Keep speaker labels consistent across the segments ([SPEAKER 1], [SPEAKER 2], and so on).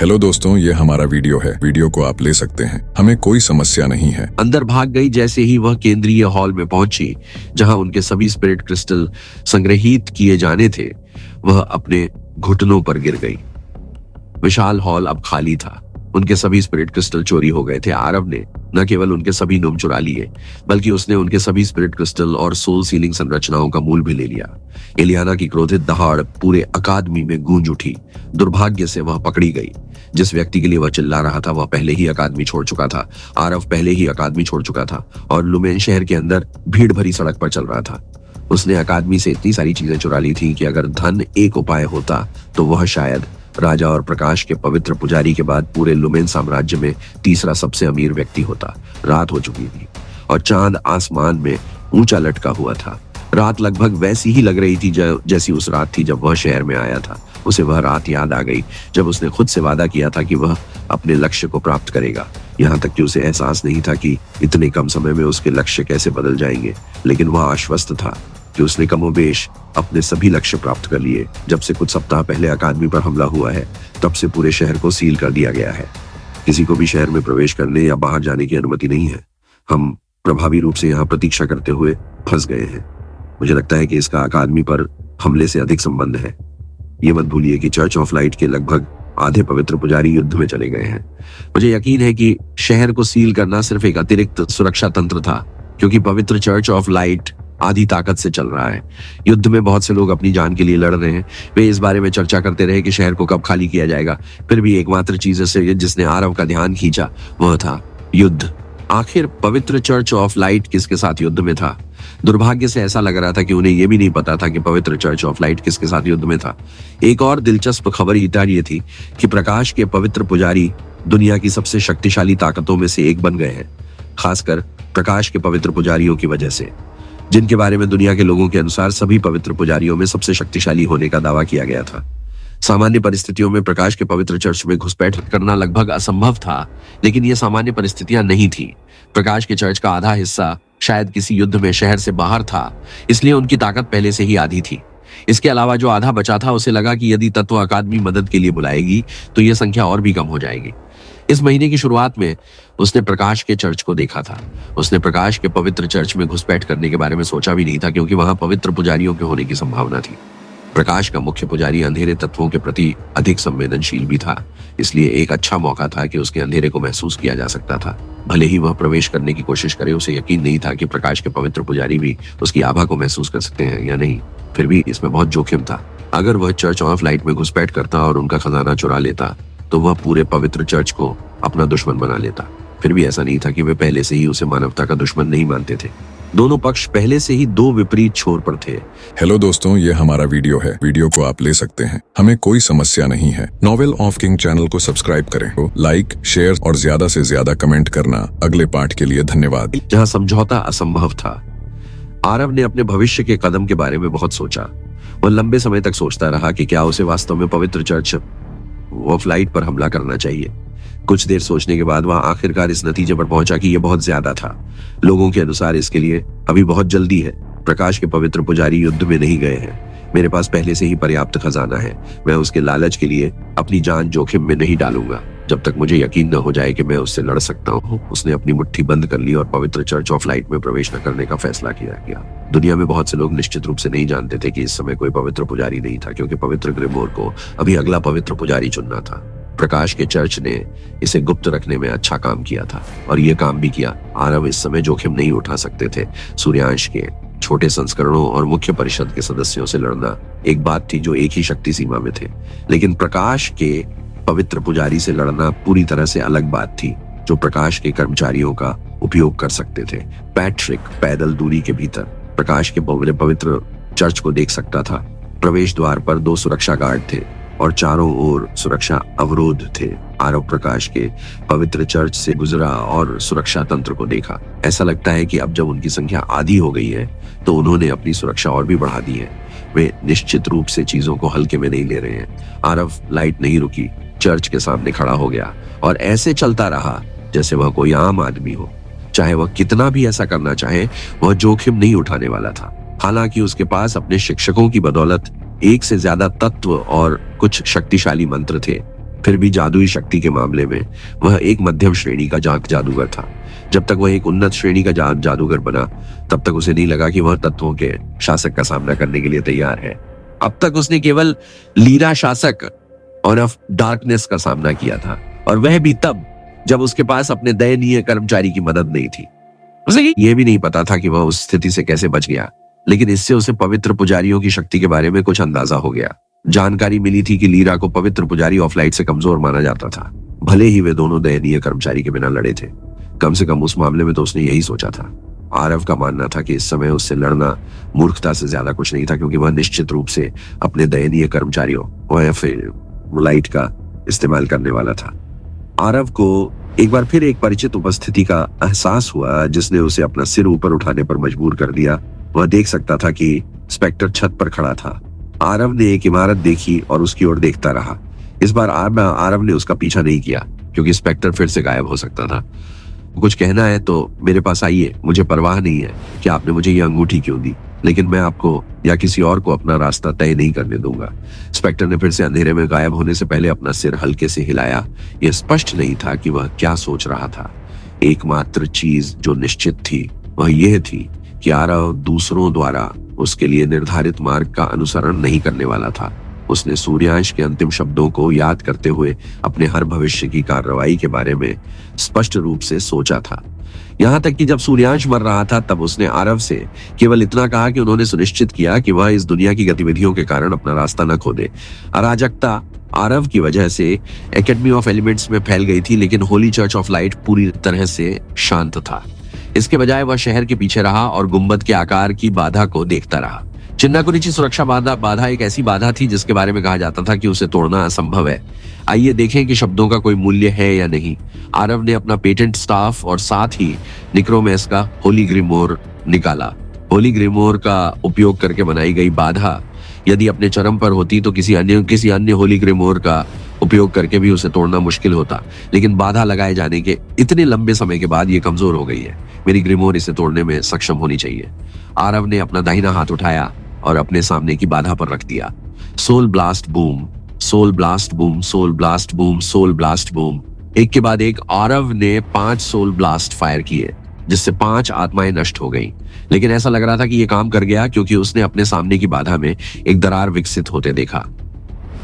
[SPEAKER 1] Hello दोस्तों, ये हमारा वीडियो है। वीडियो को आप ले सकते हैं, हमें कोई समस्या नहीं है।
[SPEAKER 2] अंदर भाग गई जैसे ही वह केंद्रीय हॉल में पहुंची जहां उनके सभी स्पिरिट क्रिस्टल संग्रहित किए जाने थे, वह अपने घुटनों पर गिर गई। विशाल हॉल अब खाली था। उनके सभी स्पिरिट क्रिस्टल चोरी हो गए थे। आरव ने न केवल उनके सभी नुम चुरा लिए, बल्कि उसने उनके सभी स्पिरिट क्रिस्टल और सोल सीलिंग संरचनाओं का मूल भी ले लिया। इलियाना की क्रोधित दहाड़ पूरे अकादमी में गूंज उठी। दुर्भाग्य से वह पकड़ी गई। जिस व्यक्ति के लिए वह चिल्ला रहा था वह पहले ही अकादमी छोड़ चुका था। आरव पहले ही अकादमी छोड़ चुका था और लुमेन शहर के अंदर भीड़ भरी सड़क पर चल रहा था। उसने अकादमी से इतनी सारी चीजें चुरा ली थी कि अगर धन एक उपाय होता तो वह शायद राजा और प्रकाश के पवित्र पुजारी के बाद पूरे लुमेन साम्राज्य में तीसरा सबसे अमीर व्यक्ति होता। रात हो चुकी थी और चांद आसमान में ऊंचा लटका हुआ था। रात लगभग वैसी ही लग रही थी जैसी उस रात थी जब वह शहर में आया था। उसे वह रात याद आ गई जब उसने खुद से वादा किया था कि वह अपने लक्ष्य को प्राप्त करेगा। यहाँ तक कि उसे एहसास नहीं था कि इतने कम समय में उसके लक्ष्य कैसे बदल जाएंगे, लेकिन वह आश्वस्त था कि उसने कमोबेश अपने सभी लक्ष्य प्राप्त कर लिए। जब से कुछ सप्ताह पहले अकादमी पर हमला हुआ है, तब से पूरे शहर को सील कर दिया गया है। किसी को भी शहर में प्रवेश करने या बाहर जाने की अनुमति नहीं है। हम प्रभावी रूप से यहाँ प्रतीक्षा करते हुए फंस गए हैं। मुझे लगता है कि इसका अकादमी पर हमले से अधिक संबंध है। ये मत भूलिए कि चर्च ऑफ लाइट के लगभग आधे पवित्र पुजारी युद्ध में चले गए हैं। मुझे यकीन है कि शहर को सील करना सिर्फ एक अतिरिक्त सुरक्षा तंत्र था, क्योंकि पवित्र चर्च ऑफ लाइट आधी ताकत से चल रहा है। युद्ध में बहुत से लोग अपनी जान के लिए लड़ रहे हैं। वे इस बारे में चर्चा करते रहे कि शहर को कब खाली किया जाएगा। फिर भी एकमात्र चीज से जिसने आरव का ध्यान खींचा वह था युद्ध। आखिर पवित्र चर्च ऑफ लाइट किसके साथ युद्ध में था? दुर्भाग्य से ऐसा लग रहा था कि उन्हें यह भी नहीं पता था कि पवित्र चर्च ऑफ लाइट किसके साथ युद्ध में था। एक और दिलचस्प खबर ये थी कि प्रकाश के पवित्र पुजारी दुनिया की सबसे शक्तिशाली ताकतों में से एक बन गए हैं, खासकर प्रकाश के पवित्र पुजारियों की वजह से, जिनके बारे में दुनिया के लोगों के अनुसार सभी पवित्र पुजारियों में सबसे शक्तिशाली होने का दावा किया गया था। सामान्य परिस्थितियों में प्रकाश के पवित्र चर्च में घुसपैठ करना लगभग असंभव था, लेकिन ये सामान्य परिस्थितियां नहीं थी। प्रकाश के चर्च का आधा हिस्सा शायद किसी युद्ध में शहर से बाहर था, इसलिए उनकी ताकत पहले से ही आधी थी। इसके अलावा जो आधा बचा था, उसे लगा कि यदि तत्व अकादमी मदद के लिए बुलाएगी तो यह संख्या और भी कम हो जाएगी। इस महीने की शुरुआत में उसने प्रकाश के चर्च को देखा था। उसने प्रकाश के पवित्र चर्च में घुसपैठ करने के बारे में सोचा भी नहीं था, क्योंकि वहां पवित्र पुजारियों के होने की संभावना थी। प्रकाश का मुख्य पुजारी अंधेरे तत्वों के प्रति अधिक संवेदनशील भी था, इसलिए एक अच्छा मौका था कि उसके अंधेरे को महसूस किया जा सकता था। भले ही वह प्रवेश करने की कोशिश करे, उसे यकीन नहीं था कि प्रकाश के पवित्र पुजारी भी उसकी आभा को महसूस कर सकते हैं या नहीं। फिर भी इसमें बहुत जोखिम था। अगर वह चर्च ऑफ लाइट में घुसपैठ करता और उनका खजाना चुरा लेता तो वह पूरे पवित्र चर्च को अपना दुश्मन बना लेता। फिर भी ऐसा नहीं था कि वे पहले से ही उसे मानवता का दुश्मन नहीं मानते थे। दोनों पक्ष पहले से ही दो विपरीत छोर पर थे।
[SPEAKER 1] हेलो दोस्तों, ये हमारा वीडियो है। वीडियो को आप ले सकते हैं, हमें कोई समस्या नहीं है। नॉवेल ऑफ किंग चैनल को सब्सक्राइब करें, लाइक, शेयर और ज्यादा से ज्यादा कमेंट करना। अगले पार्ट के लिए धन्यवाद।
[SPEAKER 2] जहाँ समझौता असंभव था, आरव ने अपने भविष्य के कदम के बारे में बहुत सोचा। वह लंबे समय तक सोचता रहा कि क्या उसे वास्तव में पवित्र चर्च ऑफ लाइट पर हमला करना चाहिए। कुछ देर सोचने के बाद वह आखिरकार इस नतीजे पर पहुंचा कि यह बहुत ज्यादा था। लोगों के अनुसार इसके लिए अभी बहुत जल्दी है। प्रकाश के पवित्र पुजारी युद्ध में नहीं गए हैं। मेरे पास पहले से ही पर्याप्त खजाना है। मैं उसके लालच के लिए अपनी जान जोखिम में नहीं डालूंगा जब तक मुझे यकीन न हो जाए कि मैं उससे लड़ सकता हूँ। उसने अपनी मुट्ठी बंद कर ली और पवित्र चर्च ऑफ लाइट में प्रवेश न करने का फैसला किया गया। दुनिया में बहुत से लोग निश्चित रूप से नहीं जानते थे कि इस समय कोई पवित्र पुजारी नहीं था, क्योंकि पवित्र ग्रिमोर को अभी अगला पवित्र पुजारी चुनना था। प्रकाश के चर्च ने इसे गुप्त रखने में अच्छा काम किया था और यह काम भी किया। आरव इस समय जोखिम नहीं उठा सकते थे। सूर्यांश के छोटे संस्करणों और मुख्य परिषद के सदस्यों से लड़ना एक बात थी जो एक ही शक्ति सीमा में थे, लेकिन प्रकाश के पवित्र पुजारी से लड़ना पूरी तरह से अलग बात थी, जो प्रकाश के कर्मचारियों का उपयोग कर सकते थे। पैट्रिक पैदल दूरी के भीतर प्रकाश के पवित्र चर्च को देख सकता था। प्रवेश द्वार पर 2 सुरक्षा गार्ड थे और चारों ओर सुरक्षा अवरोध थे। आरव प्रकाश के पवित्र चर्च से गुजरा और सुरक्षा तंत्र को देखा। ऐसा लगता है कि अब जब उनकी संख्या आधी हो गई है तो उन्होंने अपनी सुरक्षा और भी बढ़ा दी है। वे निश्चित रूप से चीजों को हल्के में नहीं ले रहे हैं। आरव लाइट नहीं रुकी, चर्च के सामने खड़ा हो गया और ऐसे चलता रहा जैसे वह कोई आम आदमी हो। चाहे वह कितना भी ऐसा करना चाहे, वह जोखिम नहीं उठाने वाला था। हालांकि उसके पास अपने शिक्षकों की बदौलत एक से ज्यादा तत्व और कुछ शक्तिशाली मंत्र थे, फिर भी जादुई शक्ति के मामले में वह एक मध्यम श्रेणी का जादूगर था। जब तक वह एक उन्नत श्रेणी का जादूगर बना तब तक उसे नहीं लगा कि वह तत्वों के शासक का सामना करने के लिए तैयार है। अब तक उसने केवल लीरा शासक ऑफ डार्कनेस का सामना किया था, और वह भी तब जब उसके पास अपने दयनीय कर्मचारी की मदद नहीं थी। उसे यह भी नहीं पता था कि वह उस स्थिति से कैसे बच गया, लेकिन इससे उसे पवित्र पुजारियों की शक्ति के बारे में कुछ अंदाजा हो गया। जानकारी मिली थी कि लीरा को पवित्र पुजारी ऑफ लाइट से कमजोर माना जाता था, भले ही वे दोनों दयनीय कर्मचारी के बिना लड़े थे। कम से कम उस मामले में तो उसने यही सोचा था। आरव का मानना था कि इस समय उससे लड़ना मूर्खता से ज्यादा कुछ नहीं था, क्योंकि वह निश्चित रूप से अपने दयनीय कर्मचारियों या फिर लाइट का इस्तेमाल करने वाला था। आरव को एक बार फिर एक परिचित उपस्थिति का एहसास हुआ, जिसने उसे अपना सिर ऊपर उठाने पर मजबूर कर दिया। वह देख सकता था कि स्पेक्टर छत पर खड़ा था। आरव ने एक इमारत देखी और उसकी ओर देखता रहा। इस बार आरव ने उसका पीछा नहीं किया, क्योंकि स्पेक्टर फिर से गायब हो सकता था। कुछ कहना है तो मेरे पास आइए, मुझे परवाह नहीं है कि आपने मुझे यह अंगूठी क्यों दी, लेकिन मैं आपको या किसी और को अपना रास्ता तय नहीं करने दूंगा। स्पेक्टर ने फिर से अंधेरे में गायब होने से पहले अपना सिर हल्के से हिलाया। यह स्पष्ट नहीं था कि वह क्या सोच रहा था। एकमात्र चीज जो निश्चित थी वह यह थी कि आरव दूसरों द्वारा उसके लिए निर्धारित मार्ग का अनुसरण नहीं करने वाला था। उसने सूर्यांश के अंतिम शब्दों को याद करते हुए अपने हर भविष्य की कार्रवाई के बारे में स्पष्ट रूप से सोचा था। यहाँ तक कि जब सूर्यांश मर रहा था तब उसने आरव से केवल इतना कहा कि उन्होंने सुनिश्चित किया कि वह इस दुनिया की गतिविधियों के कारण अपना रास्ता न खो दे। अराजकता आरव की वजह से एकेडमी ऑफ एलिमेंट्स में फैल गई थी, लेकिन होली चर्च ऑफ लाइट पूरी तरह से शांत था। इसके बजाय वह शहर के पीछे रहा और गुंबद के आकार की बाधा को देखता रहा। चिन्नाकुनिची सुरक्षा बाधा एक ऐसी बाधा थी जिसके बारे में कहा जाता था कि उसे तोड़ना असंभव है। आइए देखें कि शब्दों का कोई मूल्य है या नहीं। आरव ने अपना पेटेंट स्टाफ और साथ ही निक्रोमेस का होली ग्रिमोर निकाला। होली ग्रिमोर का उपयोग करके बनाई गई बाधा यदि अपने चरम पर होती तो किसी अन्य होली ग्रिमोर का उपयोग करके भी उसे तोड़ना मुश्किल होता, लेकिन बाधा लगाए जाने के इतने लंबे समय के बाद ये कमजोर हो गई है। मेरी ग्रिमोर इसे तोड़ने में सक्षम होनी चाहिए। आरव ने अपना दाहिना हाथ उठाया और अपने सामने की बाधा पर रख दिया। Soul blast boom, soul blast boom, soul blast boom, soul blast boom. एक के बाद एक आरव ने 5 सोल ब्लास्ट फायर किए, जिससे 5 आत्माएं नष्ट हो गईं। लेकिन ऐसा लग रहा था कि यह काम कर गया, क्योंकि उसने अपने सामने की बाधा में एक दरार विकसित होते देखा।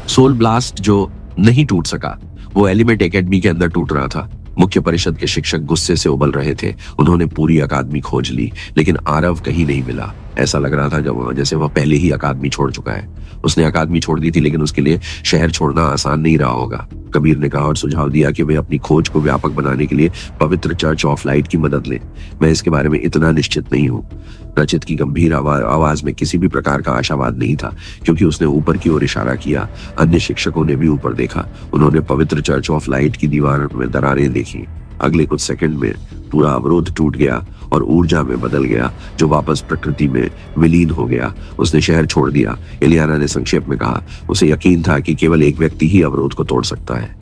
[SPEAKER 2] सोल ब्लास्ट जो नहीं टूट सका वो एलिमेंट एकेडमी के अंदर टूट रहा था। मुख्य परिषद के शिक्षक गुस्से से उबल रहे थे। उन्होंने पूरी अकादमी खोज ली, लेकिन आरव कहीं नहीं मिला। ऐसा लग रहा था जैसे वह पहले ही अकादमी छोड़ चुका है। उसने अकादमी छोड़ दी थी, लेकिन उसके लिए शहर छोड़ना आसान नहीं रहा होगा। कबीर ने कहा और सुझाव दिया कि वे अपनी खोज को व्यापक बनाने के लिए पवित्र चर्च ऑफ लाइट की मदद लें। मैं इसके बारे में इतना निश्चित नहीं हूँ। रचित की गंभीर आवाज में किसी भी प्रकार का आशावाद नहीं था, क्योंकि उसने ऊपर की ओर इशारा किया। अन्य शिक्षकों ने भी ऊपर देखा। उन्होंने पवित्र चर्च ऑफ लाइट की दीवार में दरारें देखी। अगले कुछ सेकंड में पूरा अवरोध टूट गया और ऊर्जा में बदल गया, जो वापस प्रकृति में विलीन हो गया। उसने शहर छोड़ दिया, इलियाना ने संक्षेप में कहा। उसे यकीन था कि केवल एक व्यक्ति ही अवरोध को तोड़ सकता है।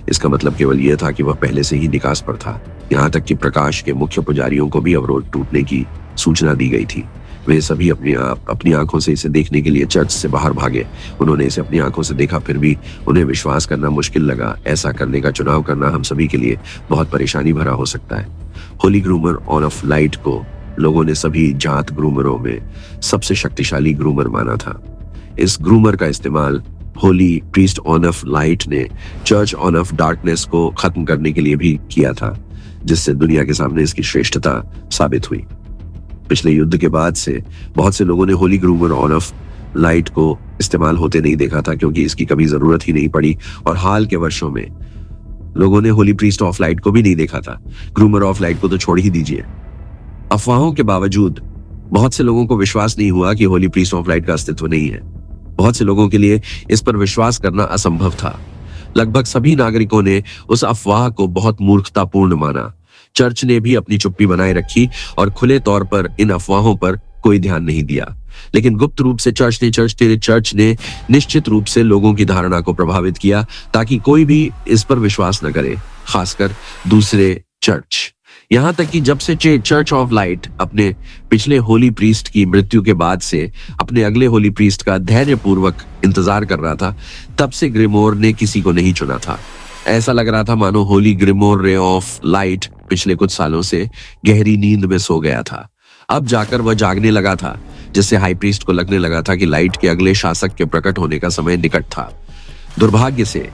[SPEAKER 2] इसका मतलब केवल यह था कि वह पहले से ही निकास पर था। यहाँ तक कि प्रकाश के मुख्य पुजारियों को भी अवरोध टूटने की सूचना दी गई थी। वे सभी अपनी आंखों से इसे देखने के लिए चर्च से बाहर भागे। उन्होंने इसे अपनी आंखों से देखा, फिर भी उन्हें विश्वास करना मुश्किल लगा। ऐसा करने का चुनाव करना हम सभी के लिए बहुत परेशानी भरा हो सकता है। होली ग्रूमर ऑफ लाइट को लोगों ने सभी जात ग्रूमरों में सबसे शक्तिशाली ग्रूमर माना था। इस ग्रूमर का इस्तेमाल होली प्रीस्ट ऑफ लाइट ने चर्च ऑफ डार्कनेस को खत्म करने के लिए भी किया था, जिससे दुनिया के सामने इसकी श्रेष्ठता साबित हुई। पिछले युद्ध के बाद से बहुत से लोगों ने होली ग्रूमर ऑफ लाइट को इस्तेमाल होते नहीं देखा था, क्योंकि इसकी कभी जरूरत ही नहीं पड़ी। और हाल के वर्षों में लोगों ने होली प्रीस्ट ऑफ लाइट को भी नहीं देखा था। ग्रूमर ऑफ लाइट को तो छोड़ ही दीजिए। अफवाहों के बावजूद बहुत से लोगों को विश्वास नहीं हुआ कि होली प्रीस्ट ऑफ लाइट का अस्तित्व नहीं है। बहुत से लोगों के लिए इस पर विश्वास करना असंभव था। लगभग सभी नागरिकों ने उस अफवाह को बहुत मूर्खतापूर्ण माना। चर्च ने भी अपनी चुप्पी बनाए रखी और खुले तौर पर इन अफवाहों पर कोई ध्यान नहीं दिया। लेकिन गुप्त रूप से चर्च ने निश्चित रूप से लोगों की धारणा को प्रभावित किया, ताकि कोई भी इस पर विश्वास न करे, खासकर दूसरे चर्च। यहां तक कि जब से चर्च ऑफ लाइट अपने पिछले होली प्रीस्ट की मृत्यु के बाद से अपने अगले होली प्रीस्ट का धैर्यपूर्वक इंतजार कर रहा था, तब से ग्रिमोर ने किसी को नहीं चुना था। ऐसा लग रहा था मानो होली ग्रिमोर रे ऑफ लाइट पिछले कुछ सालों से गहरी नींद में सो गया था। अब जाकर वह जागने लगा था, जिससे हाई प्रीस्ट को लगने लगा था कि लाइट के अगले शासक के प्रकट होने का समय निकट था। दुर्भाग्य से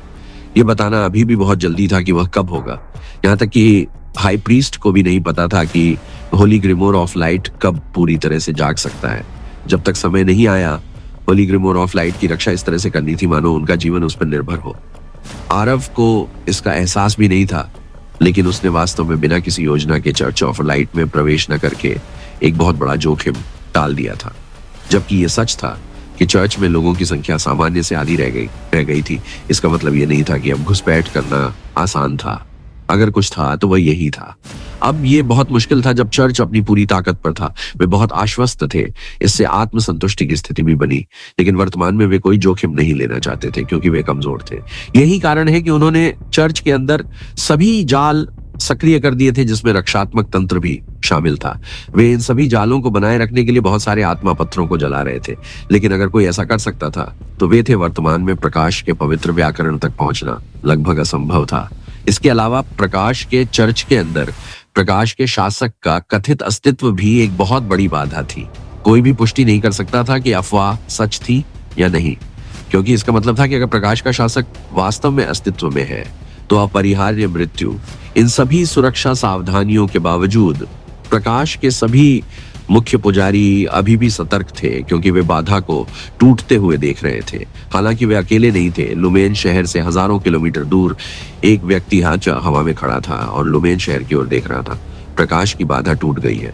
[SPEAKER 2] यह बताना अभी भी बहुत जल्दी था कि वह कब होगा। यहाँ तक कि हाई प्रीस्ट को भी नहीं पता था कि होली ग्रिमोर ऑफ लाइट कब पूरी तरह से जाग सकता है। जब तक समय नहीं आया, होली ग्रिमोर ऑफ लाइट की रक्षा इस तरह से करनी थी मानो उनका जीवन उस पर निर्भर हो। आरव को इसका एहसास भी नहीं था, लेकिन उसने वास्तव में बिना किसी योजना के चर्च ऑफ लाइट में प्रवेश न करके एक बहुत बड़ा जोखिम टाल दिया था। जबकि यह सच था कि चर्च में लोगों की संख्या सामान्य से आधी रह गई थी। इसका मतलब यह नहीं था कि अब घुसपैठ करना आसान था। अगर कुछ था तो वह यही था। अब ये बहुत मुश्किल था जब चर्च अपनी पूरी ताकत पर था। वे बहुत आश्वस्त थे, इससे आत्मसंतुष्टि की स्थिति भी बनी, लेकिन वर्तमान में वे कोई जोखिम नहीं लेना चाहते थे क्योंकि वे कमजोर थे। यही कारण है कि उन्होंने चर्च के अंदर सभी जाल सक्रिय कर दिए थे जिसमें रक्षात्मक तंत्र भी शामिल था। वे इन सभी जालों को बनाए रखने के लिए बहुत सारे आत्मा पत्थरों को जला रहे थे, लेकिन अगर कोई ऐसा कर सकता था तो वे थे। वर्तमान में प्रकाश के पवित्र व्याकरण तक पहुंचना लगभग असंभव था। इसके अलावा प्रकाश के चर्च के अंदर प्रकाश के शासक का कथित अस्तित्व भी एक बहुत बड़ी बाधा थी। कोई भी पुष्टि नहीं कर सकता था कि अफवाह सच थी या नहीं, क्योंकि इसका मतलब था कि अगर प्रकाश का शासक वास्तव में अस्तित्व में है तो अपरिहार्य मृत्यु। इन सभी सुरक्षा सावधानियों के बावजूद प्रकाश के सभी मुख्य पुजारी अभी भी सतर्क थे, क्योंकि वे बाधा को टूटते हुए देख रहे थे। हालांकि वे अकेले नहीं थे। लुमेन शहर से हजारों किलोमीटर दूर एक व्यक्ति हवा में खड़ा था और लुमेन शहर की ओर देख रहा था। प्रकाश की बाधा टूट गई है।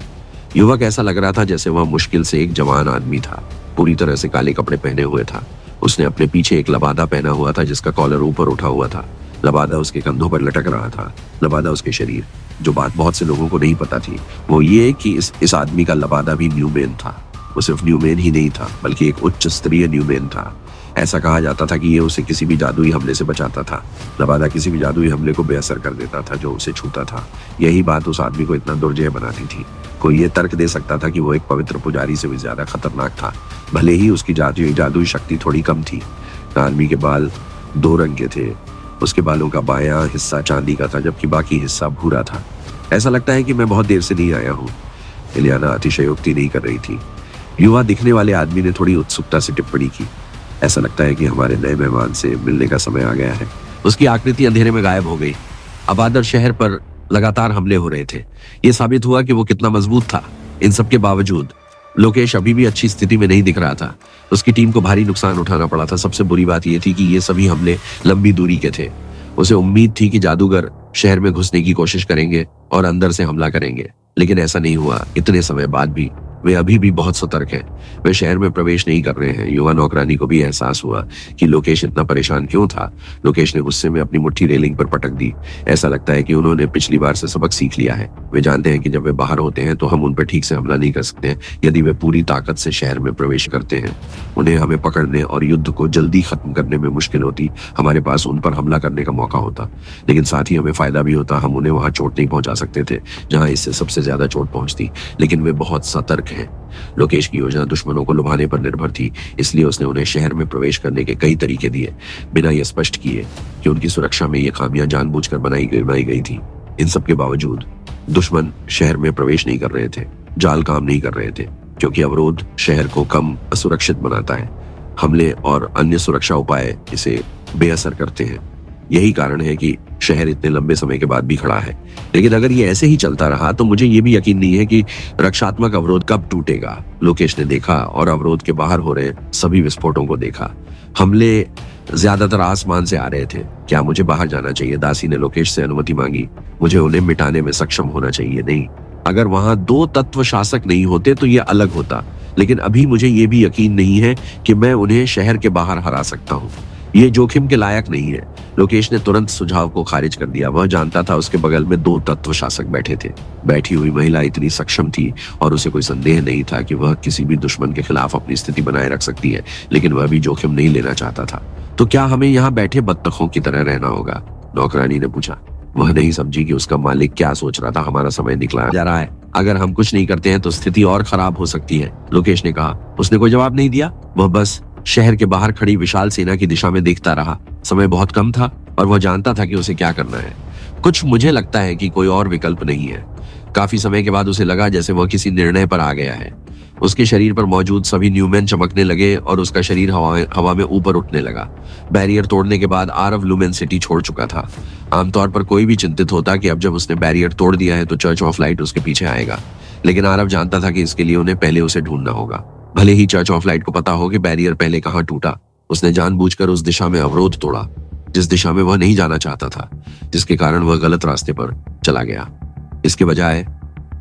[SPEAKER 2] युवक ऐसा लग रहा था जैसे वह मुश्किल से एक जवान आदमी था। पूरी तरह से काले कपड़े पहने हुए था। उसने अपने पीछे एक लबादा पहना हुआ था जिसका कॉलर ऊपर उठा हुआ था। लबादा उसके कंधों पर लटक रहा था। लबादा उसके शरीर। जो बात बहुत से लोगों को नहीं पता थी वो ये कि इस आदमी का लबादा भी न्यूमेन था। वो सिर्फ न्यूमेन ही नहीं था बल्कि एक उच्च स्तरीय न्यूमेन था। ऐसा कहा जाता था कि ये उसे किसी भी जादुई हमले से बचाता था। लबादा किसी भी जादुई हमले को बेअसर कर देता था जो उसे छूता था। यही बात उस आदमी को इतना दुर्जय बनाती थी। कोई ये तर्क दे सकता था कि वो एक पवित्र पुजारी से भी ज्यादा खतरनाक था, भले ही उसकी जादुई शक्ति थोड़ी कम थी। आदमी के बाल 2 रंग के थे। उसके बालों का बायां हिस्सा चांदी का था जबकि बाकी हिस्सा भूरा था। ऐसा लगता है कि मैं बहुत देर से नहीं आया हूँ। इलियाना अतिशयोक्ति नहीं कर रही थी। युवा दिखने वाले आदमी ने थोड़ी उत्सुकता से टिप्पणी की। ऐसा लगता है कि हमारे नए मेहमान से मिलने का समय आ गया है। उसकी आकृति अंधेरे में गायब हो गई। अबादर शहर पर लगातार हमले हो रहे थे। यह साबित हुआ कि वो कितना मजबूत था। इन सब के बावजूद लोकेश अभी भी अच्छी स्थिति में नहीं दिख रहा था। उसकी टीम को भारी नुकसान उठाना पड़ा था। सबसे बुरी बात यह थी कि ये सभी हमले लंबी दूरी के थे। उसे उम्मीद थी कि जादूगर शहर में घुसने की कोशिश करेंगे और अंदर से हमला करेंगे, लेकिन ऐसा नहीं हुआ। इतने समय बाद भी वे अभी भी बहुत सतर्क हैं। वे शहर में प्रवेश नहीं कर रहे हैं। युवा नौकरानी को भी एहसास हुआ कि लोकेश इतना परेशान क्यों था। लोकेश ने गुस्से में अपनी मुट्ठी रेलिंग पर पटक दी। ऐसा लगता है कि उन्होंने पिछली बार से सबक सीख लिया है। वे जानते हैं कि जब वे बाहर होते हैं तो हम उन पर ठीक से हमला नहीं कर सकते हैं। यदि वे पूरी ताकत से शहर में प्रवेश करते हैं, उन्हें हमें पकड़ने और युद्ध को जल्दी खत्म करने में मुश्किल होती। हमारे पास उन पर हमला करने का मौका होता, लेकिन साथ ही हमें फायदा भी होता। हम उन्हें वहां चोट नहीं पहुंचा सकते थे जहां इससे सबसे ज्यादा चोट पहुंचती, लेकिन वे बहुत सतर्क हैं। लोकेश की योजना दुश्मनों को लुभाने पर निर्भर थी, इसलिए उसने उन्हें शहर में प्रवेश करने के कई तरीके दिए, बिना यह स्पष्ट किए कि उनकी सुरक्षा में ये खामियां जानबूझकर बनाई गई थी। इन सब के बावजूद दुश्मन शहर में प्रवेश नहीं कर रहे थे। जाल काम नहीं कर रहे थे, क्योंकि अवरोध शहर को कम असुरक्षित बनाता है। हमले और अन्य सुरक्षा उपाय इसे बेअसर करते हैं। यही कारण है कि शहर इतने लंबे समय के बाद भी खड़ा है। लेकिन अगर ये ऐसे ही चलता रहा तो मुझे ये भी यकीन नहीं है कि रक्षात्मक अवरोध कब टूटेगा। लोकेश ने देखा और अवरोध के बाहर हो रहे सभी विस्फोटों को देखा। हमले ज्यादातर आसमान से आ रहे थे। क्या मुझे बाहर जाना चाहिए? दासी ने लोकेश से अनुमति मांगी। मुझे उन्हें मिटाने में सक्षम होना चाहिए। नहीं, अगर वहां 2 तत्व शासक नहीं होते तो ये अलग होता, लेकिन अभी मुझे ये भी यकीन नहीं है कि मैं उन्हें शहर के बाहर हरा सकता हूँ। ये जोखिम के लायक नहीं है। लोकेश ने तुरंत सुझाव को खारिज कर दिया। वह जानता था उसके बगल में 2 तत्व शासक बैठे थे। बैठी हुई महिला इतनी सक्षम थी और उसे कोई संदेह नहीं था कि वह किसी भी दुश्मन के खिलाफ अपनी स्थिति बनाए रख सकती है, लेकिन वह भी जोखिम नहीं लेना चाहता था। तो क्या हमें यहाँ बैठे बत्तखों की तरह रहना होगा? नौकरानी ने पूछा। वह नहीं समझी कि उसका मालिक क्या सोच रहा था। हमारा समय निकला जा रहा है। अगर हम कुछ नहीं करते हैं तो स्थिति और खराब हो सकती है, लोकेश ने कहा। उसने कोई जवाब नहीं दिया। वह बस शहर के बाहर खड़ी विशाल सेना की दिशा में देखता रहा। समय बहुत कम था। और वह जानता था कि उसे क्या करना है। कुछ मुझे लगता है कि कोई और विकल्प नहीं है। काफी समय के बाद उसे लगा जैसे वह किसी निर्णय पर आ गया है। उसके शरीर पर मौजूद सभी न्यूमेन चमकने लगे और उसका शरीर हवा में ऊपर उठने लगा। बैरियर तोड़ने के बाद आरव लुमेन सिटी छोड़ चुका था। आमतौर पर कोई भी चिंतित होता कि अब जब उसने बैरियर तोड़ दिया है तो चर्च ऑफ लाइट उसके पीछे आएगा, लेकिन आरव जानता था कि इसके लिए उन्हें पहले उसे ढूंढना होगा। भले ही चर्च ऑफ लाइट को पता हो कि बैरियर पहले कहाँ टूटा, उसने जानबूझकर उस दिशा में अवरोध तोड़ा जिस दिशा में वह नहीं जाना चाहता था, जिसके कारण वह गलत रास्ते पर चला गया। इसके बजाय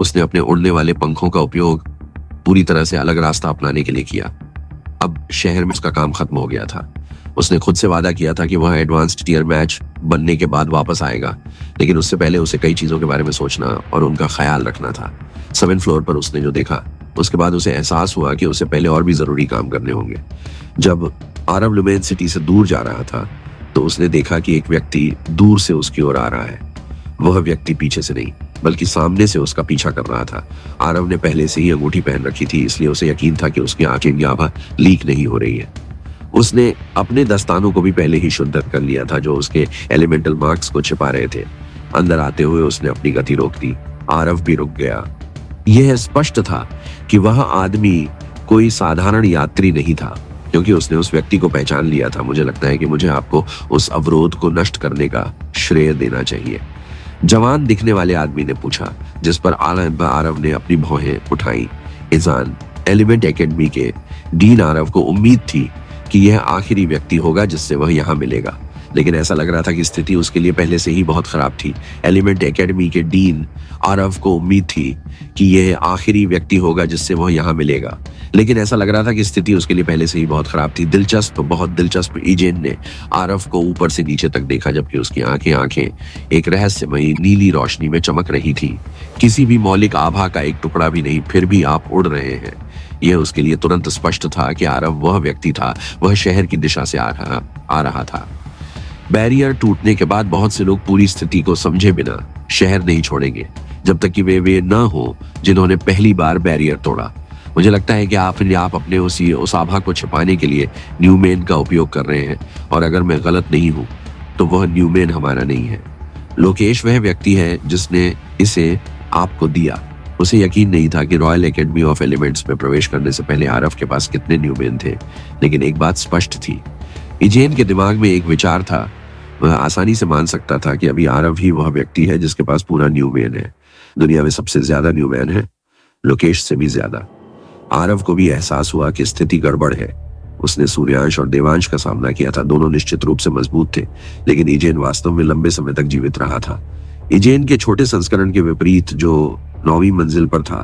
[SPEAKER 2] उसने अपने उड़ने वाले पंखों का उपयोग पूरी तरह से अलग रास्ता अपनाने के लिए किया। अब शहर में उसका काम खत्म हो गया था। उसने खुद से वादा किया था कि वह एडवांस्ड टियर मैच बनने के बाद वापस आएगा, लेकिन उससे पहले उसे कई चीजों के बारे में सोचना और उनका ख्याल रखना था। 7th फ्लोर पर उसने जो देखा, उसके बाद उसे एहसास हुआ कि उसे पहले और भी जरूरी काम करने होंगे। जब आरव लुमेन सिटी से दूर जा रहा था तो उसने देखा कि एक व्यक्ति दूर से उसकी ओर आ रहा है। वह व्यक्ति पीछे से नहीं बल्कि सामने से उसका पीछा कर रहा था। आरव ने पहले से ही अंगूठी पहन रखी थी, इसलिए उसे यकीन था कि उसकी आंखें की आभा लीक नहीं हो रही है। उसने अपने दस्तानों को भी पहले ही शुद्ध कर लिया था जो उसके एलिमेंटल मार्क्स को छिपा रहे थे। अंदर आते हुए उसने अपनी गति रोक दी। आरव भी रुक गया। यह स्पष्ट था कि वह आदमी कोई साधारण यात्री नहीं था, क्योंकि उसने उस व्यक्ति को पहचान लिया था। मुझे लगता है कि मुझे आपको उस अवरोध को नष्ट करने का श्रेय देना चाहिए, जवान दिखने वाले आदमी ने पूछा, जिस पर आरव ने अपनी भौहें उठाई। इजान, एलिमेंट एकेडमी के डीन आरव को उम्मीद थी कि यह आखिरी व्यक्ति होगा जिससे वह यहाँ मिलेगा, लेकिन ऐसा लग रहा था कि स्थिति उसके लिए पहले से ही बहुत खराब थी। एलिमेंट एकेडमी के डीन आरव को उम्मीद थी कि यह आखिरी व्यक्ति होगा जिससे वह यहाँ मिलेगा, लेकिन ऐसा लग रहा था कि स्थिति उसके लिए पहले से ही बहुत खराब थी। दिलचस्प, बहुत दिलचस्प। इजेन ने आरव को ऊपर से नीचे तक देखा, जबकि उसकी आंखें एक रहस्यमयी नीली रोशनी में चमक रही थी। किसी भी मौलिक आभा का एक टुकड़ा भी नहीं। फिर भी आप उड़ रहे हैं। यह उसके लिए तुरंत स्पष्ट था कि आरव वह व्यक्ति था। वह शहर की दिशा से आ रहा था। बैरियर टूटने के बाद बहुत से लोग पूरी स्थिति को समझे बिना शहर नहीं छोड़ेंगे जब तक कि वे न हो जिन्होंने पहली बार बैरियर तोड़ा। मुझे लगता है कि आप अपने उस आभा को छिपाने के लिए न्यूमेन का उपयोग कर रहे हैं, और अगर मैं गलत नहीं हूं तो वह न्यूमेन हमारा नहीं है। लोकेश वह व्यक्ति है जिसने इसे आपको दिया। उसे यकीन नहीं था कि रॉयल एकेडमी ऑफ एलिमेंट्स में प्रवेश करने से पहले आरव के पास कितने न्यूमेन थे, लेकिन एक बात स्पष्ट थी। इजेन के दिमाग में एक विचार था। वह आसानी से मान सकता था कि अभी आरव ही वह व्यक्ति है जिसके पास पूरा न्यूमेन है। दुनिया में सबसे ज्यादा न्यूमेन है, लोकेश से भी ज्यादा। आरव को भी एहसास हुआ कि स्थिति गड़बड़ है। उसने सूर्यांश और देवांश का सामना किया था। दोनों निश्चित रूप से मजबूत थे, लेकिन इजेन वास्तव में लंबे समय तक जीवित रहा था। इजेन के छोटे संस्करण के विपरीत जो 9वीं मंजिल पर था,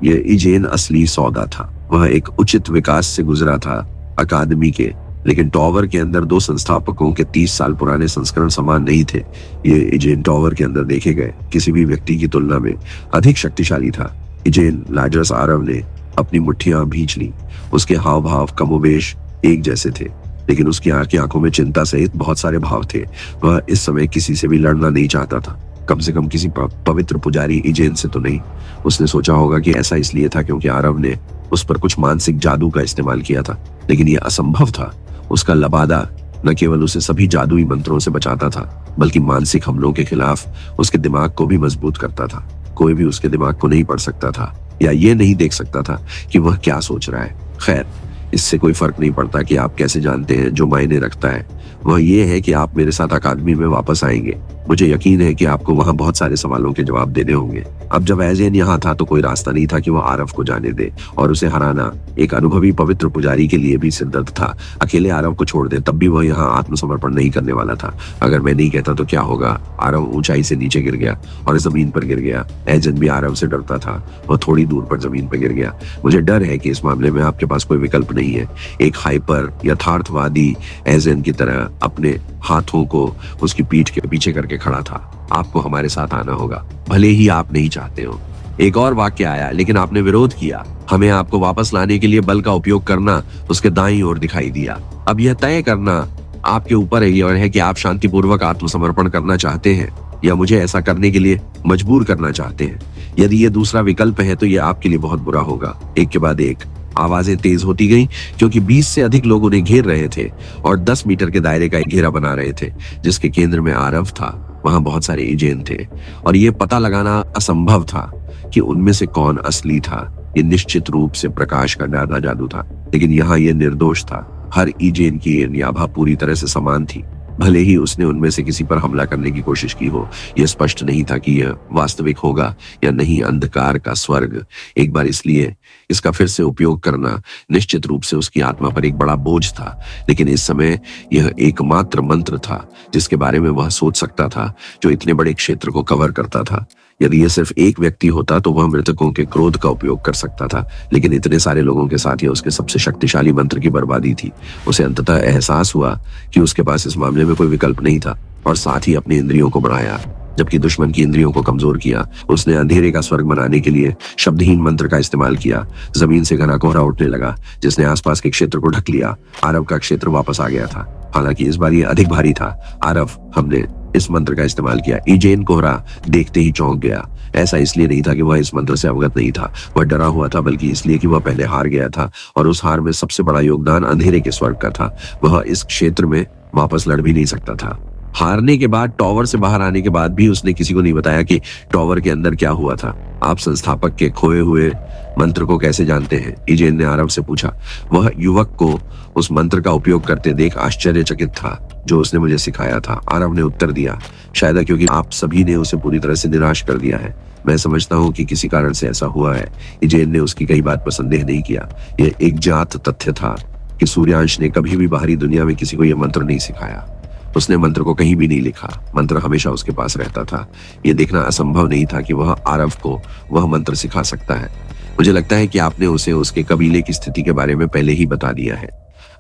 [SPEAKER 2] यह इजेन असली सौदा था। वह एक उचित विकास से गुजरा था अकादमी के, लेकिन टॉवर के अंदर 2 संस्थापकों के 30 साल पुराने संस्करण समान नहीं थे। ये इजेन टॉवर के अंदर देखे गए किसी भी व्यक्ति की तुलना में अधिक शक्तिशाली था। इजेन लाजरस आरव ने अपनी मुट्ठियां भींच ली। उसके हाव भाव कमोबेश एक जैसे थे, लेकिन उसकी आंखों में चिंता सहित बहुत सारे भाव थे। वह इस समय किसी से भी लड़ना नहीं चाहता था, कम से कम किसी पवित्र पुजारी इजेन से तो नहीं। उसने सोचा होगा कि ऐसा इसलिए था क्योंकि आरव ने उस पर कुछ मानसिक जादू का इस्तेमाल किया था, लेकिन यह असंभव था। उसका लबादा न केवल उसे सभी जादुई मंत्रों से बचाता था, बल्कि मानसिक हमलों के खिलाफ उसके दिमाग को भी मजबूत करता था। कोई भी उसके दिमाग को नहीं पढ़ सकता था या ये नहीं देख सकता था कि वह क्या सोच रहा है। खैर, इससे कोई फर्क नहीं पड़ता कि आप कैसे जानते हैं। जो मायने रखता है वह ये है कि आप मेरे साथ अकादमी में वापस आएंगे। मुझे यकीन है कि आपको वहां बहुत सारे सवालों के जवाब देने होंगे। अब जब एजेन यहाँ था तो कोई रास्ता नहीं था कि वह आरव को जाने दे, और उसे हराना एक अनुभवी पवित्र पुजारी के लिए भी सिरदर्द था। अकेले आरव को छोड़ दे तब भी वह यहाँ आत्मसमर्पण नहीं करने वाला था। अगर मैं नहीं कहता तो क्या होगा? आरव ऊंचाई से नीचे गिर गया और जमीन पर गिर गया। एजेन भी आरव से डरता था। वह थोड़ी दूर पर जमीन पर गिर गया। मुझे डर है कि इस मामले में आपके पास कोई विकल्प नहीं है। एक हाइपर यथार्थवादी एजेन की तरह अपने हाथों को उसकी पीठ के पीछे करके खड़ा था। आपको हमारे साथ आना होगा, भले ही आप नहीं चाहते हो। एक और वाक्य आया, लेकिन आपने विरोध किया। हमें आपको वापस लाने के लिए बल का उपयोग करना उसके दाईं ओर दिखाई दिया। अब यह तय करना आपके ऊपर है कि आप शांतिपूर्वक आत्मसमर्पण करना चाहते हैं या मुझे ऐसा करने के लिए मजबूर करना चाहते हैं। यदि यह दूसरा विकल्प है तो यह आपके लिए बहुत बुरा होगा। एक के बाद एक आवाजें तेज होती गईं क्योंकि 20 से अधिक लोग उन्हें घेर रहे थे और 10 मीटर के दायरे का एक घेरा बना रहे थे, जिसके केंद्र में आरव था। वहां बहुत सारे एजेंट थे और ये पता लगाना असंभव था कि उनमें से कौन असली था। ये निश्चित रूप से प्रकाश का डाला जादू था, लेकिन यहाँ ये निर्दोष था। हर एजेंट की ये नियाभा पूरी तरह से समान थी, भले ही उसने उनमें से किसी पर हमला करने की कोशिश की हो। यह स्पष्ट नहीं था कि यह वास्तविक होगा या नहीं। अंधकार का स्वर्ग एक बार, इसलिए इसका फिर से उपयोग करना निश्चित रूप से उसकी आत्मा पर एक बड़ा बोझ था। लेकिन इस समय यह एकमात्र मंत्र था जिसके बारे में वह सोच सकता था, जो इतने बड़े क्षेत्र को कवर करता था। यदि यह सिर्फ एक व्यक्ति होता तो वह मृतकों के क्रोध का उपयोग कर सकता था, लेकिन इतने सारे लोगों के साथ यह उसके सबसे शक्तिशाली मंत्र की बर्बादी थी। उसे अंततः एहसास हुआ कि उसके पास इस मामले में कोई विकल्प नहीं था और साथ ही अपनी इंद्रियों को बढ़ाया, जबकि दुश्मन की इंद्रियों को कमजोर किया। उसने अंधेरे का स्वर्ग बनाने के लिए शब्दहीन मंत्र का इस्तेमाल किया। जमीन से घना कोहरा उठने लगा जिसने आसपास के क्षेत्र को ढक लिया। आरव का क्षेत्र वापस आ गया था, हालांकि इस बार यह अधिक भारी था। आरव, हमने इस मंत्र का इस्तेमाल किया। इजेन कोहरा देखते ही चौंक गया। ऐसा इसलिए नहीं था कि वह इस मंत्र से अवगत नहीं था, वह डरा हुआ था, बल्कि इसलिए कि वह पहले हार गया था और उस हार में सबसे बड़ा योगदान अंधेरे के स्वर्ग का था। वह इस क्षेत्र में वापस लड़ भी नहीं सकता था। हारने के बाद, टॉवर से बाहर आने के बाद भी उसने किसी को नहीं बताया कि टॉवर के अंदर क्या हुआ था। आप संस्थापक के खोए हुए मंत्र को कैसे जानते हैं? इजेन ने आरव से पूछा। वह युवक को उस मंत्र का उपयोग करते देख आश्चर्यचकित था, जो उसने मुझे सिखाया था। आरव ने उत्तर दिया, शायद क्योंकि आप सभी ने उसे पूरी तरह से निराश कर दिया है। मैं समझता हूँ कि किसी कारण से ऐसा हुआ है। इजेन ने उसकी कई बात पर संदेह नहीं किया। यह एक ज्ञात तथ्य था कि सूर्यांश ने कभी भी बाहरी दुनिया में किसी को यह मंत्र नहीं सिखाया। उसने मंत्र को कहीं भी नहीं लिखा। मंत्र हमेशा उसके पास रहता था। यह देखना असंभव नहीं था कि वह आरव को वह मंत्र सिखा सकता है। मुझे लगता है कि आपने उसे उसके कबीले की स्थिति के बारे में पहले ही बता दिया है।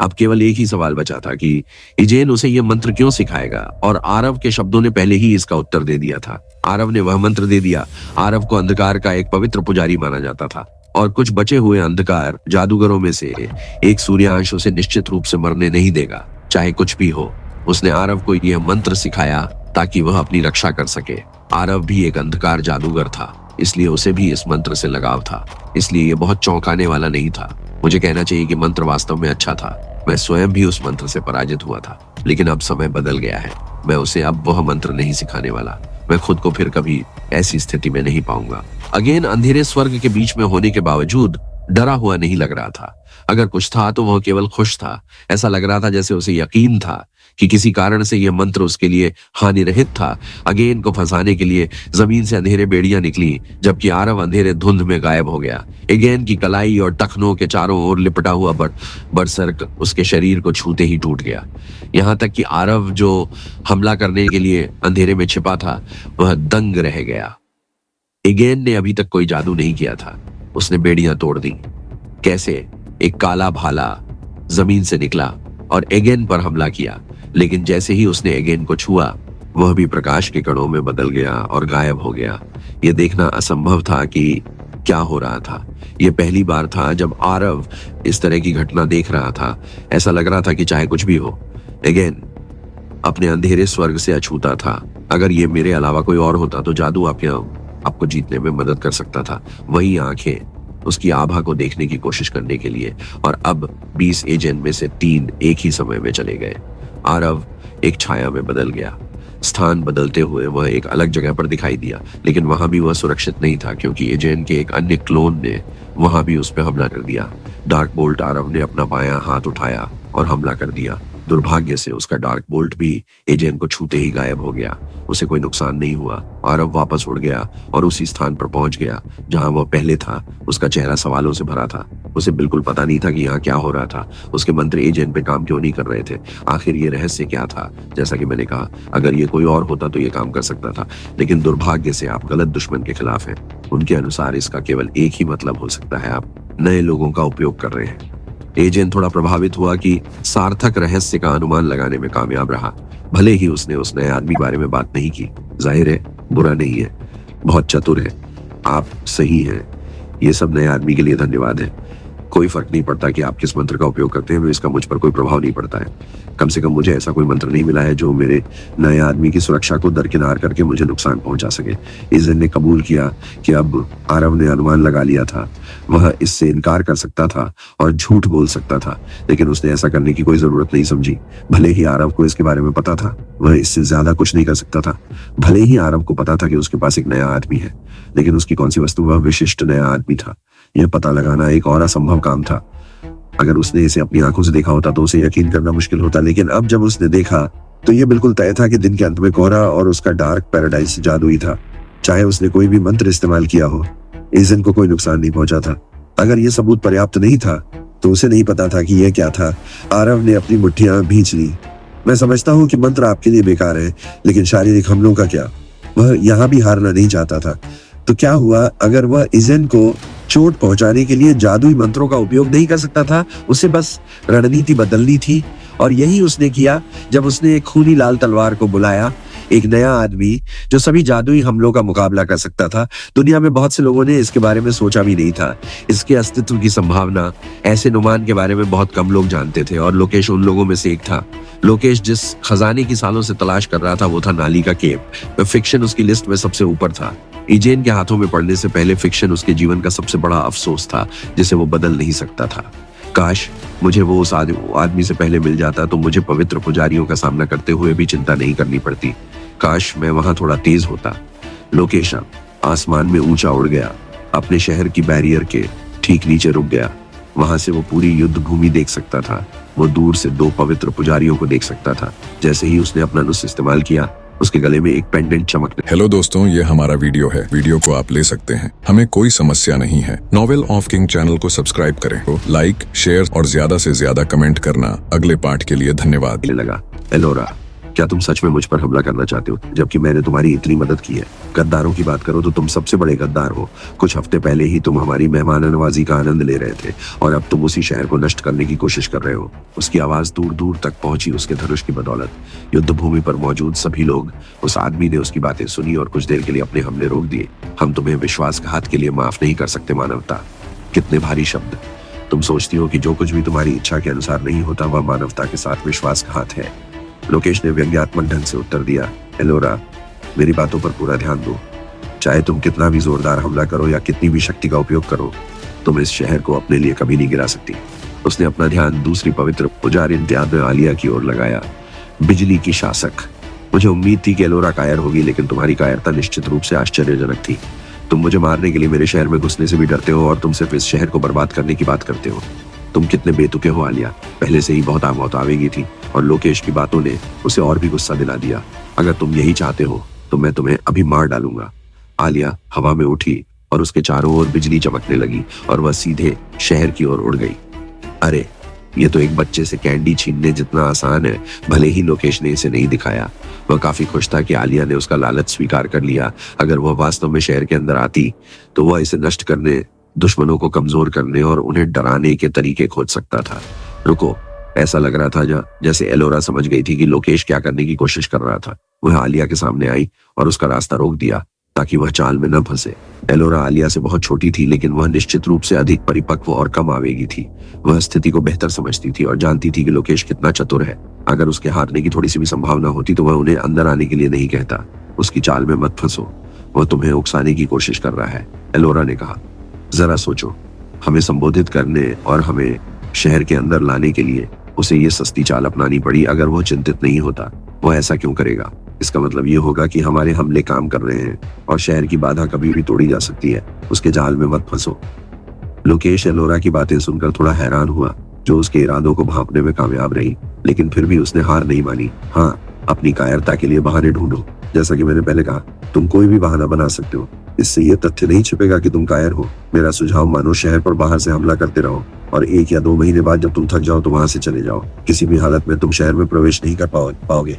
[SPEAKER 2] अब केवल एक ही सवाल बचा था कि इजेन उसे यह मंत्र क्यों सिखाएगा, और आरव के शब्दों ने पहले ही इसका उत्तर दे दिया था। आरव ने वह मंत्र दे दिया। आरव को अंधकार का एक पवित्र पुजारी माना जाता था और कुछ बचे हुए अंधकार जादूगरों में से एक सूर्यांश उसे निश्चित रूप से मरने नहीं देगा, चाहे कुछ भी हो। उसने आरव को यह मंत्र सिखाया ताकि वह अपनी रक्षा कर सके। आरव भी एक अंधकार जादूगर था, इसलिए उसे भी इस मंत्र से लगाव था। इसलिए यह बहुत चौंकाने वाला नहीं था। मुझे कहना चाहिए कि मंत्र वास्तव में अच्छा था। मैं स्वयं भी उस मंत्र से पराजित हुआ था, लेकिन अब समय बदल गया है। मैं उसे अब वह मंत्र नहीं सिखाने वाला। मैं खुद को फिर कभी ऐसी स्थिति में नहीं पाऊंगा। अगेन अंधेरे स्वर्ग के बीच में होने के बावजूद डरा हुआ नहीं लग रहा था। अगर कुछ था तो वह केवल खुश था। ऐसा लग रहा था जैसे उसे यकीन था कि किसी कारण से यह मंत्र उसके लिए हानिरहित था। अगेन को फंसाने के लिए जमीन से अंधेरे बेड़ियां निकली, जबकि आरव अंधेरे धुंध में गायब हो गया। अगेन की कलाई और टखनों के चारों ओर लिपटा हुआ बरसर्क उसके शरीर को छूते ही टूट गया। यहां तक कि आरव, जो हमला करने के लिए अंधेरे में छिपा था, वह दंग रह गया। एगेन ने अभी तक कोई जादू नहीं किया था। उसने बेड़ियां तोड़ दी। कैसे? एक काला भाला जमीन से निकला और एगेन पर हमला किया, लेकिन जैसे ही उसने एगेन को छुआ, वह भी प्रकाश के कणों में बदल गया और गायब हो गया। यह देखना असंभव था कि क्या हो रहा था। यह पहली बार था जब आरव इस तरह की घटना देख रहा था। ऐसा लग रहा था कि चाहे कुछ भी हो, एगेन अपने अंधेरे स्वर्ग से अछूता था। अगर ये मेरे अलावा कोई और होता तो जादू आपको जीतने में मदद कर सकता था। वही आंखें उसकी आभा को देखने की कोशिश करने के लिए, और अब 20 एजेंट में से 3 एक ही समय में चले गए। आरव एक छाया में बदल गया। स्थान बदलते हुए वह एक अलग जगह पर दिखाई दिया, लेकिन वहां भी वह सुरक्षित नहीं था, क्योंकि एजेंट के एक अन्य क्लोन ने वहां भी उस पर हमला कर दिया। डार्क बोल्ट आरव ने अपना बायां हाथ उठाया और हमला कर दिया। दुर्भाग्य से उसका डार्क बोल्ट भी एजेंट को छूते ही गायब हो गया। उसे कोई नुकसान नहीं हुआ। आरव वापस उड़ गया और उसी स्थान पर पहुंच गया जहां वह पहले था। उसका चेहरा सवालों से भरा था। उसे बिल्कुल पता नहीं था कि यहाँ क्या हो रहा था। उसके मंत्र एजेंट पे काम क्यों नहीं कर रहे थे। आखिर ये रहस्य क्या था? जैसा कि मैंने कहा, अगर ये कोई और होता तो ये काम कर सकता था, लेकिन दुर्भाग्य से आप गलत दुश्मन के खिलाफ हैं। उनके अनुसार इसका केवल एक ही मतलब हो सकता है, आप नए लोगों का उपयोग कर रहे हैं। एजेंट थोड़ा प्रभावित हुआ कि सार्थक रहस्य का अनुमान लगाने में कामयाब रहा। भले ही उसने उस नए आदमी बारे में बात नहीं की। जाहिर है बुरा नहीं है, बहुत चतुर है। आप सही हैं। ये सब नए आदमी के लिए धन्यवाद है। कोई फर्क नहीं पड़ता कि आप किस मंत्र का उपयोग करते हैं, इसका मुझ पर कोई प्रभाव नहीं पड़ता है। कम से कम मुझे ऐसा कोई मंत्र नहीं मिला है जो मेरे नए आदमी की सुरक्षा को दरकिनार करके मुझे नुकसान पहुंचा सके। इज़न ने कबूल किया कि अब आरव ने अनुमान लगा लिया था। वह इससे इनकार कर सकता था और झूठ बोल सकता था, लेकिन उसने ऐसा करने की कोई जरूरत नहीं समझी। भले ही आरव को इसके बारे में पता था, वह इससे ज्यादा कुछ नहीं कर सकता था। भले ही आरव को पता था कि उसके पास एक नया आदमी है, लेकिन उसकी कौन सी वस्तु वह विशिष्ट नया आदमी था, यह पता लगाना एक और असंभव काम था। अगर उसने इसे अपनी आंखों से देखा होता तो उसे यकीन करना मुश्किल होता, लेकिन अब जब उसने देखा तो यह बिल्कुल तय था कि दिन के अंत में कोहरा और उसका डार्क पैराडाइज जादुई था। चाहे उसने कोई भी मंत्र इस्तेमाल किया हो, इज़न को कोई नुकसान नहीं पहुंचा था। अगर यह सबूत पर्याप्त नहीं था तो उसे नहीं पता था कि यह क्या था। आरव ने अपनी मुट्ठियां भींच ली। मैं समझता हूं कि मंत्र आपके लिए बेकार है, लेकिन शारीरिक हमलों का क्या? वह यहां भी हारना नहीं चाहता था। तो क्या हुआ अगर वह इज़न को चोट पहुंचाने के लिए जादुई मंत्रों का उपयोग नहीं कर सकता था? उसे बस रणनीति बदलनी थी, और यही उसने किया जब उसने एक खूनी लाल तलवार को बुलाया। एक नया आदमी जो सभी जादुई हमलों का मुकाबला कर सकता था। दुनिया में बहुत से लोगों ने इसके बारे में सोचा भी नहीं था। इसके अस्तित्व की संभावना, ऐसे नुमान के बारे में बहुत कम लोग जानते थे, और लोकेश उन लोगों में से एक था। लोकेश जिस खजाने की सालों से तलाश कर रहा था वो था नाली का केव। फिक्शन उसकी लिस्ट में सबसे ऊपर था। इजेन के हाथों में पड़ने से पहले फिक्शन उसके जीवन का सबसे बड़ा अफसोस था, जिसे वो बदल नहीं सकता था। काश मुझे वो उस आदमी से पहले मिल जाता तो मुझे पवित्र पुजारियों का सामना करते हुए भी चिंता नहीं करनी पड़ती। काश मैं वहां थोड़ा तेज होता। लोकेश आसमान में ऊंचा उड़ गया, अपने शहर की बैरियर के ठीक नीचे रुक गया। वहां से वो पूरी युद्ध भूमि देख सकता था। वो दूर से दो पवित्र पुजारियों को देख सकता था। जैसे ही उसने अपना नुस्ख इस्तेमाल किया, उसके गले में एक पेंडेंट चमकने।
[SPEAKER 1] हेलो दोस्तों, ये हमारा वीडियो है। वीडियो को आप ले सकते हैं, हमें कोई समस्या नहीं है। नॉवेल ऑफ किंग चैनल को सब्सक्राइब करें, लाइक, शेयर और ज्यादा से ज्यादा कमेंट करना। अगले पार्ट के लिए धन्यवाद।
[SPEAKER 2] लगा, एलोरा, क्या तुम सच में मुझ पर हमला करना चाहते हो, जबकि मैंने तुम्हारी इतनी मदद की है? गद्दारों की बात करो तो तुम सबसे बड़े गद्दार हो। कुछ हफ्ते पहले ही तुम हमारी मेहमान नवाजी का आनंद ले रहे थे, और अब तुम उसी शहर को नष्ट करने की कोशिश कर रहे हो। उसकी आवाज दूर दूर तक पहुंची उसके धनुष की बदौलत। युद्ध भूमि पर मौजूद सभी लोग, उस आदमी ने उसकी बातें सुनी और कुछ देर के लिए अपने हमले रोक दिए। हम तुम्हें विश्वासघात के लिए माफ नहीं कर सकते मानवता। कितने भारी शब्द। तुम सोचती हो कि जो कुछ भी तुम्हारी इच्छा के अनुसार नहीं होता वह मानवता के साथ विश्वासघात है। लोकेश ने व्यंग्यात्मक ढंग से उत्तर दिया। एलोरा, मेरी बातों पर पूरा ध्यान दो। चाहे तुम कितना भी जोरदार हमला करो या कितनी भी शक्ति का उपयोग करो, तुम इस शहर को अपने लिए कभी नहीं गिरा सकती। उसने अपना ध्यान दूसरी पवित्र पुजारी आलिया की ओर लगाया। बिजली की शासक, मुझे उम्मीद थी कि एलोरा कायर होगी, लेकिन तुम्हारी कायरता निश्चित रूप से आश्चर्यजनक थी। तुम मुझे मारने के लिए मेरे शहर में घुसने से भी डरते हो, और तुम सिर्फ इस शहर को बर्बाद करने की बात करते हो। तुम कितने बेतुके हो आलिया। पहले से ही बहुत आवेगी थी, और लोकेश की बातों ने उसे और भी गुस्सा दिला दिया। अगर तुम यही चाहते हो तो मैं तुम्हें अभी मार डालूंगा। आलिया हवा में उठी और उसके चारों ओर बिजली चमकने लगी, और वह सीधे शहर की ओर उड़ गई। अरे, ये तो एक बच्चे से कैंडी छीनने जितना आसान है। भले ही लोकेश ने इसे नहीं दिखाया, वह काफी खुश था कि आलिया ने उसका लालच स्वीकार कर लिया। अगर वह वास्तव में शहर के अंदर आती तो वह इसे नष्ट करने, दुश्मनों को कमजोर करने और उन्हें डराने के तरीके खोज सकता था। रुको, ऐसा लग रहा था जैसे एलोरा समझ गई थी कि लोकेश क्या करने की कोशिश कर रहा था। वह आलिया के सामने आई और उसका रास्ता रोक दिया ताकि वह चाल में न फंसे। एलोरा आलिया से बहुत छोटी थी, लेकिन वह निश्चित रूप से अधिक परिपक्व और कम आवेगी थी। वह स्थिति को बेहतर समझती थी और जानती थी कि लोकेश कितना चतुर है। अगर उसके हारने की थोड़ी सी भी संभावना होती तो वह उन्हें अंदर आने के लिए नहीं कहता। उसकी चाल में मत फंसो, वह तुम्हें उकसाने की कोशिश कर रहा है, एलोरा ने कहा। जरा सोचो, हमें संबोधित करने और हमें शहर के अंदर लाने के लिए उसे ये सस्ती चाल अपनानी पड़ी। अगर वो चिंतित नहीं होता, वो ऐसा क्यों करेगा? इसका मतलब ये होगा कि हमारे हमले काम कर रहे हैं, और शहर की बाधा कभी भी तोड़ी जा सकती है। उसके जाल में मत फंसो। लोकेश एलोरा की बातें सुनकर थोड़ा हैरान हुआ, जो उसके इरादों को भांपने में कामयाब रही, लेकिन फिर भी उसने हार नहीं मानी। हाँ, अपनी कायरता के लिए बहाने ढूंढो। जैसा कि मैंने पहले कहा, तुम कोई भी बहाना बना सकते हो। इससे यह तथ्य नहीं छिपेगा कि तुम कायर हो। मेरा सुझाव मानो शहर पर बाहर से हमला करते रहो, और 1 या 2 महीने बाद जब तुम थक जाओ तो वहां से चले जाओ। किसी भी हालत में तुम शहर में प्रवेश नहीं कर पाओगे।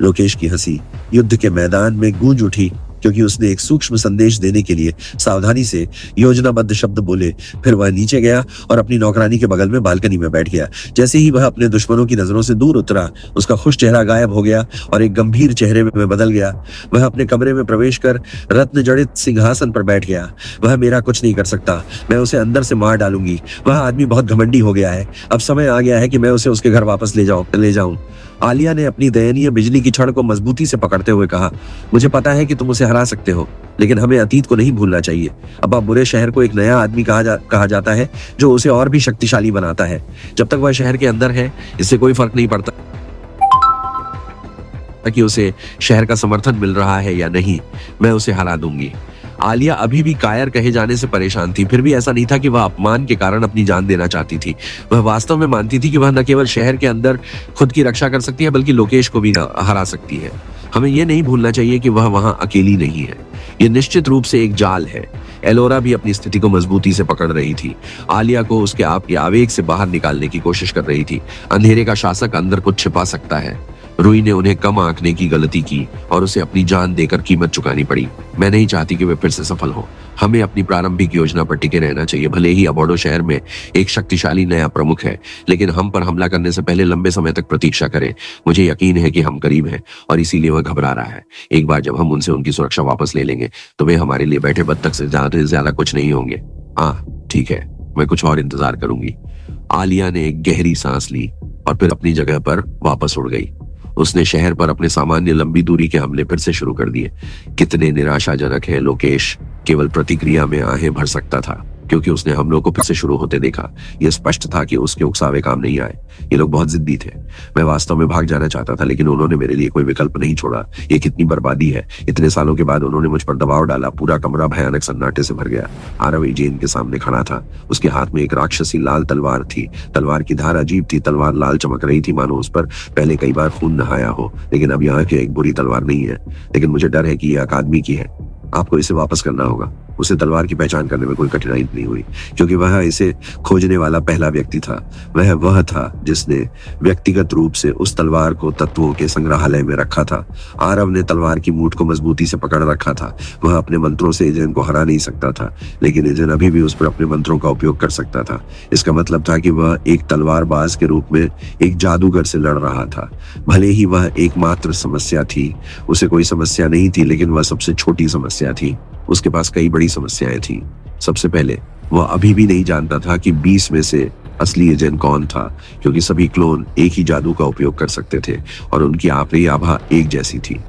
[SPEAKER 2] लोकेश की हंसी युद्ध के मैदान में गूंज उठी।
[SPEAKER 3] क्योंकि उसने एक सूक्ष्म संदेश देने के लिए सावधानी से योजनाबद्ध शब्द बोले। फिर वह नीचे गया और अपनी नौकरानी के बगल में बालकनी में बैठ गया। जैसे ही वह अपने दुश्मनों की नजरों से दूर उतरा, उसका खुश चेहरा गायब हो गया और एक गंभीर चेहरे में बदल गया। वह अपने कमरे में प्रवेश कर रत्न जड़ित सिंहासन पर बैठ गया। वह मेरा कुछ नहीं कर सकता, मैं उसे अंदर से मार डालूंगी। वह आदमी बहुत घमंडी हो गया है। अब समय आ गया है कि मैं उसे उसके घर वापस ले जाऊं। आलिया ने अपनी दयनीय बिजली की छड़ को मजबूती से पकड़ते हुए कहा, मुझे पता है कि तुम उसे हरा सकते हो, लेकिन हमें अतीत को नहीं भूलना चाहिए। अब बुरे शहर को एक नया आदमी कहा जाता है जो उसे और भी शक्तिशाली बनाता है। जब तक वह शहर के अंदर है, इससे कोई फर्क नहीं पड़ता कि उसे शहर का समर्थन मिल रहा है या नहीं, मैं उसे हरा दूंगी। आलिया अभी भी कायर कहे जाने से परेशान थी। फिर भी ऐसा नहीं था कि वह अपमान के कारण अपनी जान देना चाहती थी। वह वास्तव में मानती थी कि वह न केवल शहर के अंदर खुद की रक्षा कर सकती है, बल्कि लोकेश को भी हरा सकती है। हमें यह नहीं भूलना चाहिए कि वह वहां अकेली नहीं है। यह निश्चित रूप से एक जाल है। एलोरा भी अपनी स्थिति को मजबूती से पकड़ रही थी। आलिया को उसके आप के आवेग से बाहर निकालने की कोशिश कर रही थी। अंधेरे का शासक अंदर कुछ छिपा सकता है। रूई ने उन्हें कम आंकने की गलती की और उसे अपनी जान देकर कीमत चुकानी पड़ी। मैं नहीं चाहती कि वे फिर से सफल हो। हमें अपनी प्रारंभिक योजना पर टिके रहना चाहिए। भले ही अबोडो शहर में एक शक्तिशाली नया प्रमुख है, लेकिन हम पर हमला करने से पहले लंबे समय तक प्रतीक्षा करें। मुझे यकीन है कि हम करीब हैं और इसीलिए वह घबरा रहा है। एक बार जब हम उनसे उनकी सुरक्षा वापस ले लेंगे तो वे हमारे लिए बैठे बत्तख से ज्यादा कुछ नहीं होंगे। हाँ ठीक है, मैं कुछ और इंतजार करूंगी। आलिया ने एक गहरी सांस ली और फिर अपनी जगह पर वापस उड़ गई। उसने शहर पर अपने सामान्य लंबी दूरी के हमले फिर से शुरू कर दिए। कितने निराशाजनक है। लोकेश केवल प्रतिक्रिया में आहें भर सकता था, क्योंकि उसने हमलों को फिर से शुरू होते देखा। यह स्पष्ट था कि उसके उकसावे काम नहीं आए। ये लोग बहुत जिद्दी थे। मैं वास्तव में भाग जाना चाहता था, लेकिन उन्होंने मेरे लिए कोई विकल्प नहीं छोड़ा। ये कितनी बर्बादी है। इतने सालों के बाद उन्होंने मुझ पर दबाव डाला। पूरा कमरा भयानक सन्नाटे से भर गया। आरव एजेन के सामने खड़ा था। उसके हाथ में एक राक्षसी लाल तलवार थी। तलवार की धार अजीब थी। तलवार लाल चमक रही थी, मानो उस पर पहले कई बार खून नहाया हो। लेकिन अब यहाँ की एक बुरी तलवार नहीं है, लेकिन मुझे डर है कि यह अकादमी की है। आपको इसे वापस करना होगा। उसे तलवार की पहचान करने में कोई कठिनाई नहीं हुई, क्योंकि वह इसे खोजने वाला पहला व्यक्ति था। वह था जिसने व्यक्तिगत रूप से उस तलवार को तत्वों के संग्रहालय में रखा था। आरव ने तलवार की मूठ को मजबूती से पकड़ रखा था। वह अपने मंत्रों से एजेन को हरा नहीं सकता था, लेकिन एजेन अभी भी उस पर अपने मंत्रों का उपयोग कर सकता था। इसका मतलब था कि वह एक तलवारबाज के रूप में एक जादूगर से लड़ रहा था। भले ही वह एकमात्र समस्या थी, उसे कोई समस्या नहीं थी, लेकिन वह सबसे छोटी समस्या थी। उसके पास कई बड़ी समस्याएं थी। सबसे पहले, वह अभी भी नहीं जानता था कि 20 में से असली एजेंट कौन था, क्योंकि सभी क्लोन एक ही जादू का उपयोग कर सकते थे और उनकी आखिरी आभा एक जैसी थी।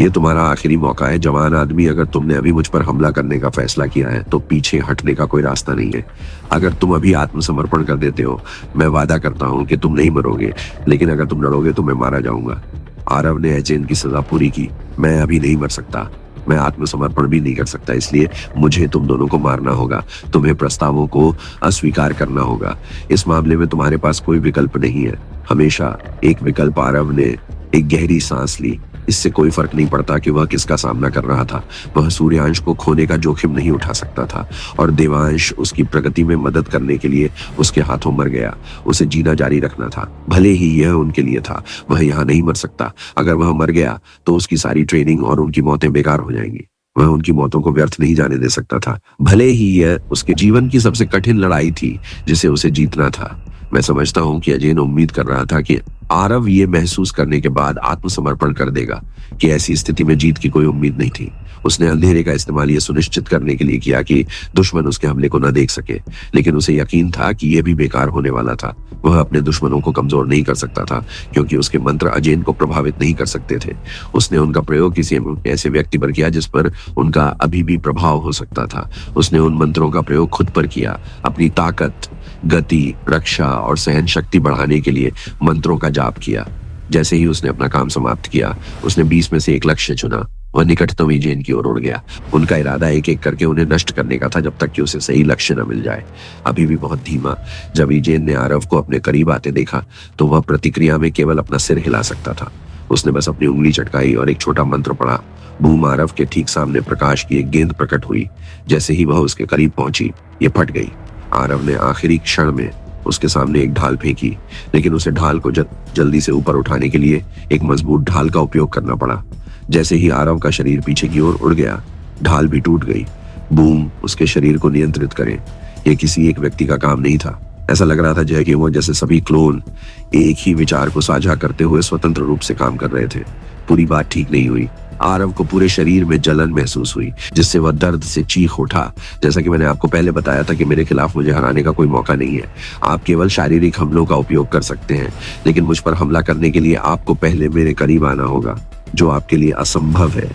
[SPEAKER 3] यह तुम्हारा आखिरी मौका है, जवान आदमी। अगर तुमने अभी मुझ पर हमला करने का फैसला किया है तो पीछे हटने का कोई रास्ता नहीं है। अगर तुम अभी आत्मसमर्पण कर देते हो, मैं वादा करता हूं कि तुम नहीं मरोगे, लेकिन अगर तुम लड़ोगे तो मैं मारा जाऊंगा। आरव ने एजेंट की सजा पूरी की। मैं अभी नहीं मर सकता, मैं आत्मसमर्पण भी नहीं कर सकता, इसलिए मुझे तुम दोनों को मारना होगा। तुम्हें प्रस्तावों को अस्वीकार करना होगा। इस मामले में तुम्हारे पास कोई विकल्प नहीं है। हमेशा एक विकल्प। आरव ने एक गहरी सांस ली। इससे कोई फर्क नहीं पड़ता कि वह किसका सामना कर रहा था। वह सूर्यांश को खोने का जोखिम नहीं उठा सकता था और देवांश उसकी प्रगति में मदद करने के लिए उसके हाथों मर गया। उसे जीना जारी रखना था, भले ही यह उनके लिए था। वह यहाँ नहीं मर सकता। अगर वह मर गया तो उसकी सारी ट्रेनिंग और उनकी मौतें बेकार हो जाएंगी। वह उनकी मौतों को व्यर्थ नहीं जाने दे सकता था, भले ही यह उसके जीवन की सबसे कठिन लड़ाई थी जिसे उसे जीतना था। मैं समझता हूं कि अजेन उम्मीद कर रहा था कि आरव ये महसूस करने के बाद आत्मसमर्पण कर देगा कि ऐसी स्थिति में जीत की कोई उम्मीद नहीं थी। उसने अंधेरे का इस्तेमाल ये सुनिश्चित करने के लिए किया कि दुश्मन उसके हमले को न देख सके, लेकिन उसे यकीन था कि यह भी बेकार होने वाला था। वह अपने दुश्मनों को कमजोर नहीं कर सकता था, क्योंकि उसके मंत्र अजेन को प्रभावित नहीं कर सकते थे। उसने उनका प्रयोग किसी ऐसे व्यक्ति पर किया जिस पर उनका अभी भी प्रभाव हो सकता था। उसने उन मंत्रों का प्रयोग खुद पर किया, अपनी ताकत, गति, रक्षा और सहन शक्ति बढ़ाने के लिए मंत्रों का जाप किया। जैसे ही उसने अपना काम समाप्त किया, उसने 20 में से एक लक्ष्य चुना। वह निकटतम एजेन की ओर उड़ गया। उनका इरादा एक एक करके उन्हें नष्ट करने का था, जब तक कि उसे सही लक्ष्य न मिल जाए। अभी भी बहुत धीमा। जब एजेन ने आरव को अपने करीब आते देखा तो वह प्रतिक्रिया में केवल अपना सिर हिला सकता था। उसने बस अपनी उंगली चटकाई और एक छोटा मंत्र पढ़ा। बूम। आरव के ठीक सामने प्रकाश की एक गेंद प्रकट हुई। जैसे ही वह उसके करीब पहुंची, ये फट गई। आरव ने आखिरी क्षण में उसके सामने एक ढाल फेंकी, लेकिन उसे ढाल को जल्दी से ऊपर उठाने के लिए एक मजबूत ढाल का उपयोग करना पड़ा। जैसे ही आरव का शरीर पीछे की ओर उड़ गया, ढाल भी टूट गई। बूम उसके शरीर को नियंत्रित करे, ये किसी एक व्यक्ति का काम नहीं था। ऐसा लग रहा था कि वो जैसे सभी क्लोन एक ही विचार को साझा करते हुए स्वतंत्र रूप से काम कर रहे थे। पूरी बात ठीक नहीं हुई। आरव को पूरे शरीर में जलन महसूस हुई, जिससे वह दर्द से चीख उठा। जैसा कि मैंने आपको पहले बताया था कि मेरे खिलाफ मुझे हराने का कोई मौका नहीं है। आप केवल शारीरिक हमलों का उपयोग कर सकते हैं, लेकिन मुझ पर हमला करने के लिए आपको पहले मेरे करीब आना होगा, जो आपके लिए असंभव है।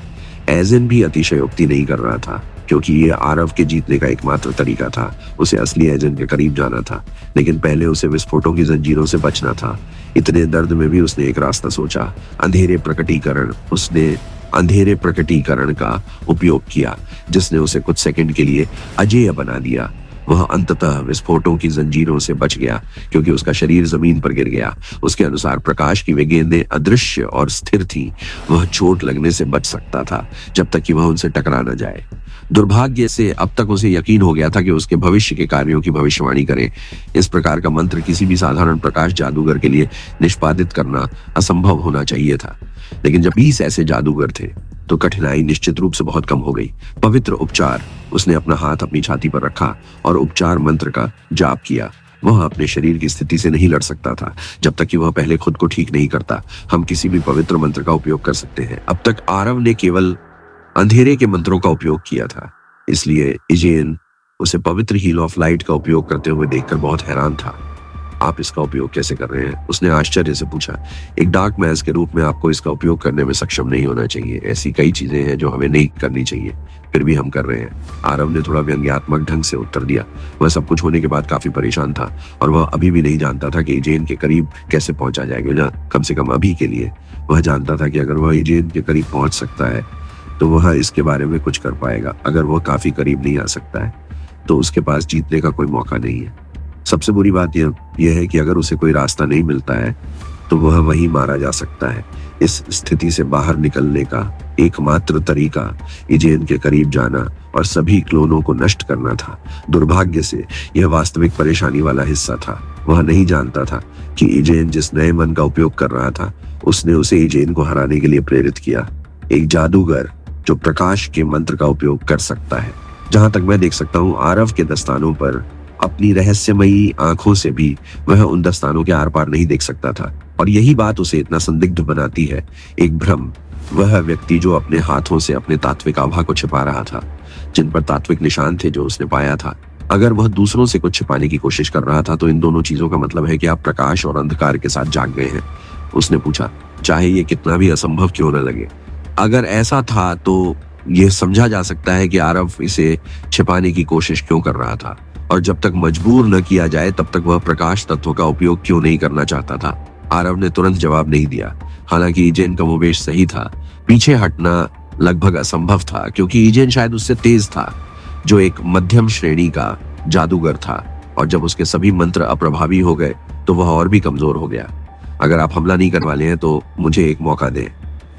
[SPEAKER 3] एजेन भी अतिशयोक्ति नहीं कर रहा था, क्योंकि ये आरव के जीतने का एकमात्र तरीका था। उसे असली एजेंट के करीब जाना था, लेकिन पहले उसे विस्फोटों की जंजीरों से बचना था। इतने दर्द में भी उसने एक रास्ता सोचा, अंधेरे प्रकटीकरण। उसने अंधेरे प्रकटीकरण का उपयोग किया, जिसने उसे कुछ सेकंड के लिए अजेय बना दिया। वह अंततः विस्फोटों की जंजीरों से बच गया, क्योंकि उसका शरीर जमीन पर गिर गया। उसके अनुसार प्रकाश की वे गेंदें अदृश्य और स्थिर थीं। वह चोट लगने से बच सकता था, जब तक कि वह उनसे टकरा न जाए। दुर्भाग्य से अब तक उसे यकीन हो गया था कि उसके भविष्य के कार्यों की भविष्यवाणी करें। इस प्रकार का मंत्र किसी भी साधारण प्रकाश जादूगर के लिए निष्पादित करना असंभव होना चाहिए था। लेकिन जब 20 ऐसे जादूगर थे, तो कठिनाई निश्चित रूप से बहुत कम हो गई। पवित्र उपचार। उसने अपना हाथ अपनी छाती पर रखा और उपचार मंत्र का जाप किया। वह अपने शरीर की स्थिति से नहीं लड़ सकता था, जब तक कि वह पहले खुद को ठीक नहीं करता। हम किसी भी पवित्र मंत्र का उपयोग कर सकते हैं। अब तक आरव ने केवल अंधेरे के मंत्रों का उपयोग किया था, इसलिए इजेन उसे पवित्र हील ऑफ लाइट का उपयोग करते हुए देखकर बहुत हैरान था। आप इसका उपयोग कैसे कर रहे हैं? उसने आश्चर्य से पूछा। एक डार्क मैज के रूप में आपको इसका उपयोग करने में सक्षम नहीं होना चाहिए। ऐसी कई चीजें हैं जो हमें नहीं करनी चाहिए, फिर भी हम कर रहे हैं। आरव ने थोड़ा व्यंग्यात्मक ढंग से उत्तर दिया। वह सब कुछ होने के बाद काफी परेशान था, और वह अभी भी नहीं जानता था कि इजेन के करीब कैसे पहुंचा जाएगा। कम से कम अभी के लिए वह जानता था कि अगर वह इजेन के करीब पहुंच सकता है तो वह इसके बारे में कुछ कर पाएगा। अगर वह काफी करीब नहीं आ सकता है तो उसके पास जीतने का कोई मौका नहीं है। सबसे बुरी बात यह है कि अगर उसे कोई रास्ता नहीं मिलता है तो वह वहीं मारा जा सकता है। इस स्थिति से बाहर निकलने का एकमात्र तरीका इजेन के करीब जाना और सभी क्लोनों को नष्ट करना था। दुर्भाग्य से यह वास्तविक परेशानी वाला हिस्सा था। वह नहीं जानता था कि इजेन जिस नए मन का उपयोग कर रहा था, उसने उसे इजेन को हराने के लिए प्रेरित किया। एक जादूगर जो प्रकाश के मंत्र का उपयोग कर सकता है। जहां तक मैं देख सकता हूं, आरव के दस्तानों पर अपनी रहस्यमयी आंखों से भी वह उन दस्तानों के आर पार नहीं देख सकता था, और यही बात उसे इतना संदिग्ध बनाती है। एक भ्रम। वह व्यक्ति जो अपने हाथों से अपने तात्विक आभा को छिपा रहा था, जिन पर तात्विक निशान थे जो उसने पाया था। अगर वह दूसरों से कुछ छिपाने की कोशिश कर रहा था तो इन दोनों चीजों का मतलब है कि आप प्रकाश और अंधकार के साथ जाग गए हैं। उसने पूछा, चाहे ये कितना भी असंभव क्यों न लगे। अगर ऐसा था तो यह समझा जा सकता है कि आरव इसे छिपाने की कोशिश क्यों कर रहा था, और जब तक मजबूर न किया जाए तब तक वह प्रकाश तत्व का उपयोग क्यों नहीं करना चाहता था। आरव ने तुरंत जवाब नहीं दिया। हालांकि इजेन का कमोबेश सही था। पीछे हटना लगभग असंभव था, क्योंकि इजेन शायद उससे तेज था, जो एक मध्यम श्रेणी का जादूगर था, और जब उसके सभी मंत्र अप्रभावी हो गए तो वह और भी कमजोर हो गया। अगर आप हमला नहीं करने वाले हैं तो मुझे एक मौका दें।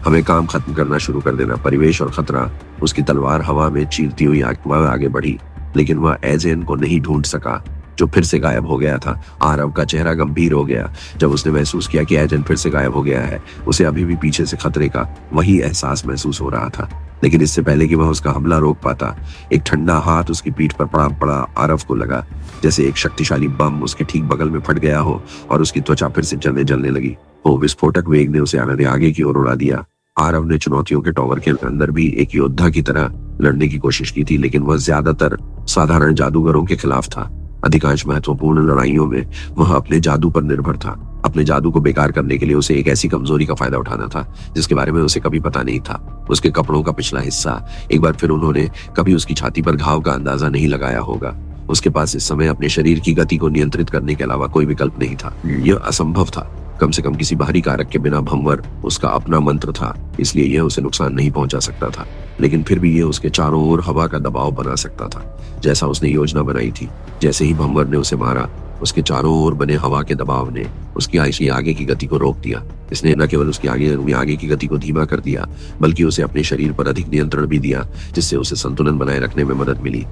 [SPEAKER 3] हमें काम खत्म करना शुरू कर देना। परिवेश और खतरा। उसकी तलवार हवा में चीरती हुई आगे बढ़ी, लेकिन वह एजेन को नहीं ढूंढ सका, जो फिर से गायब हो गया था। आरव का चेहरा गंभीर हो गया जब उसने महसूस किया कि एजेन फिर से गायब हो गया है। उसे अभी भी पीछे से खतरे का वही एहसास महसूस हो रहा था, लेकिन इससे पहले कि वह उसका हमला रोक पाता, एक ठंडा हाथ उसकी पीठ पर पड़ा आरव को लगा, जैसे एक शक्तिशाली बम उसके ठीक बगल में फट गया हो और उसकी त्वचा फिर से जलने लगी हो। विस्फोटक वेग ने उसे आगे की ओर उड़ा दिया। आरव ने चुनौतियों के टॉवर के अंदर भी एक योद्धा की तरह लड़ने की कोशिश की थी, लेकिन वह ज्यादातर साधारण जादूगरों के खिलाफ था। अधिकांश महत्वपूर्ण लड़ाइयों में वह अपने जादू पर निर्भर था। अपने जादू को बेकार करने के लिए उसे एक ऐसी कमजोरी का फायदा उठाना था जिसके बारे में उसे कभी पता नहीं था। उसके कपड़ों का पिछला हिस्सा। एक बार फिर उन्होंने कभी उसकी छाती पर घाव का अंदाजा नहीं लगाया होगा। उसके पास इस समय अपने शरीर की गति को नियंत्रित करने के अलावा कोई विकल्प नहीं था। यह असंभव था। कम से कम किसी बाहरी कारक के बिना भंवर उसका अपना मंत्र था, इसलिए यह उसे नुकसान नहीं पहुंचा सकता था। लेकिन फिर भी यह उसके चारों ओर हवा का दबाव बना सकता था, जैसा उसने योजना बनाई थी। जैसे ही भंवर ने उसे मारा, उसके चारों ओर बने हवा के दबाव ने उसकी आगे की गति को रोक दिया। इसने न केवल उसकी आगे की गति को धीमा कर दिया, बल्कि उसे अपने शरीर पर अधिक नियंत्रण भी दिया, जिससे उसे संतुलन बनाए रखने में मदद मिली।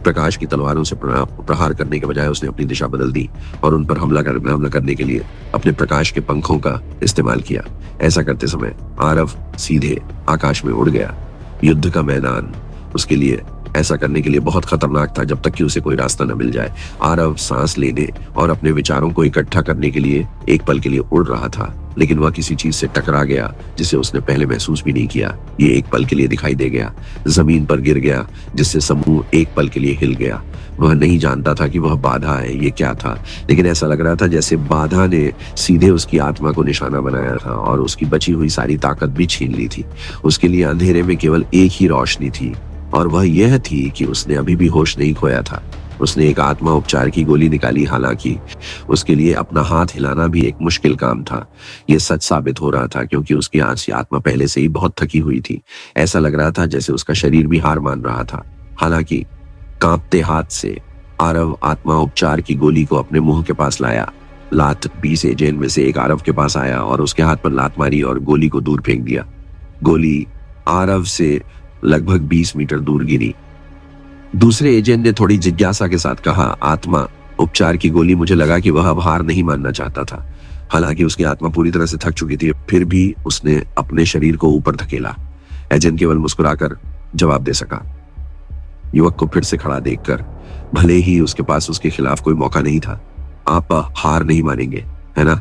[SPEAKER 3] प्रकाश की तलवारों से प्रहार करने के बजाय उसने अपनी दिशा बदल दी और उन पर हमला करने के लिए अपने प्रकाश के पंखों का इस्तेमाल किया। ऐसा करते समय आरव सीधे आकाश में उड़ गया। युद्ध का मैदान। उसके लिए ऐसा करने के लिए बहुत खतरनाक था जब तक कि उसे कोई रास्ता न मिल जाए। आरव सांस लेने और अपने विचारों को इकट्ठा करने के लिए एक पल के लिए उड़ रहा था, लेकिन वह किसी चीज से टकरा गया जिसे उसने पहले महसूस भी नहीं किया। ये एक पल के लिए दिखाई दे गया, जमीन पर गिर गया, जिससे समूह एक पल के लिए हिल गया। वह नहीं जानता था कि वह बाधा है, ये क्या था, लेकिन ऐसा लग रहा था जैसे बाधा ने सीधे उसकी आत्मा को निशाना बनाया था और उसकी बची हुई सारी ताकत भी छीन ली थी। उसके लिए अंधेरे में केवल एक ही रोशनी थी, और वह यह थी कि उसने अभी भी होश नहीं खोया था। उसने एक आत्मा उपचार की गोली निकाली, हालांकि उसके लिए अपना हाथ हिलाना भी एक मुश्किल काम था। यह सच साबित हो रहा था क्योंकि उसकी आत्मा पहले से ही बहुत थकी हुई थी। ऐसा लग रहा था जैसे उसका शरीर भी हार मान रहा था। हालांकि कांपते हाथ से आरव आत्मा उपचार की गोली को अपने मुंह के पास लाया। लात 20 एजेंट में से एक आरव के पास आया और उसके हाथ पर लात मारी और गोली को दूर फेंक दिया। गोली आरव से लगभग 20 मीटर दूर गिरी। दूसरे एजेंट ने थोड़ी जिज्ञासा के साथ कहा, आत्मा उपचार की गोली, मुझे लगा कि वह अब हार नहीं मानना चाहता था। हालांकि उसकी आत्मा पूरी तरह से थक चुकी थी, फिर भी उसने अपने शरीर को ऊपर धकेला। एजेंट केवल मुस्कुराकर जवाब दे सका। युवक को फिर से खड़ा देखकर, भले ही उसके पास उसके खिलाफ कोई मौका नहीं था, आप हार नहीं मानेंगे, है ना?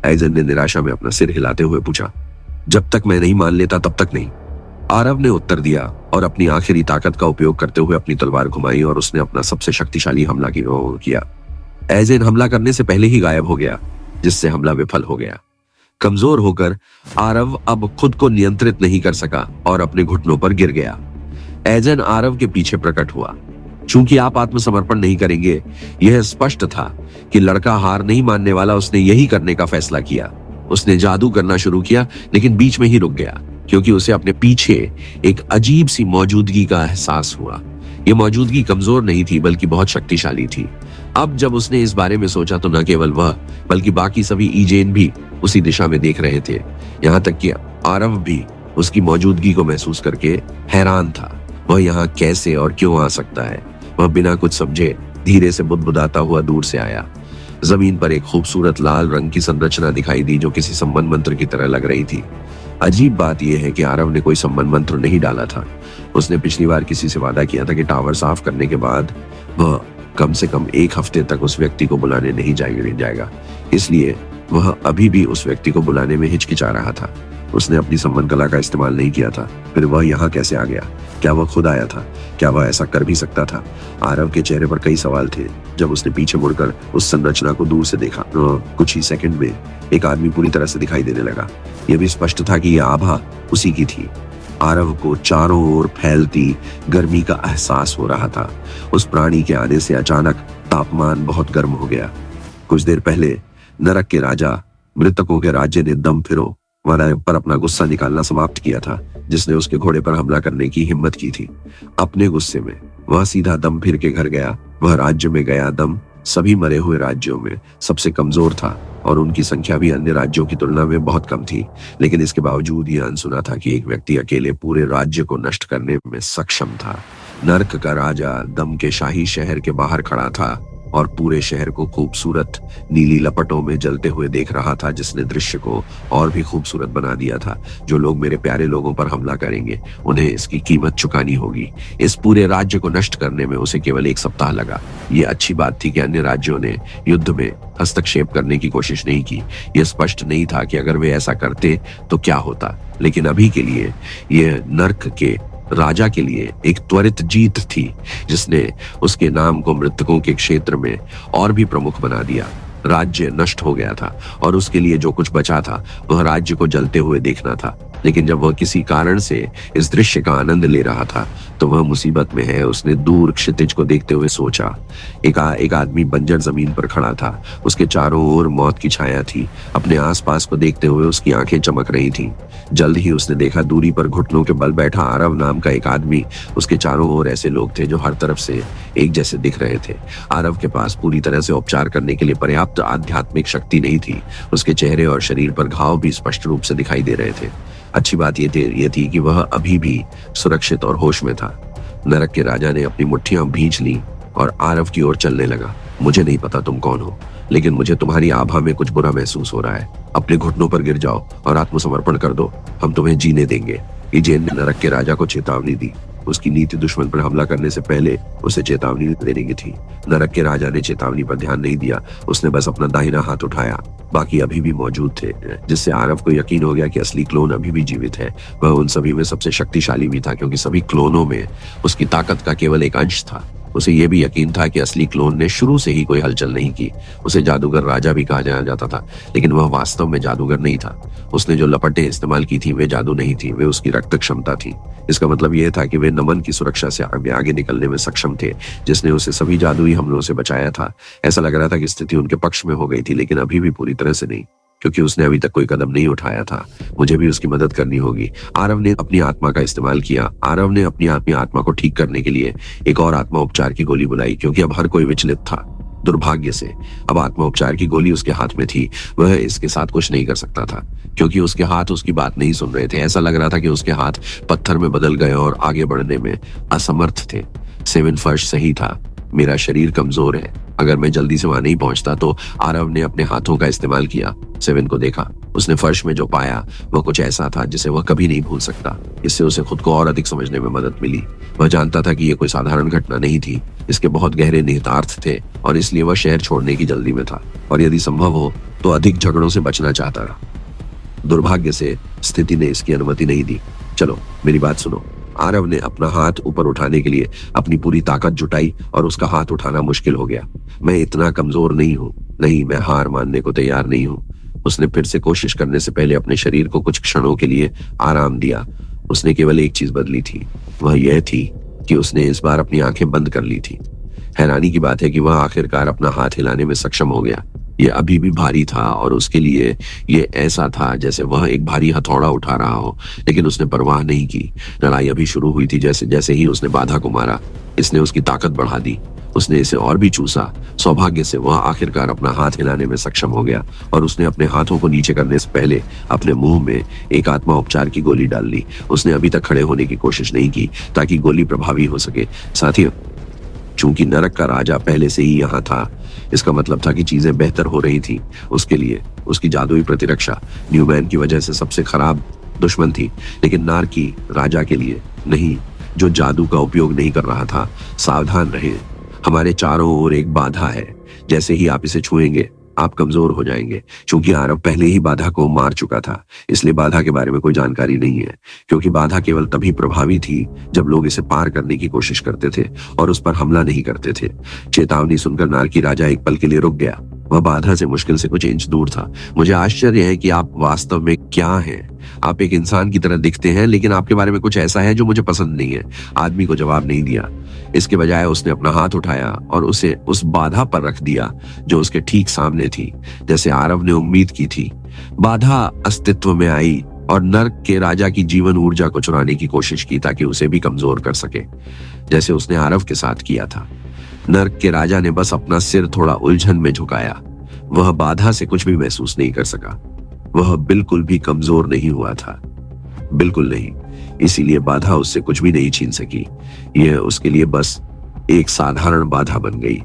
[SPEAKER 3] एजेंट ने निराशा में अपना सिर हिलाते हुए पूछा। जब तक मैं नहीं मान लेता तब तक नहीं, आरव ने उत्तर दिया और अपनी आखिरी ताकत का उपयोग करते हुए अपनी तलवार घुमाई और उसने अपना सबसे शक्तिशाली हमला किया। एजेंट हमला करने से पहले ही गायब हो गया, जिससे हमला विफल हो गया। कमजोर होकर आरव अब खुद को नियंत्रित नहीं कर सका और अपने घुटनों पर गिर गया। एजेंट आरव के पीछे प्रकट हुआ। चूंकि आप आत्मसमर्पण नहीं करेंगे, यह स्पष्ट था कि लड़का हार नहीं मानने वाला, उसने यही करने का फैसला किया। उसने जादू करना शुरू किया, लेकिन बीच में ही रुक गया क्योंकि उसे अपने पीछे एक अजीब सी मौजूदगी का एहसास हुआ। यह मौजूदगी कमजोर नहीं थी बल्कि बहुत शक्तिशाली थी। अब जब उसने इस बारे में सोचा तो न केवल वह बल्कि बाकी सभी ईजेन भी उसी दिशा में देख रहे थे। यहाँ तक कि आरव भी उसकी मौजूदगी को महसूस करके हैरान था। वह यहाँ कैसे और क्यों आ सकता है? वह बिना कुछ समझे धीरे से बुदबुदाता हुआ दूर से आया। जमीन पर एक खूबसूरत लाल रंग की संरचना दिखाई दी जो किसी सम्मन मंत्र की तरह लग रही थी। अजीब बात यह है कि आरव ने कोई सम्मन मंत्र नहीं डाला था। उसने पिछली बार किसी से वादा किया था कि टावर साफ करने के बाद वह कम से कम 1 हफ्ते तक उस व्यक्ति को बुलाने नहीं जाएगा। इसलिए वह अभी भी उस व्यक्ति को बुलाने में हिचकिचा रहा था। उसने अपनी सम्मन कला का इस्तेमाल नहीं किया था। फिर वह यहाँ कैसे आ गया? क्या वह खुद आया था? क्या वह ऐसा कर भी सकता था? आरव के चेहरे पर कई सवाल थे जब उसने पीछे मुड़कर उस संरचना को दूर से देखा। कुछ ही सेकंड में एक आदमी पूरी तरह से दिखाई देने लगा। यह भी स्पष्ट था कि यह आभा उसी की थी। आरव को चारों ओर फैलती गर्मी का एहसास हो रहा था। उस प्राणी के आने से अचानक तापमान बहुत गर्म हो गया। कुछ देर पहले नरक के राजा मृतकों के राज्य ने दम फिरो पर अपना गुस्सा निकालना समाप्त किया था, जिसने उसके घोड़े पर हमला करने की हिम्मत की थी। अपने गुस्से में वह सीधा दम फिर के घर गया। वह राज्य में गया दम सभी मरे हुए राज्यों में सबसे कमजोर था और उनकी संख्या भी अन्य राज्यों की तुलना में बहुत कम थी। लेकिन इसके बावजूद यह अनसुना था कि एक व्यक्ति अकेले पूरे राज्य को नष्ट करने में सक्षम था। नर्क का राजा दम के शाही शहर के बाहर खड़ा था और पूरे शहर को खूबसूरत नीली लपटों में जलते हुए देख रहा था, जिसने दृश्य को और भी खूबसूरत बना दिया था। जो लोग मेरे प्यारे लोगों पर हमला करेंगे, उन्हें इसकी कीमत चुकानी होगी। इस पूरे राज्य को नष्ट करने में उसे केवल 1 सप्ताह लगा। ये अच्छी बात थी कि अन्य राज्यों ने युद्ध में हस्तक्षेप करने की कोशिश नहीं की। यह स्पष्ट नहीं था कि अगर वे ऐसा करते तो क्या होता, लेकिन अभी के लिए यह नर्क के राजा के लिए एक त्वरित जीत थी, जिसने उसके नाम को मृतकों के क्षेत्र में और भी प्रमुख बना दिया। राज्य नष्ट हो गया था और उसके लिए जो कुछ बचा था वह राज्य को जलते हुए देखना था। लेकिन जब वह किसी कारण से इस दृश्य का आनंद ले रहा था तो वह मुसीबत में है। उसने दूर क्षितिज को देखते हुए सोचा। एक आदमी बंजर जमीन पर खड़ा था। उसके चारों ओर मौत की छाया थी। अपने आसपास को देखते हुए उसकी आंखें चमक रही थीं। जल्द ही उसने देखा दूरी पर घुटनों के बल बैठा आरव नाम का एक आदमी। उसके चारों ओर ऐसे लोग थे जो हर तरफ से एक जैसे दिख रहे थे। आरव के पास पूरी तरह से उपचार करने के लिए पर्याप्त आध्यात्मिक शक्ति नहीं थी। उसके चेहरे और शरीर पर घाव भी स्पष्ट रूप से दिखाई दे रहे थे। अच्छी बात ये थी कि वह अभी भी सुरक्षित और होश में था। नरक के राजा ने अपनी मुट्ठियां भींच ली और आरव की ओर चलने लगा। मुझे नहीं पता तुम कौन हो, लेकिन मुझे तुम्हारी आभा में कुछ बुरा महसूस हो रहा है। अपने घुटनों पर गिर जाओ और आत्मसमर्पण कर दो। हम तुम्हें जीने देंगे। इजेन ने नरक के राजा को चेतावनी दी। उसकी नीति दुश्मन पर हमला करने से पहले उसे चेतावनी देने की थी। नरक के राजा ने चेतावनी पर ध्यान नहीं दिया। उसने बस अपना दाहिना हाथ उठाया। बाकी अभी भी मौजूद थे, जिससे आरव को यकीन हो गया कि असली क्लोन अभी भी जीवित है। वह उन सभी में सबसे शक्तिशाली भी था, क्योंकि सभी क्लोनों में उसकी ताकत का केवल एक अंश था। उसे यह भी यकीन था कि असली क्लोन ने शुरू से ही कोई हलचल नहीं की। उसे जादूगर राजा भी कहा जाता था, लेकिन वह वास्तव में जादूगर नहीं था। उसने जो लपटें इस्तेमाल की थी वे जादू नहीं थी, वे उसकी रक्त क्षमता थी। इसका मतलब यह था कि वे नमन की सुरक्षा से आगे निकलने में सक्षम थे, जिसने उसे सभी जादुई हमलों से बचाया था। ऐसा लग रहा था कि स्थिति उनके पक्ष में हो गई थी, लेकिन अभी भी पूरी तरह से नहीं, क्योंकि उसने अभी तक कोई कदम नहीं उठाया था। मुझे भी उसकी मदद करनी होगी। आरव ने अपनी आत्मा का इस्तेमाल किया। आरव ने अपनी आत्मा को ठीक करने के लिए एक और आत्मा उपचार की गोली बुलाई, क्योंकि अब हर कोई विचलित था। दुर्भाग्य से अब आत्मा उपचार की गोली उसके हाथ में थी। वह इसके साथ कुछ नहीं कर सकता था, क्योंकि उसके हाथ उसकी बात नहीं सुन रहे थे। ऐसा लग रहा था कि उसके हाथ पत्थर में बदल गए और आगे बढ़ने में असमर्थ थे। 7 फर्श सही था। मेरा शरीर कमजोर है। अगर मैं जल्दी से वहां नहीं पहुंचता तो आरव ने अपने हाथों का इस्तेमाल किया। 7 को देखा। उसने फर्श में जो पाया वह कुछ ऐसा था जिसे वह कभी नहीं भूल सकता। इससे उसे खुद को और अधिक समझने में मदद मिली। वह जानता था कि यह कोई साधारण घटना नहीं थी, इसके बहुत गहरे निहितार्थ थे, और इसलिए वह शहर छोड़ने की जल्दी में था, और यदि संभव हो तो अधिक झगड़ों से बचना चाहता था। दुर्भाग्य से स्थिति ने इसकी अनुमति नहीं दी। चलो मेरी बात सुनो। आरव ने अपना हाथ ऊपर उठाने के लिए अपनी पूरी ताकत जुटाई, और उसका हाथ उठाना मुश्किल हो गया। मैं इतना कमजोर नहीं हूं। नहीं, मैं हार मानने को तैयार नहीं हूं। उसने फिर से कोशिश करने से पहले अपने शरीर को कुछ क्षणों के लिए आराम दिया। उसने केवल एक चीज बदली थी, वह यह थी कि उसने इस बार अपनी आंखें बंद कर ली थी। हैरानी की बात है कि वह आखिरकार अपना हाथ हिलाने में सक्षम हो गया। यह अभी भी भारी था, और उसके लिए यह ऐसा था जैसे वह एक भारी हथौड़ा उठा रहा हो, लेकिन उसने परवाह नहीं की। लड़ाई अभी शुरू हुई थी। जैसे जैसे ही उसने बाधा को मारा, इसने उसकी ताकत बढ़ा दी। उसने इसे और भी चूसा। सौभाग्य से वह आखिरकार अपना हाथ हिलाने में सक्षम हो गया, और उसने अपने हाथों को नीचे करने से पहले अपने मुंह में एक आत्मा उपचार की गोली डाल ली। उसने अभी तक खड़े होने की कोशिश नहीं की ताकि गोली प्रभावी हो सके। साथियों, चूंकि नरक का राजा पहले से ही यहाँ था, इसका मतलब था कि चीजें बेहतर हो रही थी उसके लिए। उसकी जादुई प्रतिरक्षा न्यूमैन की वजह से सबसे खराब दुश्मन थी, लेकिन नारकी राजा के लिए नहीं, जो जादू का उपयोग नहीं कर रहा था। सावधान रहें, हमारे चारों ओर एक बाधा है। जैसे ही आप इसे छुएंगे आप कमजोर हो जाएंगे। चूंकि आरव पहले ही बाधा को मार चुका था, इसलिए बाधा के बारे में कोई जानकारी नहीं है, क्योंकि बाधा केवल तभी प्रभावी थी जब लोग इसे पार करने की कोशिश करते थे और उस पर हमला नहीं करते थे। चेतावनी सुनकर नारकी राजा एक पल के लिए रुक गया। वह बाधा से मुश्किल से कुछ इंच दूर था। मुझे आश्चर्य है कि आप वास्तव में क्या हैं। आप एक इंसान की तरह दिखते हैं, लेकिन आपके बारे में कुछ ऐसा है जो मुझे पसंद नहीं है। आदमी को जवाब नहीं दिया। इसके बजाय उसने अपना हाथ उठाया और उसे उस बाधा पर रख दिया जो उसके ठीक सामने थी, जैसे आरव ने उम्मीद की थी। बाधा अस्तित्व में आई और नर्क के राजा की जीवन ऊर्जा को चुराने की कोशिश की ताकि उसे भी कमजोर कर सके, जैसे उसने आरव के साथ किया था। नर्क के राजा ने बस अपना सिर थोड़ा उलझन में झुकाया। वह बाधा से कुछ भी महसूस नहीं कर सका। वह बिल्कुल भी कमजोर नहीं हुआ था, बिल्कुल नहीं। इसीलिए बाधा उससे कुछ भी नहीं छीन सकी। यह उसके लिए बस एक साधारण बाधा बन गई।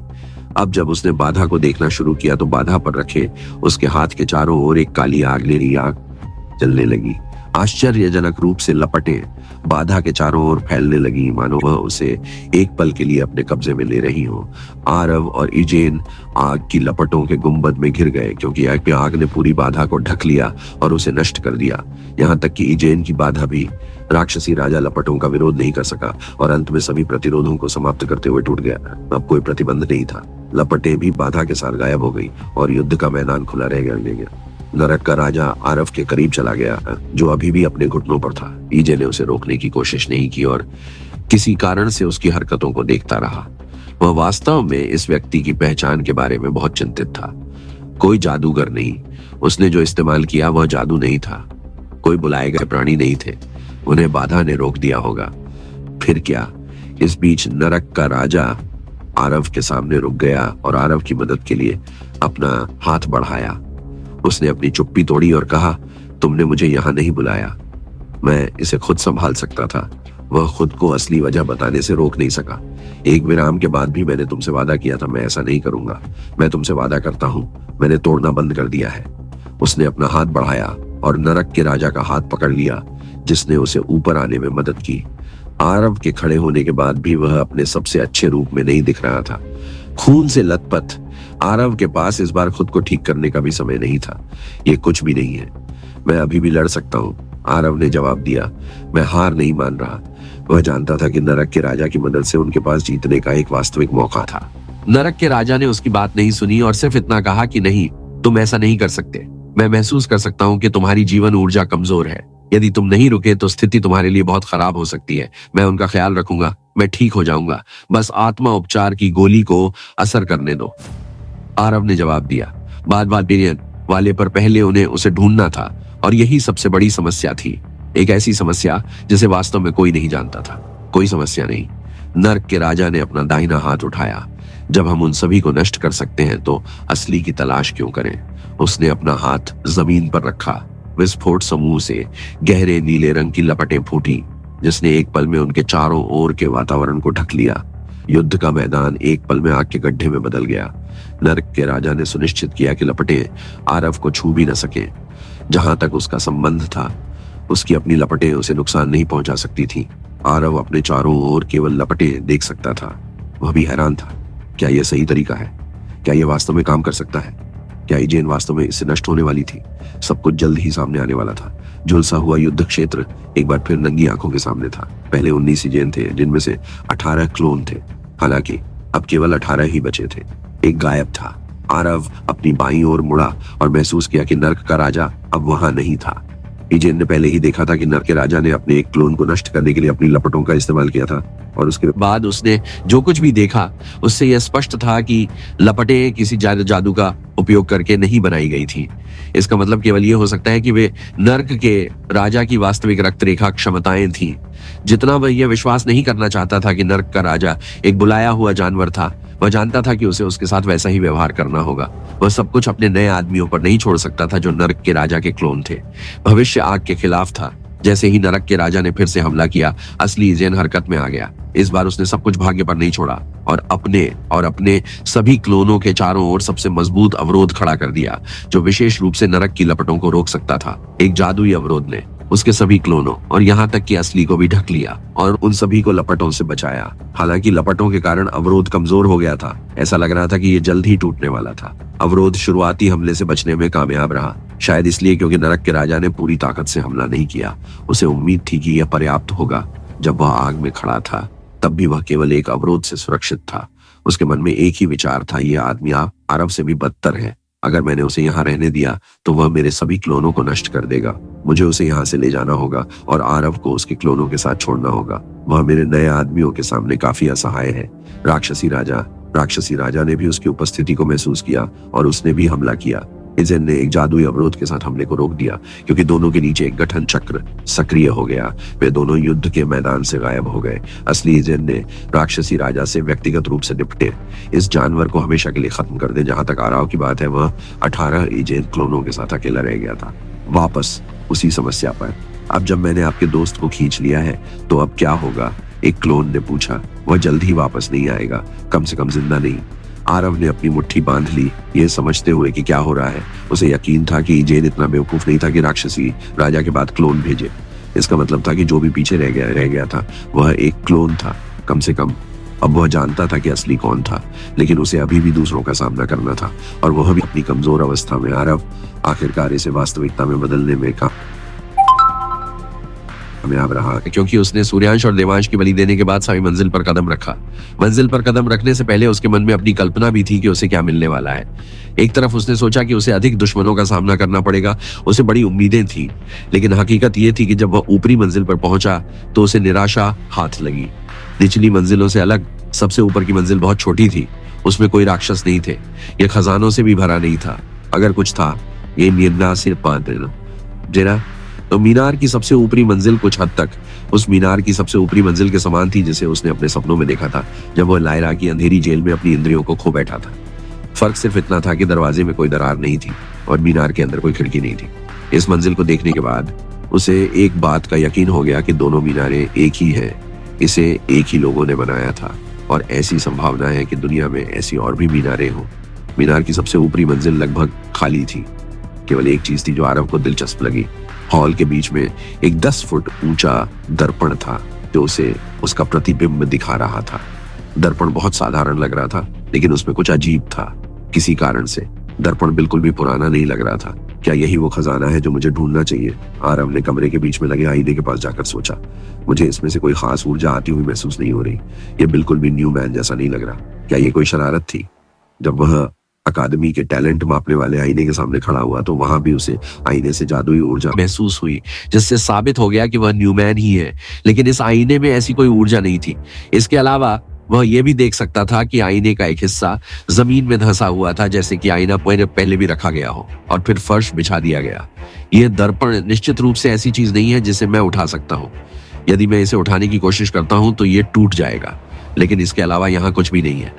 [SPEAKER 3] अब जब उसने बाधा को देखना शुरू किया तो बाधा पर रखे उसके हाथ के चारों ओर एक काली आगलेरी आग जलने लगी। आश्चर्यजनक रूप से लपटें बाधा के चारों ओर फैलने लगी, मानो वह उसे एक पल के लिए अपने कब्जे में ले रही हो। आरव और इजेन आग की लपटों के गुंबद में घिर गए, क्योंकि आग ने पूरी बाधा को ढक लिया और उसे नष्ट कर दिया। यहाँ तक कि इजेन की बाधा भी राक्षसी राजा लपटों का विरोध नहीं कर सका और अंत में सभी प्रतिरोधों को समाप्त करते हुए टूट गया। अब कोई प्रतिबंध नहीं था। लपटें भी बाधा के साथ गायब हो गई और युद्ध का मैदान खुला रह गया। नरक का राजा आरव के करीब चला गया, जो अभी भी अपने घुटनों पर था। ईजे ने उसे रोकने की कोशिश नहीं की और किसी कारण से उसकी हरकतों को देखता रहा। वह वास्तव में इस व्यक्ति की पहचान के बारे में बहुत चिंतित था। कोई जादूगर नहीं। उसने जो इस्तेमाल किया वह जादू नहीं था। कोई बुलाए गए प्राणी नहीं थे। उन्हें बाधा ने रोक दिया होगा। फिर क्या? इस बीच नरक का राजा आरव के सामने रुक गया और आरव की मदद के लिए अपना हाथ बढ़ाया। उसने अपनी चुप्पी तोड़ी और कहा, तुमने मुझे यहां नहीं बुलाया। मैं इसे खुद संभाल सकता था। वह खुद को असली वजह बताने से रोक नहीं सका। एक विराम के बाद भी मैंने तुमसे वादा किया था, मैं ऐसा नहीं करूंगा। मैं तुमसे वादा करता हूं, मैंने तोड़ना बंद कर दिया है। उसने अपना हाथ बढ़ाया और नरक के राजा का हाथ पकड़ लिया, जिसने उसे ऊपर आने में मदद की। आरव के खड़े होने के बाद भी वह अपने सबसे अच्छे रूप में नहीं दिख रहा था। खून से लथपथ आरव के पास इस बार खुद को ठीक करने का भी समय नहीं था। ये कुछ भी नहीं है, मैं अभी भी लड़ सकता हूँ, आरव ने जवाब दिया। मैं हार नहीं मान रहा। वह जानता था कि नरक के राजा की मदद से उनके पास जीतने का एक वास्तविक मौका था। नरक के राजा ने उसकी बात नहीं सुनी और सिर्फ इतना कहा कि नहीं, तुम ऐसा नहीं कर सकते। मैं महसूस कर सकता हूँ कि तुम्हारी जीवन ऊर्जा कमजोर है। यदि तुम नहीं रुके तो स्थिति तुम्हारे लिए बहुत खराब हो सकती है। मैं उनका ख्याल रखूंगा, मैं ठीक हो जाऊंगा। बस आत्मा उपचार की गोली को असर करने दो, आरव ने जवाब दिया। बात बिलियन वाले पर पहले उन्हें उसे ढूंढना था और यही सबसे बड़ी समस्या थी। एक ऐसी समस्या जिसे वास्तव में कोई नहीं जानता था। कोई समस्या नहीं। नर्क के राजा ने अपना दाहिना हाथ उठाया। जब हम उन सभी को नष्ट कर सकते हैं तो असली की तलाश क्यों करें? उसने अपना हाथ जमीन पर रखा। विस्फोट समूह से गहरे नीले रंग की लपटें फूटी, जिसने एक पल में उनके चारों ओर के वातावरण को ढक लिया। युद्ध का मैदान एक पल में आग के गड्ढे में बदल गया। नर्क के राजा ने सुनिश्चित किया कि लपटें आरव को छू भी न सके। जहां तक उसका संबंध था, उसकी अपनी लपटें उसे नुकसान नहीं पहुंचा सकती थीं। आरव अपने चारों ओर केवल लपटें देख सकता था। वह भी हैरान था। क्या यह सही तरीका है? क्या यह वास्तव में काम कर सकता है? क्या इजेन वास्तव में इससे नष्ट होने वाली थी? सब कुछ जल्द ही सामने आने वाला था। झुलसा हुआ युद्ध क्षेत्र एक बार फिर नंगी आंखों के सामने था। पहले 19 इजेन थे, जिनमें से 18 क्लोन थे। हालांकि अब केवल 18 ही बचे थे। एक गायब था। आरव अपनी बाईं ओर मुड़ा और महसूस किया कि नर्क का राजा अब वहां नहीं था। इजेन ने पहले ही देखा था कि नर्क के राजा ने अपने एक क्लोन को नष्ट करने के लिए अपनी लपटों का इस्तेमाल किया था, और उसके बाद उसने जो कुछ भी देखा उससे यह स्पष्ट था कि लपटें किसी जादू का उपयोग करके नहीं बनाई गई थी। इसका मतलब केवल यह हो सकता है कि वे नर्क के राजा की वास्तविक रक्त रेखा क्षमताएं थीं। जितना वह यह विश्वास नहीं करना चाहता था कि नर्क का राजा एक बुलाया हुआ जानवर था, वह जानता था कि उसे उसके साथ वैसा ही व्यवहार करना होगा। वह सब कुछ अपने नए आदमियों पर नहीं छोड़ सकता था जो नर्क के राजा के क्लोन थे। भविष्य आग के खिलाफ था। जैसे ही नरक के राजा ने फिर से हमला किया, असली इजेन हरकत में आ गया। इस बार उसने सब कुछ भाग्य पर नहीं छोड़ा और अपने सभी क्लोनों के चारों ओर सबसे मजबूत अवरोध खड़ा कर दिया, जो विशेष रूप से नरक की लपटों को रोक सकता था। एक जादुई अवरोध ने उसके सभी क्लोनों और यहाँ तक कि असली को भी ढक लिया और उन सभी को लपटों से बचाया। हालांकि लपटों के कारण अवरोध कमजोर हो गया था। ऐसा लग रहा था कि ये जल्द ही टूटने वाला था। अवरोध शुरुआती हमले से बचने में कामयाब रहा, शायद इसलिए क्योंकि नरक के राजा ने पूरी ताकत से हमला नहीं किया। उसे उम्मीद थी कि यह पर्याप्त होगा। जब वह आग में खड़ा था तब भी वह केवल एक अवरोध से सुरक्षित था। उसके मन में एक ही विचार था, यह आदमी आरव से भी बदतर है। अगर मैंने उसे यहाँ रहने दिया तो वह मेरे सभी क्लोनों को नष्ट कर देगा। मुझे उसे यहाँ से ले जाना होगा और आरव को उसके क्लोनों के साथ छोड़ना होगा। वह मेरे नए आदमियों के सामने काफी असहाय है। राक्षसी राजा ने भी उसकी उपस्थिति को महसूस किया और उसने भी हमला किया। इजेन ने एक जादुई अवरोध के साथ हमले को रोक दिया, क्योंकि दोनों के नीचे एक गठन चक्र सक्रिय हो गया। वे दोनों युद्ध के मैदान से गायब हो गए। असली इजेन ने राक्षसी राजा से व्यक्तिगत रूप से निपटे। इस जानवर को हमेशा के लिए खत्म कर दे। जहां तक आराव की बात है, वह 18 इजेन क्लोनों के साथ अकेला रह गया था। वापस उसी समस्या पर, अब जब मैंने आपके दोस्त को खींच लिया है तो अब क्या होगा? एक क्लोन ने पूछा। वह जल्द ही वापस नहीं आएगा, कम से कम जिंदा नहीं। आरव ने अपनी मुट्ठी बांध ली, यह समझते हुए कि क्या हो रहा है। उसे यकीन था कि इजेन इतना बेवकूफ नहीं था कि राक्षसी राजा के बाद क्लोन भेजे। इसका मतलब था कि जो भी पीछे रह गया था वह एक क्लोन था, कम से कम। अब वह जानता था कि असली कौन था, लेकिन उसे अभी भी दूसरों का सामना करना था, और वह भी अपनी कमजोर अवस्था में। आरव आखिरकार इसे वास्तविकता में बदलने में कामयाब रहा, क्योंकि उसने सूर्यांश और देवांश की बलि देने के बाद सभी मंजिल पर कदम रखा। मंजिल पर कदम रखने से पहले उसके मन में अपनी कल्पना भी थी कि उसे क्या मिलने वाला है। एक तरफ उसने सोचा कि उसे अधिक दुश्मनों का सामना करना पड़ेगा, उसे बड़ी उम्मीदें थी, लेकिन हकीकत यह थी कि जब वह ऊपरी मंजिल पर पहुंचा तो उसे निराशा हाथ लगी। निचली मंजिलों से अलग सबसे ऊपर की मंजिल बहुत छोटी थी। उसमें कोई राक्षस नहीं थे। यह खजानों से भी भरा नहीं था। अगर कुछ था, ये तो मीनार की सबसे ऊपरी मंजिल कुछ हद तक उस मीनार की सबसे ऊपरी मंजिल के समान थी जिसे उसने अपने सपनों में देखा था जब वह लायरा की अंधेरी जेल में अपनी इंद्रियों को खो बैठा था। फर्क सिर्फ इतना था कि दरवाजे में कोई दरार नहीं थी और मीनार के अंदर कोई खिड़की नहीं थी। इस मंजिल को देखने के बाद उसे एक बात का यकीन हो गया कि दोनों मीनारें एक ही हैं। इसे एक ही लोगों ने बनाया था और ऐसी संभावना है कि दुनिया में ऐसी और भी मीनारें हों। मीनार की सबसे ऊपरी मंजिल लगभग खाली थी। केवल एक चीज थी जो आरव को दिलचस्प लगी। हॉल के बीच में एक 10 फुट ऊंचा दर्पण था जो उसे उसका प्रतिबिंब दिखा रहा था। दर्पण बहुत साधारण लग रहा था, लेकिन उसमें कुछ अजीब था। किसी कारण से दर्पण बिल्कुल भी पुराना नहीं लग रहा था। क्या यही वो खजाना है जो मुझे ढूंढना चाहिए? आरव ने कमरे के बीच में लगे आईने के पास जाकर सोचा। मुझे इसमें से कोई खास ऊर्जा आती हुई महसूस नहीं हो रही। ये बिल्कुल भी न्यू मैन जैसा नहीं लग रहा। क्या ये कोई शरारत थी? जब वह अकादमी के टैलेंट मापने वाले आईने के सामने खड़ा हुआ तो वहां भी उसे आईने से जादुई ऊर्जा महसूस हुई, जिससे साबित हो गया कि वह न्यूमैन ही है। लेकिन इस आईने में ऐसी कोई ऊर्जा नहीं थी। इसके अलावा वह यह भी देख सकता था कि आईने का एक हिस्सा जमीन में धंसा हुआ था, जैसे कि आईना पहले भी रखा गया हो और फिर फर्श बिछा दिया गया। यह दर्पण निश्चित रूप से ऐसी चीज नहीं है जिसे मैं उठा सकता हूँ। यदि मैं इसे उठाने की कोशिश करता हूँ तो ये टूट जाएगा। लेकिन इसके अलावा यहाँ कुछ भी नहीं है।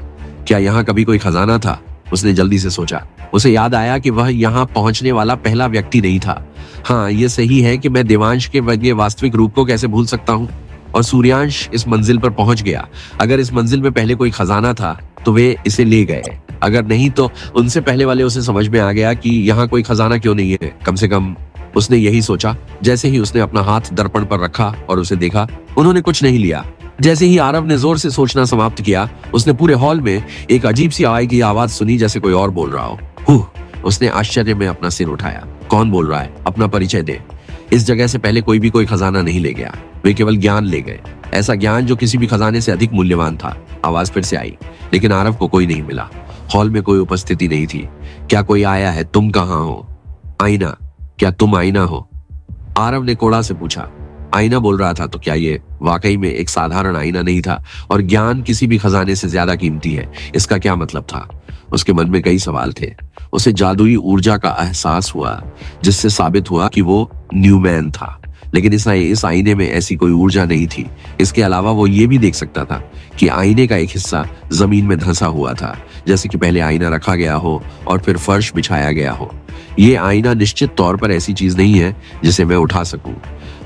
[SPEAKER 3] क्या यहाँ कभी कोई खजाना था? उसने जल्दी से सोचा। उसे याद आया कि वह यहाँ पहुंचने वाला पहला व्यक्ति नहीं था। हाँ, ये सही है कि मैं देवांश के वास्तविक रूप को कैसे भूल सकता हूँ। और सूर्यांश इस मंजिल पर पहुंच गया। अगर इस मंजिल में पहले कोई खजाना था तो वे इसे ले गए। अगर नहीं तो उनसे पहले वाले उसे समझ में आ गया कि यहाँ कोई खजाना क्यों नहीं है। कम से कम उसने यही सोचा। जैसे ही उसने अपना हाथ दर्पण पर रखा और उसे देखा, उन्होंने कुछ नहीं लिया। जैसे ही आरव ने जोर से सोचना समाप्त किया, उसने पूरे हॉल में एक अजीब सी आवाज की आवाज सुनी, जैसे कोई और बोल रहा हो। उसने आश्चर्य में अपना सिर उठाया। कौन बोल रहा है? अपना परिचय दे। इस जगह से पहले कोई भी कोई खजाना नहीं ले गया। वे केवल ज्ञान ले गए, ऐसा ज्ञान जो किसी भी खजाने से अधिक मूल्यवान था। आवाज फिर से आई, लेकिन आरव को कोई नहीं मिला। हॉल में कोई उपस्थिति नहीं थी। क्या कोई आया है? तुम कहाँ हो? आईना, क्या तुम आईना हो? आरव ने कोड़ा से पूछा। आईना बोल रहा था तो क्या ये वाकई में एक साधारण आईना नहीं था? और ज्ञान किसी भी खजाने से ज्यादा कीमती है, इसका क्या मतलब था? उसके मन में कई सवाल थे। उसे जादुई ऊर्जा का एहसास हुआ, जिससे साबित हुआ कि वो न्यूमैन था। लेकिन इस आईने में ऐसी कोई ऊर्जा नहीं थी। इसके अलावा वो ये भी देख सकता था कि आईने का एक हिस्सा जमीन में धंसा हुआ था, जैसे कि पहले आईना रखा गया हो और फिर फर्श बिछाया गया हो। ये आईना निश्चित तौर पर ऐसी चीज नहीं है जिसे मैं उठा सकूं।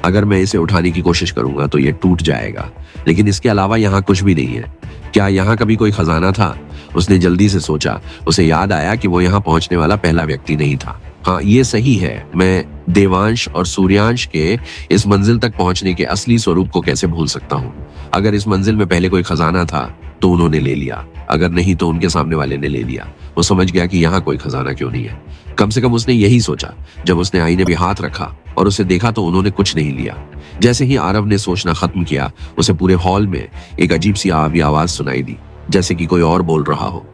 [SPEAKER 3] अगर मैं इसे उठाने की कोशिश करूंगा तो ये टूट जाएगा। लेकिन इसके अलावा यहाँ कुछ भी नहीं है। क्या यहाँ कभी कोई खजाना था? उसने जल्दी से सोचा। उसे याद आया कि वो यहाँ पहुंचने वाला पहला व्यक्ति नहीं था। हाँ, ये सही है। मैं देवांश और सूर्यांश के इस मंजिल तक पहुंचने के असली स्वरूप को कैसे भूल सकता हूँ? अगर इस मंजिल में पहले कोई खजाना था तो उन्होंने ले लिया। अगर नहीं तो उनके सामने वाले ने ले लिया। वो समझ गया कि यहाँ कोई खजाना क्यों नहीं है। कम से कम उसने यही सोचा। जब उसने आईने में हाथ रखा और उसे देखा तो उन्होंने कुछ नहीं लिया। जैसे ही आरव ने सोचना खत्म किया, उसे पूरे हॉल में एक अजीब सी आवाज सुनाई दी, जैसे कि कोई और बोल रहा हो।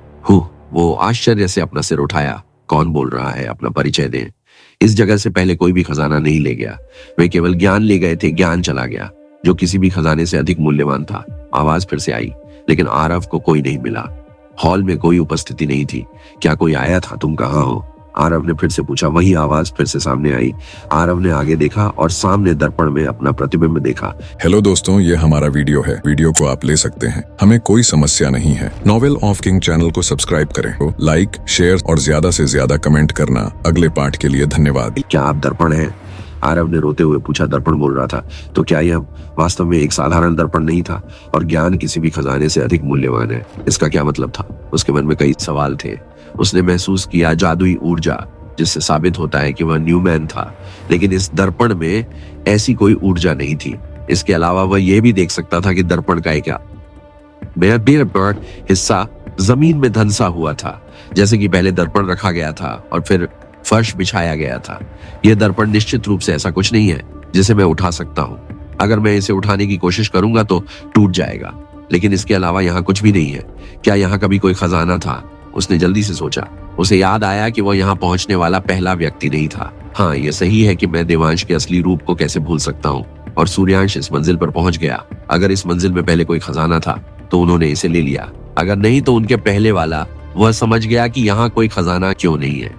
[SPEAKER 3] वो आश्चर्य से अपना सिर उठाया। कौन बोल रहा है? अपना परिचय दें। इस जगह से पहले कोई भी खजाना नहीं ले गया। वे केवल ज्ञान ले गए थे। ज्ञान चला गया, जो किसी भी खजाने से अधिक मूल्यवान था। आवाज फिर से आई, लेकिन आरव को कोई नहीं मिला। हॉल में कोई उपस्थिति नहीं थी। क्या कोई आया था? तुम कहाँ हो? आरव ने फिर से पूछा। वही आवाज फिर से सामने आई। आरव ने आगे देखा और सामने दर्पण में अपना प्रतिबिंब देखा।
[SPEAKER 1] हेलो दोस्तों, ये हमारा वीडियो है। वीडियो को आप ले सकते हैं, हमें कोई समस्या नहीं है। नॉवेल ऑफ किंग चैनल को सब्सक्राइब करें, लाइक, शेयर और ज्यादा से ज्यादा कमेंट करना। अगले पार्ट के लिए धन्यवाद।
[SPEAKER 3] क्या आप दर्पण हैं? आरव ने रोते हुए पूछा। दर्पण बोल रहा था। तो क्या यह वास्तव में एक साधारण दर्पण नहीं था? और ज्ञान किसी भी खजाने से अधिक मूल्यवान है, इसका क्या मतलब था? उसके मन में कई सवाल थे। उसने महसूस किया जादुई ऊर्जा, जिससे साबित होता है कि वह न्यूमैन था। लेकिन इस दर्पण में ऐसी कोई ऊर्जा नहीं थी। इसके अलावा वह यह भी देख सकता था कि दर्पण का एक हिस्सा जमीन में धंसा हुआ था, जैसे कि पहले दर्पण रखा गया था और फिर फर्श बिछाया गया था। यह दर्पण निश्चित रूप से ऐसा कुछ नहीं है जिसे मैं उठा सकता हूँ। अगर मैं इसे उठाने की कोशिश करूंगा तो टूट जाएगा। लेकिन इसके अलावा यहाँ कुछ भी नहीं है। क्या यहाँ कभी कोई खजाना था? उसने जल्दी से सोचा। उसे याद आया कि वह यहाँ पहुंचने वाला पहला व्यक्ति नहीं था। हाँ, ये सही है कि मैं देवांश के असली रूप को कैसे भूल सकता हूँ। और सूर्यांश इस मंजिल पर पहुंच गया। अगर इस मंजिल में पहले कोई खजाना था तो उन्होंने इसे ले लिया। अगर नहीं तो उनके पहले वाला वह समझ गया कि यहाँ कोई खजाना क्यों नहीं है।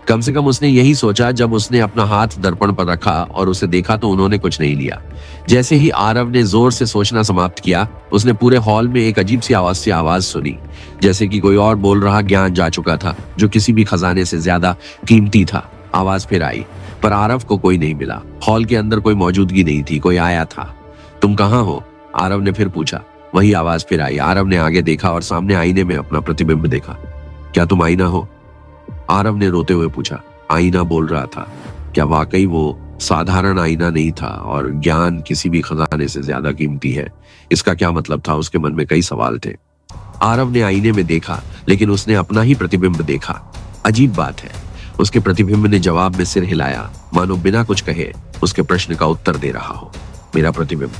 [SPEAKER 3] कम से कम उसने यही सोचा। जब उसने अपना हाथ दर्पण पर रखा और उसे देखा तो उन्होंने कुछ नहीं लिया। जैसे ही आरव ने जोर से सोचना समाप्त किया, उसने पूरे हॉल में एक अजीब सी आवाज सुनी, जैसे कि कोई और बोल रहा। ज्ञान जा चुका था, जो किसी भी खजाने से ज्यादा कीमती था। आवाज फिर आई, पर आरव को कोई नहीं मिला। हॉल के अंदर कोई मौजूदगी नहीं थी। कोई आया था। तुम कहाँ हो? आरव ने फिर पूछा। वही आवाज फिर आई। आरव ने आगे देखा और सामने आईने में अपना प्रतिबिंब देखा। क्या तुम आईना हो? आरव ने रोते हुए पूछा। आईना बोल रहा था। क्या वाकई वो साधारण आईना नहीं था और ज्ञान किसी भी खजाने से ज्यादा कीमती है। इसका क्या मतलब था? उसके मन में कई सवाल थे। आरव ने आईने में देखा, लेकिन उसने अपना ही प्रतिबिंब देखा। अजीब बात है, उसके प्रतिबिंब ने जवाब में सिर हिलाया, मानो बिना कुछ कहे उसके प्रश्न का उत्तर दे रहा हो। मेरा प्रतिबिंब।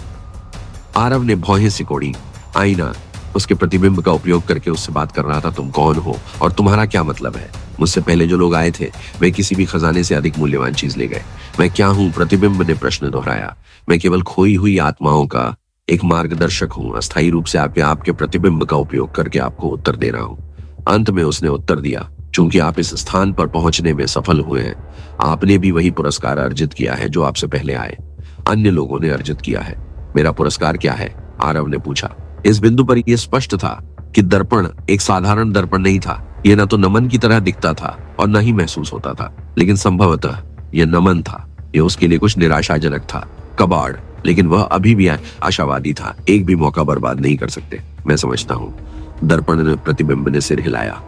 [SPEAKER 3] आरव ने भौहें सिकोड़ी। आईना उसके प्रतिबिंब का उपयोग करके उससे बात कर रहा था। तुम कौन हो और तुम्हारा क्या मतलब है? मुझसे पहले जो लोग आए थे वे किसी भी खजाने से अधिक मूल्यवान चीज ले गए। मैं क्या हूं? प्रतिबिंब ने प्रश्न दोहराया। मैं केवल खोई हुई आत्माओं का एक मार्गदर्शक हूं। अस्थायी रूप से आपके प्रतिबिंब का उपयोग करके आपको उत्तर दे रहा हूं। अंत में उसने उत्तर दिया, चूंकि आप इस स्थान पर पहुंचने में सफल हुए हैं, आपने भी वही पुरस्कार अर्जित किया है जो आपसे पहले आए अन्य लोगों ने अर्जित किया है। मेरा पुरस्कार क्या है? आरव ने पूछा। इस बिंदु पर यह स्पष्ट था कि दर्पण एक साधारण दर्पण नहीं था। यह न तो नमन की तरह दिखता था और न ही महसूस होता था, लेकिन संभवतः यह नमन था। यह उसके लिए कुछ निराशाजनक था, कबाड़, लेकिन वह अभी भी आशावादी था। एक भी मौका बर्बाद नहीं कर सकते। मैं समझता हूँ। दर्पण ने प्रतिबिंब ने सिर हिलाया।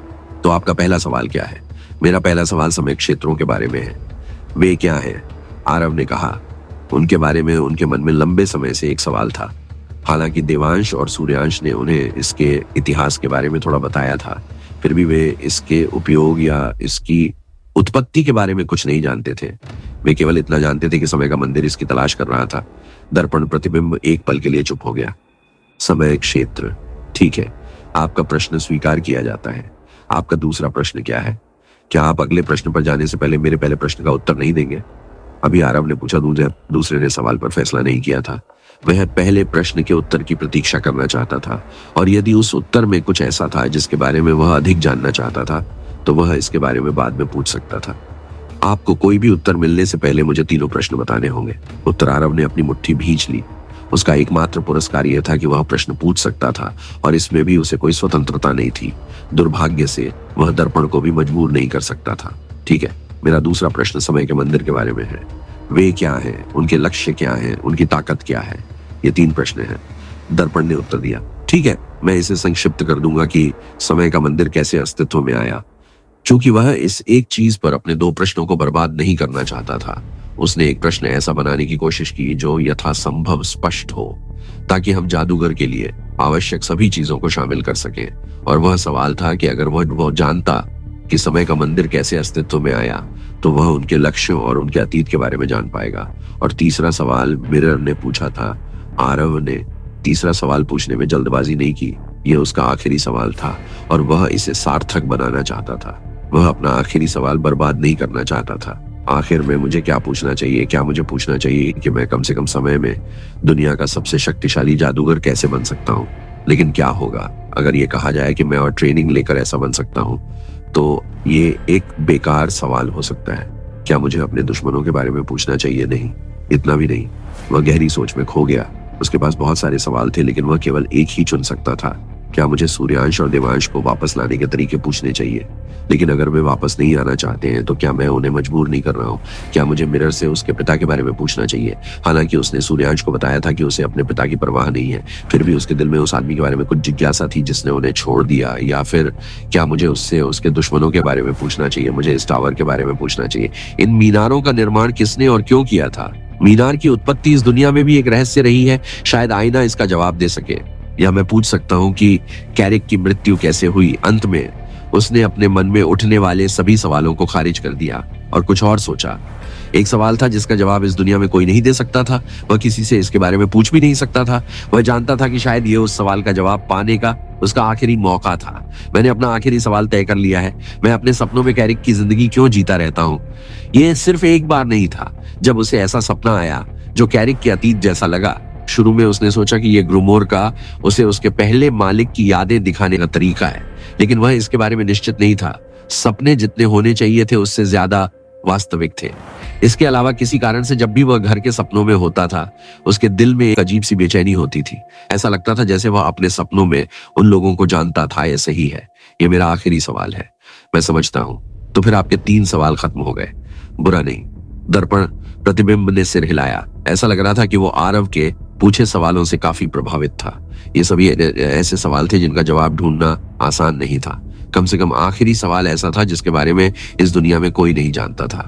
[SPEAKER 3] तो आपका पहला सवाल क्या है? मेरा पहला सवाल समय क्षेत्रों के बारे में है। वे क्या है? आरव ने कहा। उनके बारे में उनके मन में लंबे समय से एक सवाल था। हालांकि देवांश और सूर्यांश ने उन्हें इसके इतिहास के बारे में थोड़ा बताया था, फिर भी वे इसके उपयोग या इसकी उत्पत्ति के बारे में कुछ नहीं जानते थे। वे केवल इतना जानते थे कि समय का मंदिर इसकी तलाश कर रहा था। दर्पण प्रतिबिंब एक पल के लिए चुप हो गया। समय क्षेत्र, ठीक है, आपका प्रश्न स्वीकार किया जाता है। आपका दूसरा प्रश्न क्या है? क्या आप अगले प्रश्न पर जाने से पहले मेरे पहले प्रश्न का उत्तर नहीं देंगे? अभी आरव ने पूछा। दूसरे ने सवाल पर फैसला नहीं किया था। वह पहले प्रश्न के उत्तर की प्रतीक्षा करना चाहता था, और यदि उस उत्तर में कुछ ऐसा था जिसके बारे में वह अधिक जानना चाहता था, तो वह इसके बारे में बाद में पूछ सकता था। आपको कोई भी उत्तर मिलने से पहले मुझे तीनों प्रश्न बताने होंगे। उत्तर आरव ने अपनी मुट्ठी भींच ली। उसका एकमात्र पुरस्कार यह था कि वह प्रश्न पूछ सकता था, और इसमें भी उसे कोई स्वतंत्रता नहीं थी। दुर्भाग्य से वह दर्पण को भी मजबूर नहीं कर सकता था। ठीक है, मेरा दूसरा प्रश्न समय के मंदिर के बारे में है। वे क्या हैं? उनके लक्ष्य क्या हैं? उनकी ताकत क्या है? ये 3 प्रश्न हैं। दर्पण ने उत्तर दिया। ठीक है, मैं इसे संक्षिप्त कर दूंगा कि समय का मंदिर कैसे अस्तित्व में आया। चूंकि वह इस एक चीज पर अपने 2 प्रश्नों को बर्बाद नहीं करना चाहता था, उसने एक प्रश्न ऐसा बनाने की कोशिश की जो यथासंभव स्पष्ट हो, ताकि हम जादूगर के लिए आवश्यक सभी चीजों को शामिल कर सकें। और वह सवाल था कि अगर वह जानता कि समय का मंदिर कैसे अस्तित्व में आया, तो वह उनके लक्ष्यों और उनके अतीत के बारे में जान पाएगा। और तीसरा सवाल मिरर ने पूछा था। आरव ने तीसरा सवाल पूछने में जल्दबाजी नहीं की। यह उसका आखिरी सवाल था और वह इसे सार्थक बनाना चाहता था। वह अपना आखिरी सवाल बर्बाद नहीं करना चाहता था। आखिर में मुझे क्या पूछना चाहिए? क्या मुझे पूछना चाहिए कि मैं कम से कम समय में दुनिया का सबसे शक्तिशाली जादूगर कैसे बन सकता हूँ? लेकिन क्या होगा अगर ये कहा जाए कि मैं और ट्रेनिंग लेकर ऐसा बन सकता हूँ? तो ये एक बेकार सवाल हो सकता है। क्या मुझे अपने दुश्मनों के बारे में पूछना चाहिए? नहीं, इतना भी नहीं। वह गहरी सोच में खो गया। उसके पास बहुत सारे सवाल थे, लेकिन वह केवल एक ही चुन सकता था। क्या मुझे सूर्यांश और देवांश को वापस लाने के तरीके पूछने चाहिए? लेकिन अगर वे वापस नहीं आना चाहते हैं तो क्या मैं उन्हें मजबूर नहीं कर रहा हूँ? क्या मुझे मिरर से उसके पिता के बारे में पूछना चाहिए? हालांकि उसने सूर्यांश को बताया था कि उसे अपने पिता की परवाह नहीं है, फिर भी उसके दिल में उस आदमी के बारे में कुछ जिज्ञासा थी जिसने उन्हें छोड़ दिया। या फिर क्या मुझे उससे उसके दुश्मनों के बारे में पूछना चाहिए? मुझे इस टावर के बारे में पूछना चाहिए। इन मीनारों का निर्माण किसने और क्यों किया था? मीनार की उत्पत्ति इस दुनिया में भी एक रहस्य रही है। शायद आईना इसका जवाब दे सके। या मैं पूछ सकता हूँ कि कैरिक की मृत्यु कैसे हुई? अंत में उसने अपने मन में उठने वाले सभी सवालों को खारिज कर दिया और कुछ और सोचा। एक सवाल था जिसका जवाब इस दुनिया में कोई नहीं दे सकता था। वह किसी से इसके बारे में पूछ भी नहीं सकता था। वह जानता था कि शायद ये उस सवाल का जवाब पाने का उसका आखिरी मौका था। मैंने अपना आखिरी सवाल तय कर लिया है। मैं अपने सपनों में कैरिक की जिंदगी क्यों जीता रहता हूँ? यह सिर्फ एक बार नहीं था जब उसे ऐसा सपना आया जो कैरिक के अतीत जैसा लगा। शुरू में उसने सोचा कि यह ग्रुमोर का उसे उसके पहले मालिक की यादें दिखाने का तरीका है, लेकिन वह इसके बारे में निश्चित नहीं था। सपने जितने होने चाहिए थे उससे ज्यादा वास्तविक थे। इसके अलावा किसी कारण से जब भी वह घर के सपनों में होता था, उसके दिल में एक अजीब सी बेचैनी होती थी। ऐसा लगता था जैसे वह अपने सपनों में उन लोगों को जानता था। यह सही है। यह मेरा आखिरी सवाल है। मैं समझता हूं। तो फिर आपके 3 सवाल खत्म हो गए। बुरा नहीं। दर्पण प्रतिबिंब ने सिर हिलाया। ऐसा लग रहा था कि वो आरव के पूछे सवालों से काफी प्रभावित था। ये सभी ऐसे सवाल थे जिनका जवाब ढूंढना आसान नहीं था। कम से कम आखिरी सवाल ऐसा था जिसके बारे में इस दुनिया में कोई नहीं जानता था।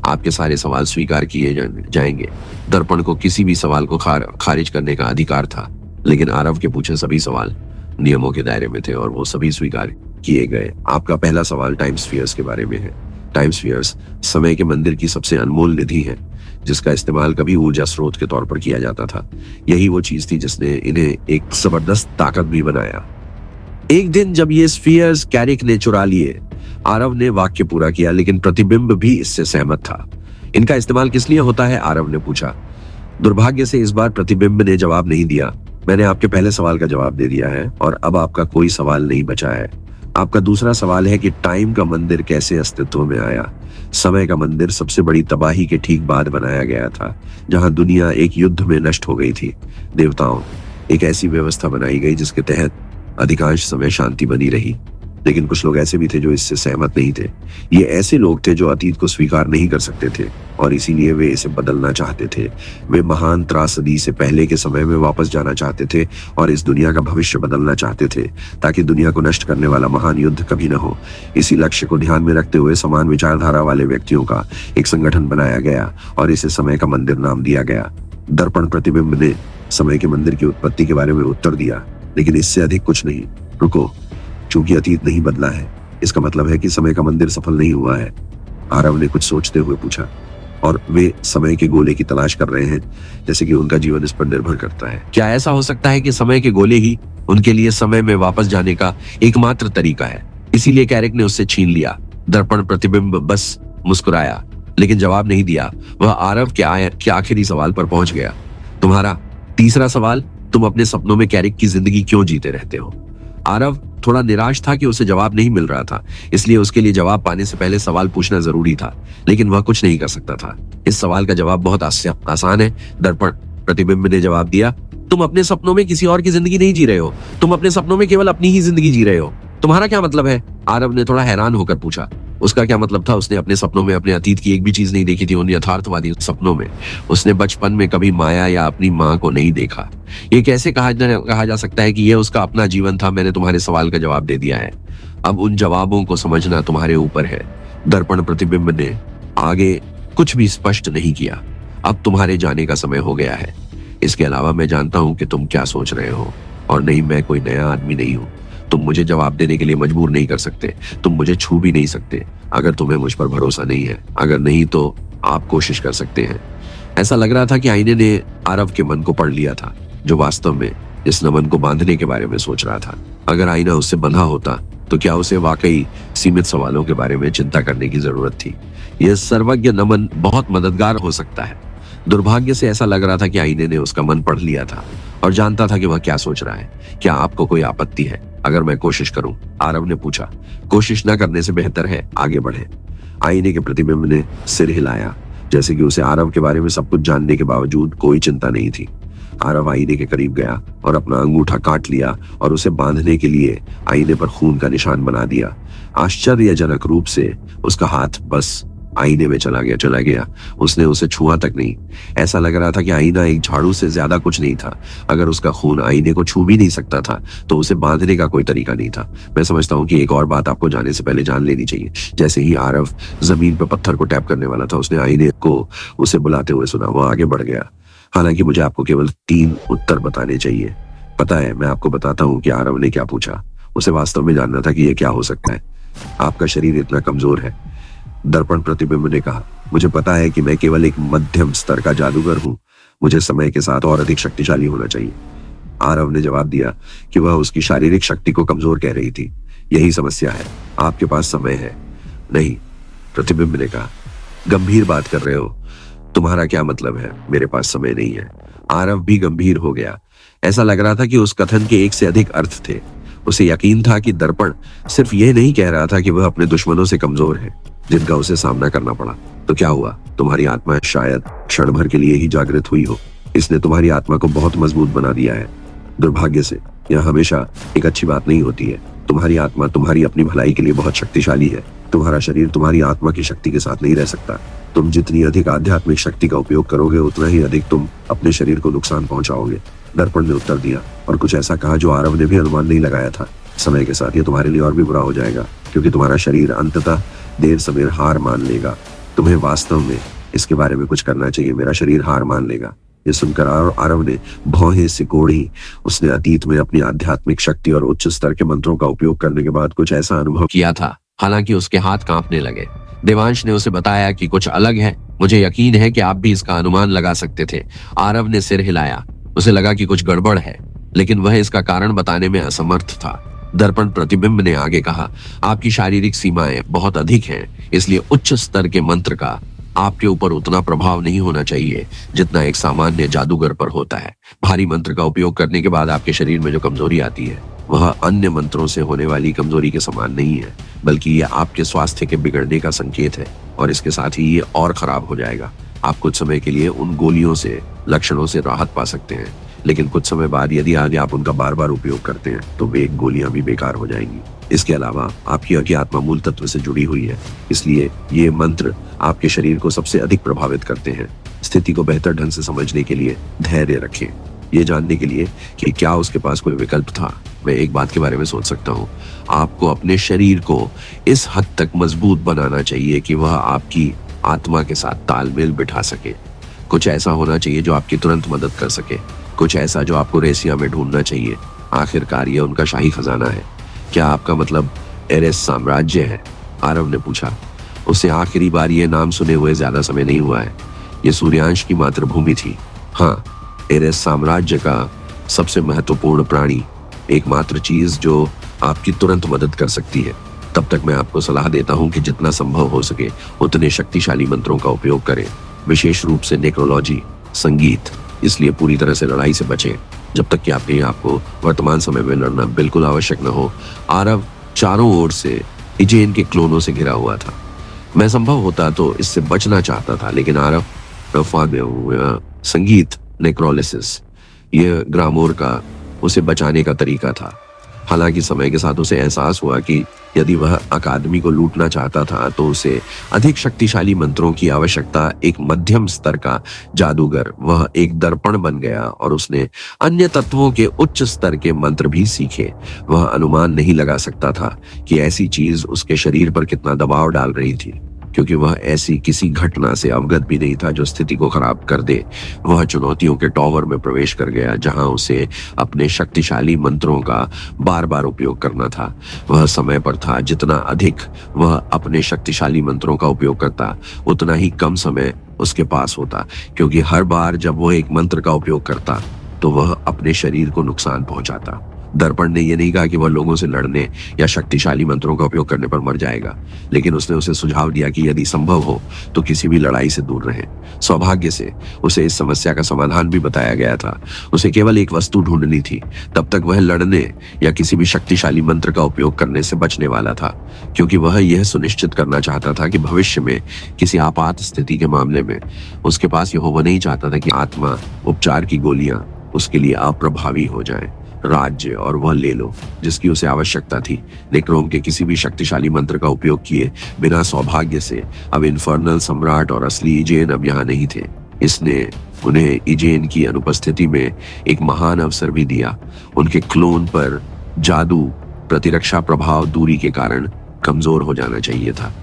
[SPEAKER 3] आपके सारे सवाल स्वीकार किए जाएंगे। दर्पण को किसी भी सवाल को खारिज करने का अधिकार था, लेकिन आरव के पूछे सभी सवाल नियमों के दायरे में थे और वो सभी स्वीकार किए गए। आपका पहला सवाल टाइम स्फीयर्स के बारे में है। टाइम स्फीयर्स समय के मंदिर की सबसे अनमोल निधि है, जिसका इस्तेमाल कभी ऊर्जा स्रोत के तौर पर किया जाता था। यही वो चीज थी जिसने इन्हें एक जबरदस्त ताकत भी बनाया। एक दिन जब ये स्फीयर्स कैरिक ने चुरा लिए, आरव ने वाक्य पूरा किया, लेकिन प्रतिबिंब भी इससे सहमत था। इनका इस्तेमाल किस लिए होता है? आरव ने पूछा। दुर्भाग्य से इस बार प्रतिबिंब ने जवाब नहीं दिया। मैंने आपके पहले सवाल का जवाब दे दिया है और अब आपका कोई सवाल नहीं बचा है। आपका दूसरा सवाल है कि टाइम का मंदिर कैसे अस्तित्व में आया। समय का मंदिर सबसे बड़ी तबाही के ठीक बाद बनाया गया था, जहां दुनिया एक युद्ध में नष्ट हो गई थी। देवताओं एक ऐसी व्यवस्था बनाई गई जिसके तहत अधिकांश समय शांति बनी रही, लेकिन कुछ लोग ऐसे भी थे जो इससे सहमत नहीं थे। ये ऐसे लोग थे जो अतीत को स्वीकार नहीं कर सकते थे और इसीलिए वे इसे बदलना चाहते थे। वे महान त्रासदी से पहले के समय में वापस जाना चाहते थे और इस दुनिया का भविष्य बदलना चाहते थे, ताकि दुनिया को नष्ट करने वाला महान युद्ध कभी न हो। इसी लक्ष्य को ध्यान में रखते हुए समान विचारधारा वाले व्यक्तियों का एक संगठन बनाया गया और इसे समय का मंदिर नाम दिया गया। दर्पण प्रतिबिंब ने समय के मंदिर की उत्पत्ति के बारे में उत्तर दिया, लेकिन इससे अधिक कुछ नहीं। रुको, चूंकि अतीत नहीं बदला है, इसका मतलब है कि समय का मंदिर सफल नहीं हुआ है। आरव ने कुछ सोचते हुए पूछा। और वे समय के गोले की तलाश कर रहे हैं, जैसे कि उनका जीवन इस पर निर्भर करता है। क्या ऐसा हो सकता है कि समय के गोले ही उनके लिए समय में वापस जाने का एकमात्र तरीका है? इसीलिए कैरिक ने उससे छीन लिया। दर्पण प्रतिबिंब बस मुस्कुराया, लेकिन जवाब नहीं दिया। वह आरव के आखिरी सवाल पर पहुंच गया। तुम्हारा तीसरा सवाल, तुम अपने सपनों में कैरिक की जिंदगी क्यों जीते रहते हो? आरव थोड़ा निराश था कि उसे जवाब नहीं मिल रहा था, इसलिए उसके लिए जवाब पाने से पहले सवाल पूछना जरूरी था, लेकिन वह कुछ नहीं कर सकता था। इस सवाल का जवाब बहुत आसान है। दर्पण प्रतिबिंब ने जवाब दिया, तुम अपने सपनों में किसी और की जिंदगी नहीं जी रहे हो, तुम अपने सपनों में केवल अपनी ही जिंदगी जी रहे हो। तुम्हारा क्या मतलब है? आरव ने थोड़ा हैरान होकर पूछा। उसका क्या मतलब था? उसने अपने सपनों में अपने अतीत की एक भी चीज नहीं देखी थी। उन यथार्थवादी सपनों में उसने बचपन में कभी माया या अपनी माँ को नहीं देखा। ये कैसे कहा जा सकता है कि यह उसका अपना जीवन था? मैंने तुम्हारे सवाल का जवाब दे दिया है, अब उन जवाबों को समझना तुम्हारे ऊपर है। दर्पण प्रतिबिंब ने आगे कुछ भी स्पष्ट नहीं किया। अब तुम्हारे जाने का समय हो गया है। इसके अलावा मैं जानता हूं कि तुम क्या सोच रहे हो, और नहीं, मैं कोई नया आदमी नहीं हूं। तुम मुझे जवाब देने के लिए मजबूर नहीं कर सकते, तुम मुझे छू भी नहीं सकते अगर तुम्हें मुझ पर भरोसा नहीं है। अगर नहीं तो आप कोशिश कर सकते हैं। ऐसा लग रहा था कि आईने ने आरव के मन को पढ़ लिया था, जो वास्तव में इस नमन को बांधने के बारे में सोच रहा था। अगर आईना उससे बंधा होता तो क्या उसे वाकई सीमित सवालों के बारे में चिंता करने की जरूरत थी? यह सर्वज्ञ नमन बहुत मददगार हो सकता है। दुर्भाग्य से ऐसा लग रहा था कि आईने ने उसका मन पढ़ लिया था और जानता था कि वह क्या सोच रहा है। क्या आपको कोई आपत्ति है अगर मैं कोशिश करूं? आरव ने पूछा। कोशिश न करने से बेहतर है आगे बढ़े। आईने के प्रतिबिंब ने सिर हिलाया, जैसे कि उसे आरव के बारे में सब कुछ जानने के बावजूद कोई चिंता नहीं थी। आरव आईने के करीब गया और अपना अंगूठा काट लिया और उसे बांधने के लिए आईने पर खून का निशान बना दिया। आश्चर्यजनक रूप से उसका हाथ बस आईने में चला गया। उसने उसे छुआ तक नहीं। ऐसा लग रहा था कि आईना एक झाड़ू से ज्यादा कुछ नहीं था। अगर उसका खून आईने को छू भी नहीं सकता था तो उसे बांधने का कोई तरीका नहीं था। मैं समझता हूँ कि एक और बात आपको जाने से पहले जान लेनी चाहिए। जैसे ही आरव जमीन पर पत्थर को टैप करने वाला था, उसने आईने को उसे बुलाते हुए सुना। वो आगे बढ़ गया। हालांकि मुझे आपको केवल 3 उत्तर बताने चाहिए। पता है, मैं आपको बताता हूँ कि आरव ने क्या पूछा। उसे वास्तव में जानना था कि यह क्या हो सकता है। आपका शरीर इतना कमजोर है, दर्पण प्रतिबिंब ने कहा। मुझे पता है कि मैं केवल एक मध्यम स्तर का जादूगर हूं। मुझे समय के साथ और अधिक शक्तिशाली होना चाहिए। आरव ने जवाब दिया कि वह उसकी शारीरिक शक्ति को कमजोर कह रही थी। यही समस्या है, आपके पास समय है। नहीं, प्रतिबिंब ने कहा। गंभीर बात कर रहे हो? तुम्हारा क्या मतलब है मेरे पास समय नहीं है? आरव भी गंभीर हो गया। ऐसा लग रहा था कि उस कथन के एक से अधिक अर्थ थे। उसे यकीन था कि दर्पण सिर्फ यह नहीं कह रहा था कि वह अपने दुश्मनों से कमजोर है जिनका उसे सामना करना पड़ा। तो क्या हुआ? तुम्हारी आत्मा शायद क्षण भर के लिए ही जागृत हुई हो। इसने तुम्हारी आत्मा को बहुत मजबूत बना दिया है। दुर्भाग्य से यह हमेशा एक अच्छी बात नहीं होती है। तुम्हारी आत्मा तुम्हारी अपनी भलाई के लिए बहुत शक्तिशाली है। तुम्हारा शरीर तुम्हारी आत्मा की शक्ति के साथ नहीं रह सकता। तुम जितनी अधिक आध्यात्मिक शक्ति का उपयोग करोगे, उतना ही अधिक तुम अपने शरीर को नुकसान पहुंचाओगे। दर्पण ने उत्तर दिया और कुछ ऐसा कहा जो आरव ने भी अनुमान नहीं लगाया था। समय के साथ ये तुम्हारे लिए और भी बुरा हो जाएगा, क्योंकि तुम्हारा शरीर अंततः देर सवेर हार मान लेगा। तुम्हें वास्तव में इसके बारे में कुछ करना चाहिए, मेरा शरीर हार मान लेगा। ये सुनकर आरव ने भौहें सिकोड़ी। उसने अतीत में अपनी आध्यात्मिक शक्ति और उच्च स्तर के मंत्रों का उपयोग करने के बाद कुछ ऐसा अनुभव
[SPEAKER 2] किया था, हालांकि उसके हाथ कांपने लगे। देवांश ने उसे बताया कि कुछ अलग है। मुझे यकीन है कि आप भी इसका अनुमान लगा सकते थे। आरव ने सिर हिलाया। उसे लगा कि कुछ गड़बड़ है, लेकिन वह इसका कारण बताने में असमर्थ था। दर्पण प्रतिबिंब ने आगे कहा, आपकी शारीरिक सीमाएं बहुत अधिक हैं, इसलिए उच्च स्तर के मंत्र का आपके ऊपर उतना प्रभाव नहीं होना चाहिए जितना एक सामान्य जादूगर पर होता है। भारी मंत्र का उपयोग करने के बाद आपके शरीर में जो कमजोरी आती है वह अन्य मंत्रों से होने वाली कमजोरी के समान नहीं है, बल्कि ये आपके स्वास्थ्य के बिगड़ने का संकेत है और इसके साथ ही ये और खराब हो जाएगा। आप कुछ समय के लिए उन गोलियों से लक्षणों से राहत पा सकते हैं, लेकिन कुछ समय बाद यदि आगे आप उनका बार बार उपयोग करते हैं तो वे गोलियां भी बेकार हो जाएंगी। इसके अलावा आपकी आत्मा मूल तत्व से जुड़ी हुई है, इसलिए ये मंत्र आपके शरीर को सबसे अधिक प्रभावित करते हैं। स्थिति को बेहतर ढंग से समझने के लिए धैर्य रखें। ये जानने के लिए कि क्या उसके पास कोई विकल्प था, मैं एक बात के बारे में सोच सकता हूँ। आपको अपने शरीर को इस हद तक मजबूत बनाना चाहिए कि वह आपकी आत्मा के साथ तालमेल बिठा सके। कुछ ऐसा होना चाहिए जो आपकी तुरंत मदद कर सके, कुछ ऐसा जो आपको रेसिया में ढूंढना चाहिए। आखिरकार यह उनका शाही खजाना है। क्या आपका मतलब एरेस साम्राज्य है? आरव ने पूछा। उसे आखिरी बार ये नाम सुने हुए ज्यादा समय नहीं हुआ है। ये सूर्यांश की मातृभूमि थी। हाँ, एरेस साम्राज्य का सबसे महत्वपूर्ण प्राणी, एकमात्र चीज जो आपकी तुरंत मदद कर सकती है। तब तक मैं आपको सलाह देता हूँ कि जितना संभव हो सके उतने शक्तिशाली मंत्रों का उपयोग करें, विशेष रूप से नेक्रोलॉजी, संगीत। इसलिए पूरी तरह से लड़ाई से बचें जब तक कि आपको वर्तमान समय में लड़ना बिल्कुल आवश्यक न हो। आरव चारों ओर से इजेन के क्लोनों से घिरा हुआ था। मैं संभव होता तो इससे बचना चाहता था, लेकिन आरव संगीत, नेक्रोलिसिस, यह ग्रामोर का उसे बचाने का तरीका था। हालांकि समय के साथ उसे एहसास हुआ कि यदि वह अकादमी को लूटना चाहता था तो उसे अधिक शक्तिशाली मंत्रों की आवश्यकता। एक मध्यम स्तर का जादूगर वह एक दर्पण बन गया और उसने अन्य तत्वों के उच्च स्तर के मंत्र भी सीखे। वह अनुमान नहीं लगा सकता था कि ऐसी चीज उसके शरीर पर कितना दबाव डाल रही थी, क्योंकि वह ऐसी किसी घटना से अवगत भी नहीं था जो स्थिति को खराब कर दे। वह चुनौतियों के टॉवर में प्रवेश कर गया जहां उसे अपने शक्तिशाली मंत्रों का बार बार उपयोग करना था। वह समय पर था। जितना अधिक वह अपने शक्तिशाली मंत्रों का उपयोग करता उतना ही कम समय उसके पास होता, क्योंकि हर बार जब वह एक मंत्र का उपयोग करता तो वह अपने शरीर को नुकसान पहुंचाता। दर्पण ने यह नहीं कहा कि वह लोगों से लड़ने या शक्तिशाली मंत्रों का उपयोग करने पर मर जाएगा, लेकिन उसने उसे सुझाव दिया कि यदि संभव हो तो किसी भी लड़ाई से दूर रहे। सौभाग्य से उसे इस समस्या का समाधान भी बताया गया था। उसे केवल एक वस्तु ढूंढनी थी। तब तक वह लड़ने या किसी भी शक्तिशाली मंत्र का उपयोग करने से बचने वाला था, क्योंकि वह यह सुनिश्चित करना चाहता था कि भविष्य में किसी आपात स्थिति के मामले में उसके पास यह वह नहीं चाहता था कि आत्मा उपचार की गोलियां उसके लिए अप्रभावी हो जाएं। राज्य और वह ले लो जिसकी उसे आवश्यकता थी। नेक्रोम के किसी भी शक्तिशाली मंत्र का उपयोग किए बिना सौभाग्य से अब इन्फर्नल सम्राट और असली इजेन अब यहाँ नहीं थे। इसने उन्हें इजेन की अनुपस्थिति में एक महान अवसर भी दिया। उनके क्लोन पर जादू प्रतिरक्षा प्रभाव दूरी के कारण कमजोर हो जाना चाहिए था।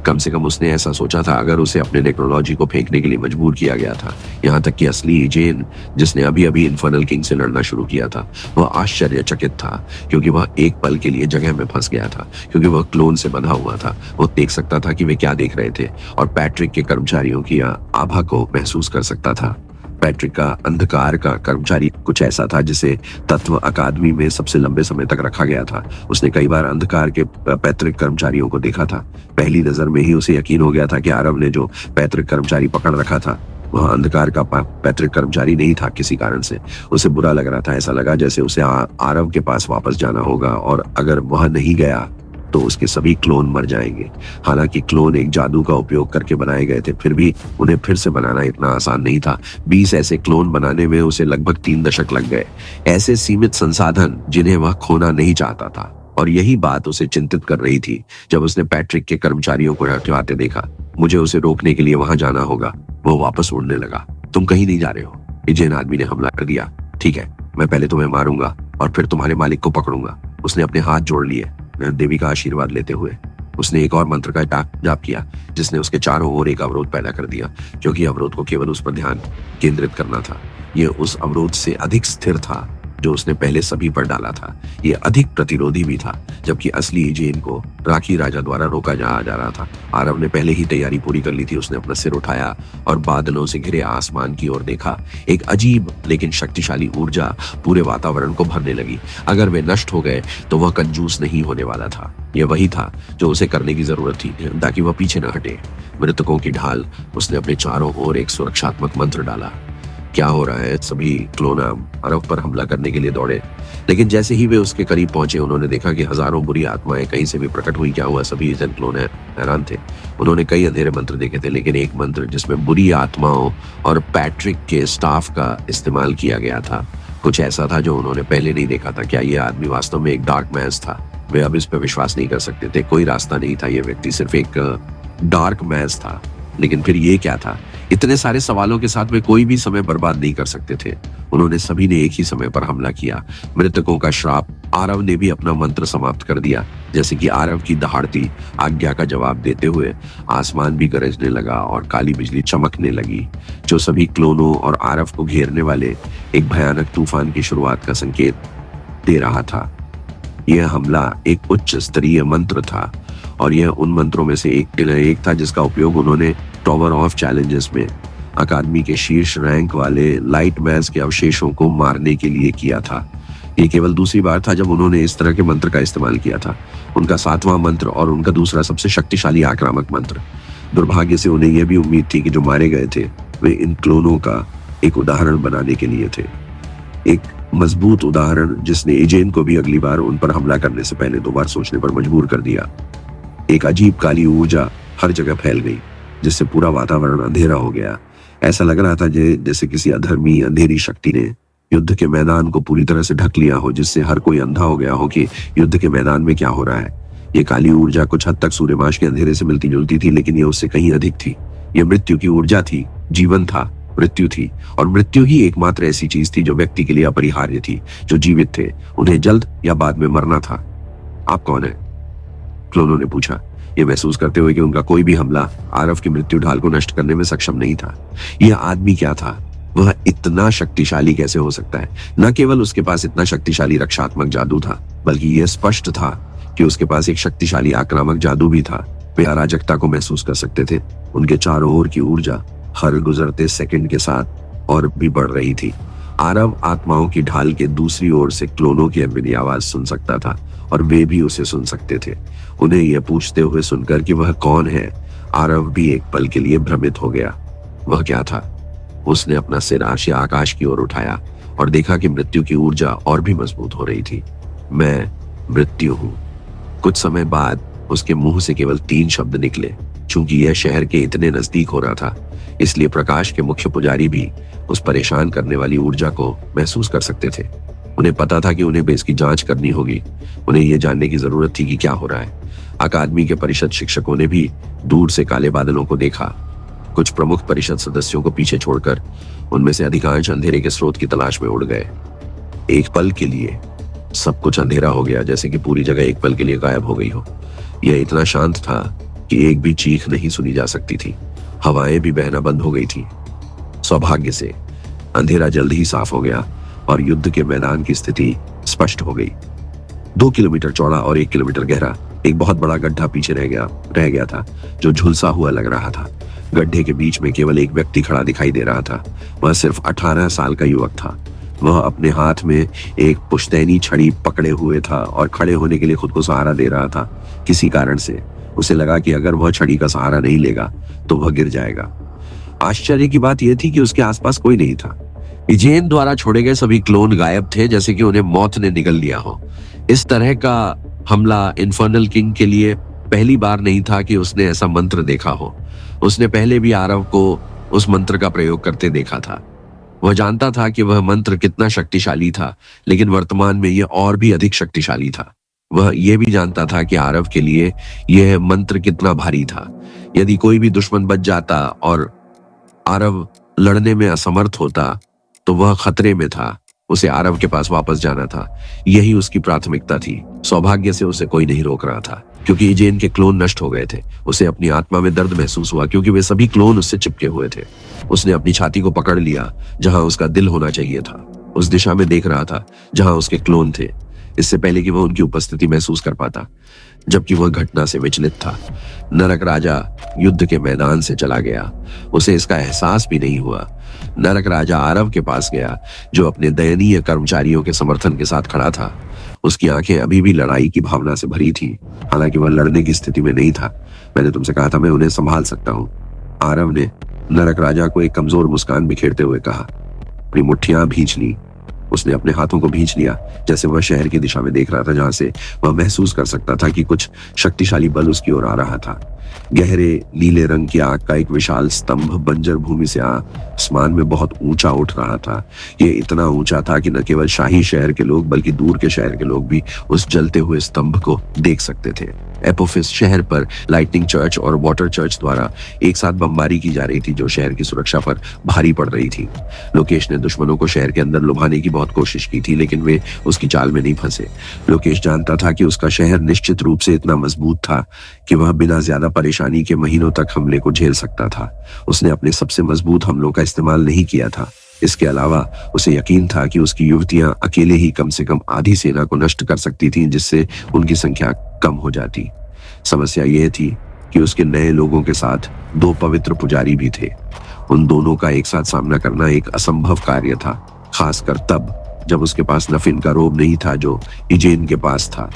[SPEAKER 2] कम से कम उसने ऐसा सोचा था, अगर उसे अपने नेक्रोलॉजी को फेंकने के लिए मजबूर किया गया था। यहाँ तक कि असली इजेन, जिसने अभी अभी इन्फर्नल किंग से लड़ना शुरू किया था, वह आश्चर्यचकित था, क्योंकि वह एक पल के लिए जगह में फंस गया था। क्योंकि वह क्लोन से बंधा हुआ था, वो देख सकता था कि वे क्या देख रहे थे और पैट्रिक के कर्मचारियों की आभा को महसूस कर सकता था। पैट्रिक का अंधकार का कर्मचारी कुछ ऐसा था जिसे तत्व अकादमी में सबसे लंबे समय तक रखा गया था। उसने कई बार अंधकार के पैतृक कर्मचारियों को देखा था। पहली नजर में ही उसे यकीन हो गया था कि आरव ने जो पैतृक कर्मचारी पकड़ रखा था वह अंधकार का पैतृक कर्मचारी नहीं था। किसी कारण से उसे बुरा लग रहा था। ऐसा लगा जैसे उसे आरव के पास वापस जाना होगा, और अगर वह नहीं गया तो उसके सभी क्लोन मर जाएंगे। हालांकि क्लोन एक जादू का उपयोग करके बनाए गए थे, फिर भी उन्हें फिर से बनाना इतना आसान नहीं था। 20 ऐसे क्लोन बनाने में उसे लगभग 3 दशक लग गए। ऐसे सीमित संसाधन जिन्हें वह खोना नहीं चाहता था, और यही बात उसे चिंतित कर रही थी जब उसने पैट्रिक के कर्मचारियों को हटवाते देखा। मुझे उसे रोकने के लिए वहां जाना होगा। वो वापस उड़ने लगा। तुम कहीं नहीं जा रहे हो। इजेन आदमी ने हमला कर दिया। ठीक है, मैं पहले तुम्हें मारूंगा और फिर तुम्हारे मालिक को पकड़ूंगा। उसने अपने हाथ जोड़ लिए देवी का आशीर्वाद लेते हुए।
[SPEAKER 3] उसने एक और मंत्र का जाप किया जिसने उसके चारों ओर एक अवरोध पैदा कर दिया, क्योंकि अवरोध को केवल उस पर ध्यान केंद्रित करना था। यह उस अवरोध से अधिक स्थिर था जो उसने पहले सभी पर डाला था। यह अधिक प्रतिरोधी भी था, जबकि असली इजेन को राखी राजा द्वारा रोका जा रहा था। आरव ने पहले ही तैयारी पूरी कर ली थी। उसने अपना सिर उठाया और बादलों से घिरे आसमान की ओर देखा। एक अजीब लेकिन शक्तिशाली ऊर्जा पूरे वातावरण को भरने लगी। अगर वे नष्ट हो गए तो वह कंजूस नहीं होने वाला था। यह वही था जो उसे करने की जरूरत थी ताकि वह पीछे न हटे। मृतकों की ढाल। उसने अपने चारों ओर एक सुरक्षात्मक मंत्र डाला। क्या हो रहा है? सभी क्लोन आरव पर हमला करने के लिए दौड़े, लेकिन जैसे ही वे उसके करीब पहुंचे उन्होंने देखा कि हजारों बुरी आत्माएं कहीं से भी प्रकट हुई। क्या हुआ? सभी जन क्लोन हैरान थे। उन्होंने कई अंधेरे मंत्र देखे थे, लेकिन एक मंत्र जिसमें बुरी आत्माओं और पैट्रिक के स्टाफ का इस्तेमाल किया गया था, कुछ ऐसा था जो उन्होंने पहले नहीं देखा था। क्या यह आदमी वास्तव में एक डार्क मैस था? वे अब इस पर विश्वास नहीं कर सकते थे। कोई रास्ता नहीं था। यह व्यक्ति सिर्फ एक डार्क मैस था, लेकिन फिर ये क्या था? इतने सारे सवालों के साथ वे कोई भी समय बर्बाद नहीं कर सकते थे। उन्होंने सभी ने एक ही समय पर हमला किया। मृतकों का श्राप। आरव ने भी अपना मंत्र समाप्त कर दिया। जैसे कि आरव की दहाड़ती आज्ञा का जवाब देते हुए आसमान भी गरजने लगा और काली बिजली चमकने लगी, जो सभी क्लोनों और आरव को घेरने वाले एक भयानक तूफान की शुरुआत का संकेत दे रहा था। यह हमला एक उच्च स्तरीय मंत्र था और यह उन मंत्रों में से एक था जिसका उपयोग उन्होंने टॉवर ऑफ चैलेंजेस में अकादमी के शीर्ष रैंक वाले लाइट मैस के अवशेषों को मारने के लिए किया था। यह केवल दूसरी बार था जब उन्होंने इस तरह के मंत्र का इस्तेमाल किया था। उनका 7वां मंत्र और उनका दूसरा सबसे शक्तिशाली आक्रामक मंत्र। दुर्भाग्य से उन्हें यह भी उम्मीद थी कि जो मारे गए थे वे इन क्लोनों का एक उदाहरण बनाने के लिए थे, एक मजबूत उदाहरण जिसने इजेन को भी अगली बार उन पर हमला करने से पहले 2 बार सोचने पर मजबूर कर दिया। एक अजीब काली ऊर्जा हर जगह फैल गई, जिससे पूरा वातावरण अंधेरा हो गया। ऐसा लग रहा था जैसे किसी अधर्मी अंधेरी शक्ति ने युद्ध के मैदान को पूरी तरह से ढक लिया हो, जिससे हर कोई अंधा हो गया हो कि युद्ध के मैदान में क्या हो रहा है। ये काली ऊर्जा कुछ हद तक सूर्यमाश के अंधेरे से मिलती जुलती थी, लेकिन ये उससे कहीं अधिक थी। यह मृत्यु की ऊर्जा थी। जीवन था, मृत्यु थी, और मृत्यु ही एकमात्र ऐसी चीज थी जो व्यक्ति के लिए अपरिहार्य थी। जो जीवित थे उन्हें जल्द या बाद में मरना था। आप कौन है? क्लोनों ने पूछा, ये महसूस करते हुए कि उनका कोई भी हमला आरव की मृत्यु ढाल को नष्ट करने में सक्षम नहीं था। यह आदमी क्या था? वह इतना शक्तिशाली कैसे हो सकता है? न केवल उसके पास इतना शक्तिशाली रक्षात्मक जादू था, बल्कि यह स्पष्ट था कि उसके पास एक शक्तिशाली आक्रामक जादू भी था। वे अराजकता को महसूस कर सकते थे। उनके चारों ओर की ऊर्जा हर गुजरते सेकंड के साथ और भी बढ़ रही थी। आरव आत्माओं की ढाल के दूसरी ओर से क्लोनों की अपनी आवाज सुन सकता था, और वे भी उसे सुन सकते थे। उन्हें यह पूछते हुए सुनकर कि वह कौन है, आरव भी एक पल के लिए भ्रमित हो गया। वह क्या था? उसने अपना सिर आकाश की ओर उठाया और देखा कि मृत्यु की ऊर्जा और भी मजबूत हो रही थी। मैं मृत्यु हूं। कुछ समय बाद उसके मुंह से केवल 3 शब्द निकले। चूंकि यह शहर के इतने नजदीक हो रहा था, इसलिए प्रकाश के मुख्य पुजारी भी उस परेशान करने वाली ऊर्जा को महसूस कर सकते थे। उन्हें पता था कि उन्हें इसकी जांच करनी होगी। उन्हें यह जानने की जरूरत थी कि क्या हो रहा है। अकादमी के परिषद शिक्षकों ने भी दूर से काले बादलों को देखा। कुछ प्रमुख परिषद सदस्यों को पीछे छोड़कर उनमें से अधिकांश अंधेरे के स्रोत की तलाश में उड़ गए। एक पल के लिए सब कुछ अंधेरा हो गया, जैसे कि पूरी जगह एक पल के लिए गायब हो गई हो। यह इतना शांत था कि एक भी चीख नहीं सुनी जा सकती थी। हवाएं भी बहना बंद हो गई थी। सौभाग्य से अंधेरा जल्द ही साफ हो गया और युद्ध के मैदान की स्थिति स्पष्ट हो गई। 2 किलोमीटर चौड़ा और 1 किलोमीटर गहरा एक बहुत बड़ा गड्ढा पीछे रह गया था, जो झुलसा हुआ लग रहा था। गड्ढे के बीच में केवल एक व्यक्ति खड़ा दिखाई दे रहा था। वह सिर्फ 18 साल का युवक था। वह अपने हाथ में एक पुश्तैनी छड़ी पकड़े हुए था और खड़े होने के लिए खुद को सहारा दे रहा था। किसी कारण से उसे लगा कि अगर वह छड़ी का सहारा नहीं लेगा तो वह गिर जाएगा। आश्चर्य की बात यह थी कि उसके आसपास कोई नहीं था। इजेन द्वारा छोड़े गए सभी क्लोन गायब थे, जैसे कि उन्हें मौत ने निगल लिया हो। इस तरह का हमला इन्फर्नल किंग के लिए पहली बार नहीं था कि उसने ऐसा मंत्र देखा हो। उसने पहले भी आरव को उस मंत्र का प्रयोग करते देखा था। वह जानता था कि वह मंत्र कितना शक्तिशाली था, लेकिन वर्तमान में यह और भी अधिक शक्तिशाली था। वह यह भी जानता था कि आरव के लिए यह मंत्र कितना भारी था। यदि कोई भी दुश्मन बच जाता और आरव लड़ने में असमर्थ होता तो वह खतरे में था। उसे आरव के पास वापस जाना था। यही उसकी प्राथमिकता थी। सौभाग्य से उसे कोई नहीं रोक रहा था, क्योंकि इजेन के क्लोन नष्ट हो गए थे। उसे अपनी आत्मा में दर्द महसूस हुआ, क्योंकि वे सभी क्लोन उससे चिपके हुए थे। उसने अपनी छाती को पकड़ लिया, जहां उसका दिल होना चाहिए था। उस दिशा में देख रहा था जहां उसके क्लोन थे, इससे पहले कि वह उनकी उपस्थिति महसूस कर पाता, जबकि वह घटना से विचलित था। नरक राजा युद्ध के मैदान से चला गया। उसे इसका एहसास भी नहीं हुआ। नरक राजा आरव के पास गया, जो अपने दयनीय कर्मचारियों के समर्थन के साथ खड़ा था। उसकी आंखें अभी भी लड़ाई की भावना से भरी थी, हालांकि वह लड़ने की स्थिति में नहीं था। मैंने तुमसे कहा था मैं उन्हें संभाल सकता हूं, आरव ने नरक राजा को एक कमजोर मुस्कान बिखेरते हुए कहा। अपनी मुट्ठियां भींच ली। उसने अपने हाथों को भींच लिया, जैसे वह शहर की दिशा में देख रहा था, जहां से वह महसूस कर सकता था कि कुछ शक्तिशाली बल उसकी ओर आ रहा था। गहरे नीले रंग की आग का एक विशाल स्तंभ बंजर भूमि से आसमान में बहुत ऊंचा उठ रहा था। ये इतना ऊंचा था कि न केवल शाही शहर के लोग, बल्कि दूर के शहर के लोग भी उस जलते हुए स्तंभ को देख सकते थे। एपोफिस शहर पर लाइटनिंग चर्च और वाटर चर्च द्वारा एक साथ बमबारी की जा रही थी, जो शहर की सुरक्षा पर भारी पड़ रही थी। लोकेश ने दुश्मनों को शहर के अंदर लुभाने की बहुत कोशिश की थी, लेकिन वे उसकी चाल में नहीं फंसे। लोकेश जानता था कि उसका शहर निश्चित रूप से इतना मजबूत था कि वह बिना ज्यादा परेशानी के महीनों तक हमले को झेल सकता था। उसने अपने सबसे मजबूत हमलों का इस्तेमाल नहीं किया था। इसके अलावा उसे यकीन था कि उसकी युवतियां अकेले ही कम से कम आधी सेना को नष्ट कर सकती थीं, जिससे उनकी संख्या कम हो जाती। समस्या यह थी कि उसके नए लोगों के साथ 2 पवित्र पुजारी भी थे। उन दोनों का एक साथ सामना करना एक असंभव कार्य था, खासकर तब जब उसके पास नफिन का रोब नहीं था जो इजेन के पास था।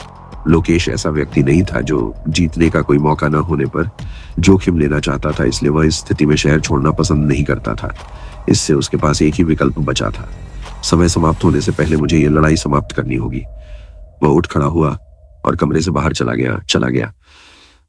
[SPEAKER 3] लोकेश ऐसा व्यक्ति नहीं था जो जीतने का कोई मौका न होने पर जोखिम लेना चाहता था, इसलिए वह इस स्थिति में शहर छोड़ना पसंद नहीं करता था। इससे उसके पास एक ही विकल्प बचा था। समय समाप्त होने से पहले मुझे यह लड़ाई समाप्त करनी होगी। वह उठ खड़ा हुआ और कमरे से बाहर चला गया।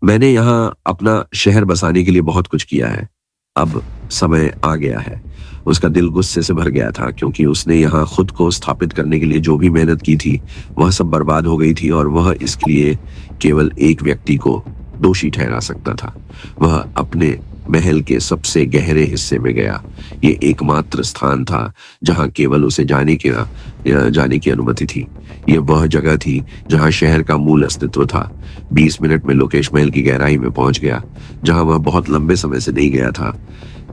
[SPEAKER 3] मैंने यहाँ अपना शहर बसाने के लिए बहुत कुछ किया है, अब समय आ गया है। उसका दिल गुस्से से भर गया था, क्योंकि उसने यहाँ खुद को स्थापित करने के लिए जो भी मेहनत की थी वह सब बर्बाद हो गई थी, और वह इसके लिए केवल एक व्यक्ति को दोषी ठहरा सकता था। वह अपने महल के सबसे गहरे हिस्से में गया। ये एकमात्र स्थान था जहां केवल उसे जाने की अनुमति थी। ये वह जगह थी जहां शहर का मूल अस्तित्व था। 20 मिनट में लोकेश महल की गहराई में पहुंच गया, जहां वह बहुत लंबे समय से नहीं गया था।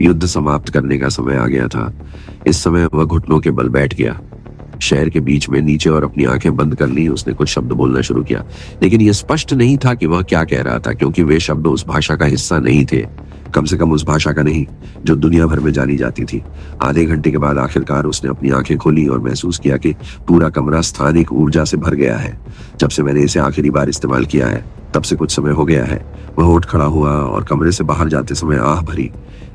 [SPEAKER 3] युद्ध समाप्त करने का समय आ गया था। इस समय वह घुटनों के बल बैठ गया, शहर के बीच में नीचे, और अपनी आंखें बंद कर ली। उसने कुछ शब्द बोलना शुरू किया, लेकिन यह स्पष्ट नहीं था कि वह क्या कह रहा था, क्योंकि वे शब्द उस भाषा का हिस्सा नहीं थे, कम से कम उस भाषा का नहीं जो दुनिया भर में जानी जाती थी। आधे घंटे के बाद आखिरकार उसने अपनी आंखें खोली और महसूस किया कि पूरा कमरा स्थानिक ऊर्जा से भर गया है। जब से मैंने इसे आखिरी बार इस्तेमाल किया है, तब से कुछ समय हो गया है। वह उठ खड़ा हुआ और कमरे से बाहर जाते समय आह भरी।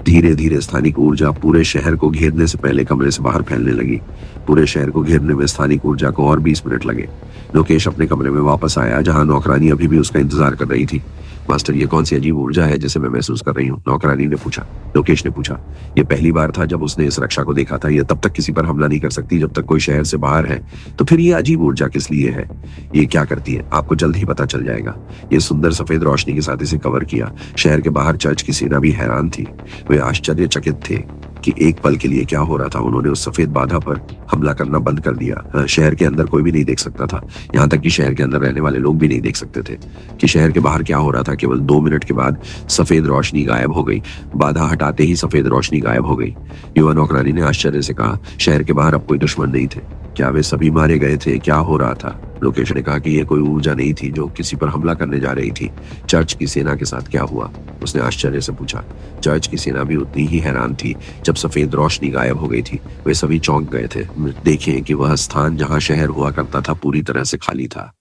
[SPEAKER 3] धीरे धीरे स्थानिक ऊर्जा पूरे शहर को घेरने से पहले कमरे से बाहर फैलने लगी। पूरे शहर को घेरने में स्थानिक ऊर्जा को और 20 मिनट लगे। लोकेश अपने कमरे में वापस आया, जहां नौकरानी अभी भी उसका इंतजार कर रही थी। मास्टर, ये कौन सी अजीब ऊर्जा है जिसे मैं महसूस कर रही हूँ? नौकरानी ने पूछा। लोकेश ने पूछा। यह पहली बार था जब उसने इस रक्षा को देखा था। यह तब तक किसी पर हमला नहीं कर सकती जब तक कोई शहर से बाहर है। तो फिर ये अजीब ऊर्जा किस लिए है? ये क्या करती है? आपको जल्द ही पता चल जाएगा। ये सुंदर सफेद रोशनी के साथ इसे कवर किया। शहर के बाहर चर्च की सेना भी हैरान थी। वे आश्चर्यचकित थे कि एक पल के लिए क्या हो रहा था। उन्होंने उस सफेद बाधा पर हमला करना बंद कर दिया। शहर के अंदर कोई भी नहीं देख सकता था, यहाँ तक कि शहर के अंदर रहने वाले लोग भी नहीं देख सकते थे कि शहर के बाहर क्या हो रहा था। केवल 2 मिनट के बाद सफेद रोशनी गायब हो गई। बाधा हटाते ही सफेद रोशनी गायब हो गई। युवा नौकरानी ने आश्चर्य से कहा, शहर के बाहर अब कोई दुश्मन नहीं थे? क्या वे सभी मारे गए थे? क्या हो रहा था? लोकेश ने कहा कि यह कोई ऊर्जा नहीं थी जो किसी पर हमला करने जा रही थी। चर्च की सेना के साथ क्या हुआ? उसने आश्चर्य से पूछा। चर्च की सेना भी उतनी ही हैरान थी। जब सफेद रोशनी गायब हो गई थी, वे सभी चौंक गए थे। देखें कि वह स्थान जहां शहर हुआ करता था पूरी तरह से खाली था।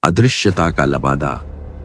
[SPEAKER 3] अदृश्यता का लबादा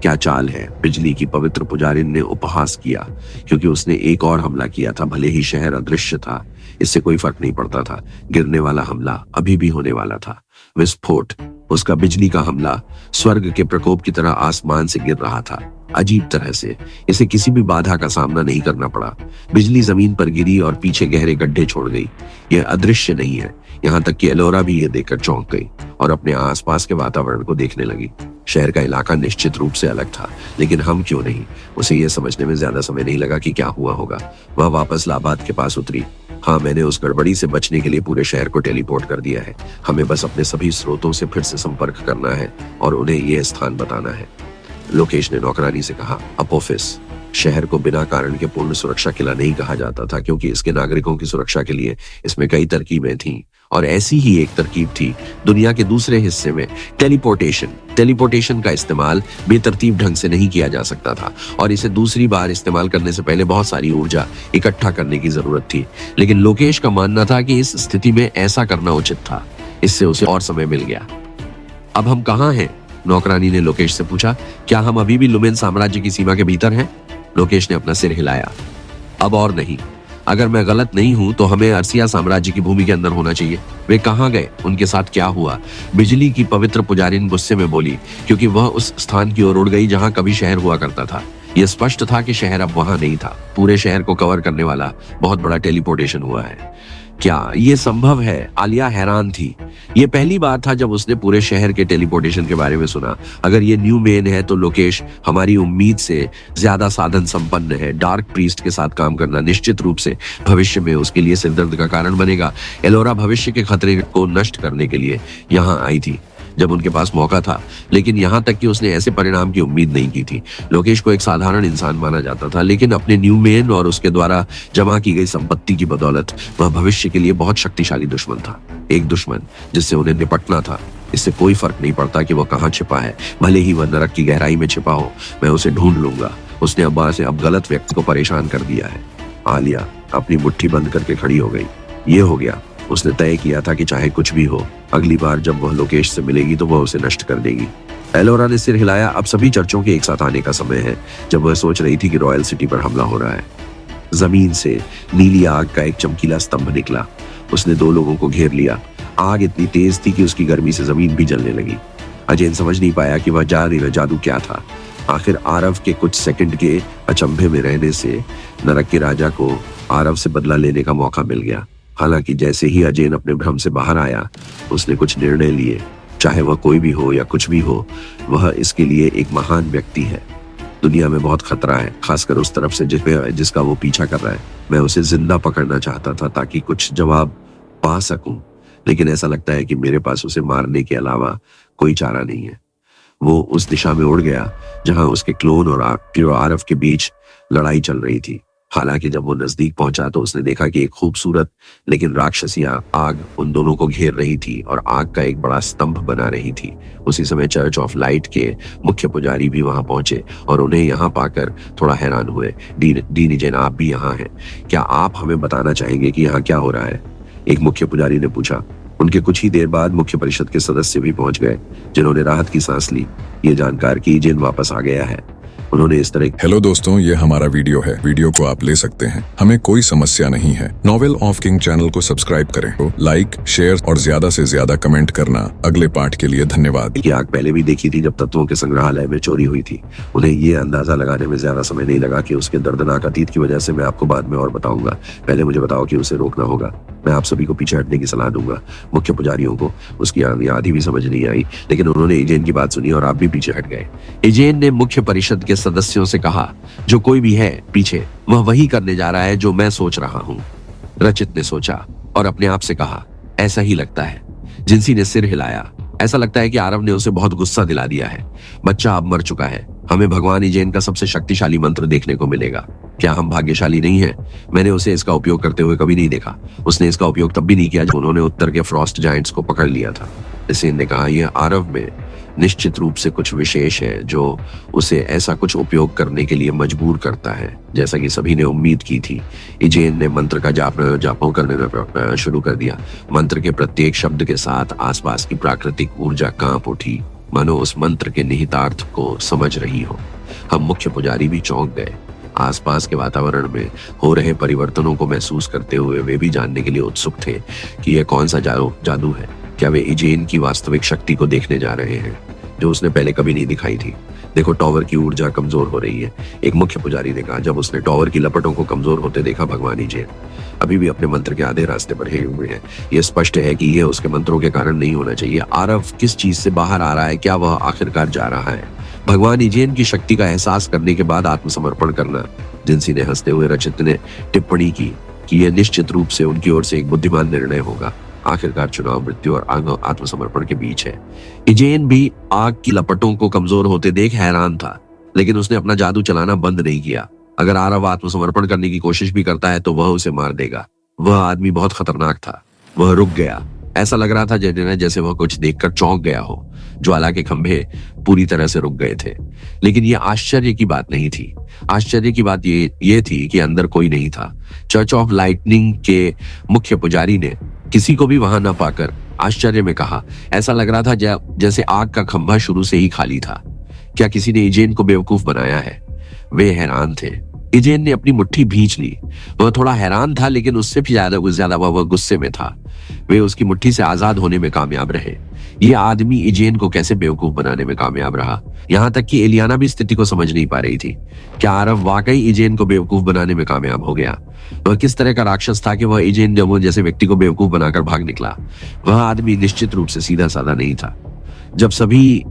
[SPEAKER 3] क्या चाल है? बिजली की पवित्र पुजारिन ने उपहास किया, क्योंकि उसने एक और हमला किया था। भले ही शहर अदृश्य था, इससे कोई फर्क नहीं पड़ता था। गिरने वाला हमला अभी भी होने वाला था। विस्फोट, उसका बिजली का हमला स्वर्ग के प्रकोप की तरह आसमान से गिर रहा था। अजीब तरह से इसे किसी भी बाधा का सामना नहीं करना पड़ा। बिजली जमीन पर गिरी और पीछे गहरे गड्ढे छोड़ गई। यह अदृश्य नहीं है। यहाँ तक कि एलोरा भी यह देखकर चौंक गई और अपने आसपास के वातावरण को देखने लगी। शहर का इलाका निश्चित रूप से अलग था, लेकिन हम क्यों नहीं? उसे यह समझने में ज्यादा समय नहीं लगा कि क्या हुआ होगा। वह वापस लाबाद के पास उतरी हाँ, मैंने उस गड़बड़ी से बचने के लिए पूरे शहर को टेलीपोर्ट कर दिया है। हमें बस अपने सभी स्रोतों से फिर से संपर्क करना है और उन्हें यह स्थान बताना है। लोकेश ने नौकरानी से कहा, अपोफिस शहर को बिना कारण के पूर्ण सुरक्षा किला नहीं कहा जाता था, क्योंकि इसके नागरिकों की सुरक्षा के लिए इसमें कई तरकीबें थीं और ऐसी ही एक तरकीब थी दुनिया के दूसरे हिस्से में टेलीपोर्टेशन का इस्तेमाल बेतरतीब ढंग से नहीं किया जा सकता था और इसे दूसरी बार इस्तेमाल करने से पहले बहुत सारी ऊर्जा इकट्ठा करने की जरूरत थी। लेकिन लोकेश का मानना था कि इस स्थिति में ऐसा करना उचित था। इससे उसे और समय मिल गया। अब हम कहाँ हैं? नौकरानी ने लोकेश से पूछा। क्या हम अभी भी लुमेन साम्राज्य की सीमा के भीतर हैं? लोकेश ने अपना सिर हिलाया। अब और नहीं। अगर मैं गलत नहीं हूं तो हमें अर्सिया साम्राज्य की भूमि के अंदर होना चाहिए। वे कहाँ गए? उनके साथ क्या हुआ? बिजली की पवित्र पुजारिन गुस्से में बोली, क्योंकि वह उस स्थान की ओर उड़ गई जहां कभी शहर हुआ करता था। यह स्पष्ट था कि शहर अब वहां नहीं था। पूरे शहर को कवर करने वाला बहुत बड़ा टेलीपोर्टेशन हुआ है। क्या ये संभव है? आलिया हैरान थी। ये पहली बार था जब उसने पूरे शहर के टेलीपोर्टेशन के बारे में सुना। अगर ये न्यू मेन है तो लोकेश हमारी उम्मीद से ज्यादा साधन संपन्न है। डार्क प्रीस्ट के साथ काम करना निश्चित रूप से भविष्य में उसके लिए सिरदर्द का कारण बनेगा। एलोरा भविष्य के खतरे को नष्ट करने के लिए यहाँ आई थी जब उनके पास मौका था, लेकिन यहाँ तक कि उसने ऐसे परिणाम की उम्मीद नहीं की थी। लोकेश को एक साधारण इंसान माना जाता था, लेकिन अपने न्यू मेन और उसके द्वारा जमा की गई संपत्ति की बदौलत वह भविष्य के लिए बहुत शक्तिशाली दुश्मन था। एक दुश्मन जिससे उन्हें निपटना था। इससे कोई फर्क नहीं पड़ता कि वह कहाँ छिपा है, भले ही वह नरक की गहराई में छिपा हो, मैं उसे ढूंढ लूंगा। उसने अब्बा से अब गलत व्यक्ति को परेशान कर दिया है। आलिया अपनी मुट्ठी बंद करके खड़ी हो गई। ये हो गया। उसने तय किया था कि चाहे कुछ भी हो, अगली बार जब वह लोकेश से मिलेगी तो वह उसे नष्ट कर देगी। एलोरा ने सिर हिलाया। अब सभी चर्चों के एक साथ आने का समय है। जब वह सोच रही थी कि रॉयल सिटी पर हमला हो रहा है, जमीन से नीली आग का एक चमकीला स्तंभ निकला। उसने दो लोगों को घेर लिया। आग इतनी तेज थी कि उसकी गर्मी से जमीन भी जलने लगी। अजयन समझ नहीं पाया कि वह जादू क्या था। आखिर आरव के कुछ सेकंड के अचंभे में रहने से नरक के राजा को आरव से बदला लेने का मौका मिल गया। हालांकि जैसे ही अजयन अपने भ्रम से बाहर आया, उसने कुछ निर्णय लिए। चाहे वह कोई भी हो या कुछ भी हो, वह इसके लिए एक महान व्यक्ति है। दुनिया में बहुत खतरा है, खासकर उस तरफ से जिसका वो पीछा कर रहा है। मैं उसे जिंदा पकड़ना चाहता था ताकि कुछ जवाब पा सकूं, लेकिन ऐसा लगता है कि मेरे पास उसे मारने के अलावा कोई चारा नहीं है। वो उस दिशा में उड़ गया जहां उसके क्लोन और आरव के बीच लड़ाई चल रही थी। हालांकि जब वो नजदीक पहुंचा तो उसने देखा कि एक खूबसूरत लेकिन राक्षसी आग उन दोनों को घेर रही थी और आग का एक बड़ा स्तंभ बना रही थी। उसी समय चर्च ऑफ लाइट के मुख्य पुजारी भी वहां पहुंचे और उन्हें यहाँ पाकर थोड़ा हैरान हुए। डीन इजेन, आप भी यहाँ हैं। क्या आप हमें बताना चाहेंगे कि यहाँ क्या हो रहा है? एक मुख्य पुजारी ने पूछा। उनके कुछ ही देर बाद मुख्य परिषद के सदस्य भी पहुंच गए, जिन्होंने राहत की सांस ली, ये जानकर कि इजेन वापस आ गया है। उन्होंने इस तरह
[SPEAKER 1] हेलो दोस्तों, ये हमारा वीडियो है। वीडियो को आप ले सकते हैं, हमें कोई समस्या नहीं है। नॉवेल ऑफ किंग चैनल को सब्सक्राइब करें। तो लाइक, शेयर और ज्यादा से ज्यादा कमेंट करना। अगले पार्ट के लिए धन्यवाद।
[SPEAKER 3] की आग पहले भी देखी थी जब तत्वों के संग्रहालय में चोरी हुई थी। उन्हें ये अंदाजा लगाने में ज्यादा समय नहीं लगा कि उसके दर्दनाक अतीत की वजह से मैं आपको बाद में और बताऊंगा। पहले मुझे बताओ कि उसे रोकना होगा। मैं आप सभी को पीछे हटने की सलाह दूंगा। मुख्य पुजारियों को उसकी आधी भी समझ नहीं आई, लेकिन उन्होंने इजेन की बात सुनी और आप भी पीछे हट गए। इजेन ने मुख्य परिषद के सदस्यों से कहा, जो कोई भी है पीछे, वह वही करने जा रहा है जो मैं सोच रहा हूं। रचित ने सोचा और अपने आप से कहा, ऐसा ही लगता है। जिंसी ने सिर हिलाया। ऐसा लगता है कि आरव ने उसे बहुत गुस्सा दिला दिया है। बच्चा अब मर चुका है। हमें भगवान इजेन का सबसे शक्तिशाली मंत्र देखने को मिलेगा। क्या हम भाग्यशाली नहीं हैं? मैंने उसे इसका उपयोग करते हुए कभी नहीं देखा। उसने इसका उपयोग तब भी नहीं किया जब उन्होंने उत्तर के फ्रॉस्ट जायंट्स को पकड़ लिया था। इसेन ने कहा, यह आरव में निश्चित रूप से कुछ विशेष है जो उसे ऐसा कुछ उपयोग करने के लिए मजबूर करता है, जैसा कि सभी ने उम्मीद की थी। इजेन ने मंत्र का जाप करने शुरू कर दिया। मंत्र के प्रत्येक शब्द के साथ आसपास की प्राकृतिक ऊर्जा कांप उठी, मानो उस मंत्र के निहितार्थ को समझ रही हो। हम मुख्य पुजारी भी चौंक गए। आसपास के वातावरण में हो रहे परिवर्तनों को महसूस करते हुए वे भी जानने के लिए उत्सुक थे कि यह कौन सा जादू है। क्या वे इजेन की वास्तविक शक्ति को देखने जा रहे हैं जो उसने पहले कभी नहीं दिखाई थी? देखो, टॉवर की ऊर्जा कमजोर हो रही है, एक मुख्य पुजारी ने कहा जब उसने टॉवर की लपटों को कमजोर होते देखा। भगवान इजेन अभी भी अपने मंत्र के आधे रास्ते पर ही हुए हैं। यह स्पष्ट है कि यह उसके मंत्रों के कारण नहीं होना चाहिए। आरव किस चीज से बाहर आ रहा है? क्या वह आखिरकार जा रहा है? भगवान इजेन की शक्ति का एहसास करने के बाद आत्मसमर्पण करना। जिंसी ने हंसते हुए रचित ने टिप्पणी की, कि यह निश्चित रूप से उनकी ओर से एक बुद्धिमान निर्णय होगा। आखिरकार चुनाव मृत्यु और आत्मसमर्पण के बीच है। इजेन भी आग की लपटों को कमजोर होते देख हैरान था, लेकिन उसने अपना जादू चलाना बंद नहीं किया। अगर आरव आत्मसमर्पण करने की कोशिश भी करता है तो वह उसे मार देगा। वह आदमी बहुत खतरनाक था। वह रुक गया। ऐसा लग रहा था जैसे वह कुछ देखकर चौंक गया हो। ज्वाला के खंभे पूरी तरह से रुक गए थे, लेकिन यह आश्चर्य की बात नहीं थी। आश्चर्य की बात ये थी कि अंदर कोई नहीं था। चर्च ऑफ लाइटनिंग के मुख्य पुजारी ने किसी को भी वहां न पाकर आश्चर्य में कहा, ऐसा लग रहा था जैसे आग का खंभा शुरू से ही खाली था। क्या किसी ने इजेन को बेवकूफ बनाया है? वे हैरान थे। इजेन ने अपनी मुट्ठी भींच ली। वह थोड़ा हैरान था, लेकिन उससे भी ज्यादा वह गुस्से में था। वे उसकी मुट्ठी से आजाद होने में कामयाब रहे। यह आदमी इजेन को कैसे बेवकूफ बनाने में कामयाब रहा? यहां तक कि एलियाना भी स्थिति को समझ नहीं पा रही थी। क्या आरव वाकई इजेन को बेवकूफ बनाने में कामयाब हो गया? वह किस तरह का राक्षस था कि वह इजेन जैसे व्यक्ति को बेवकूफ बनाकर भाग निकला? वह आदमी निश्चित रूप से सीधा साधा नहीं था। जब सभी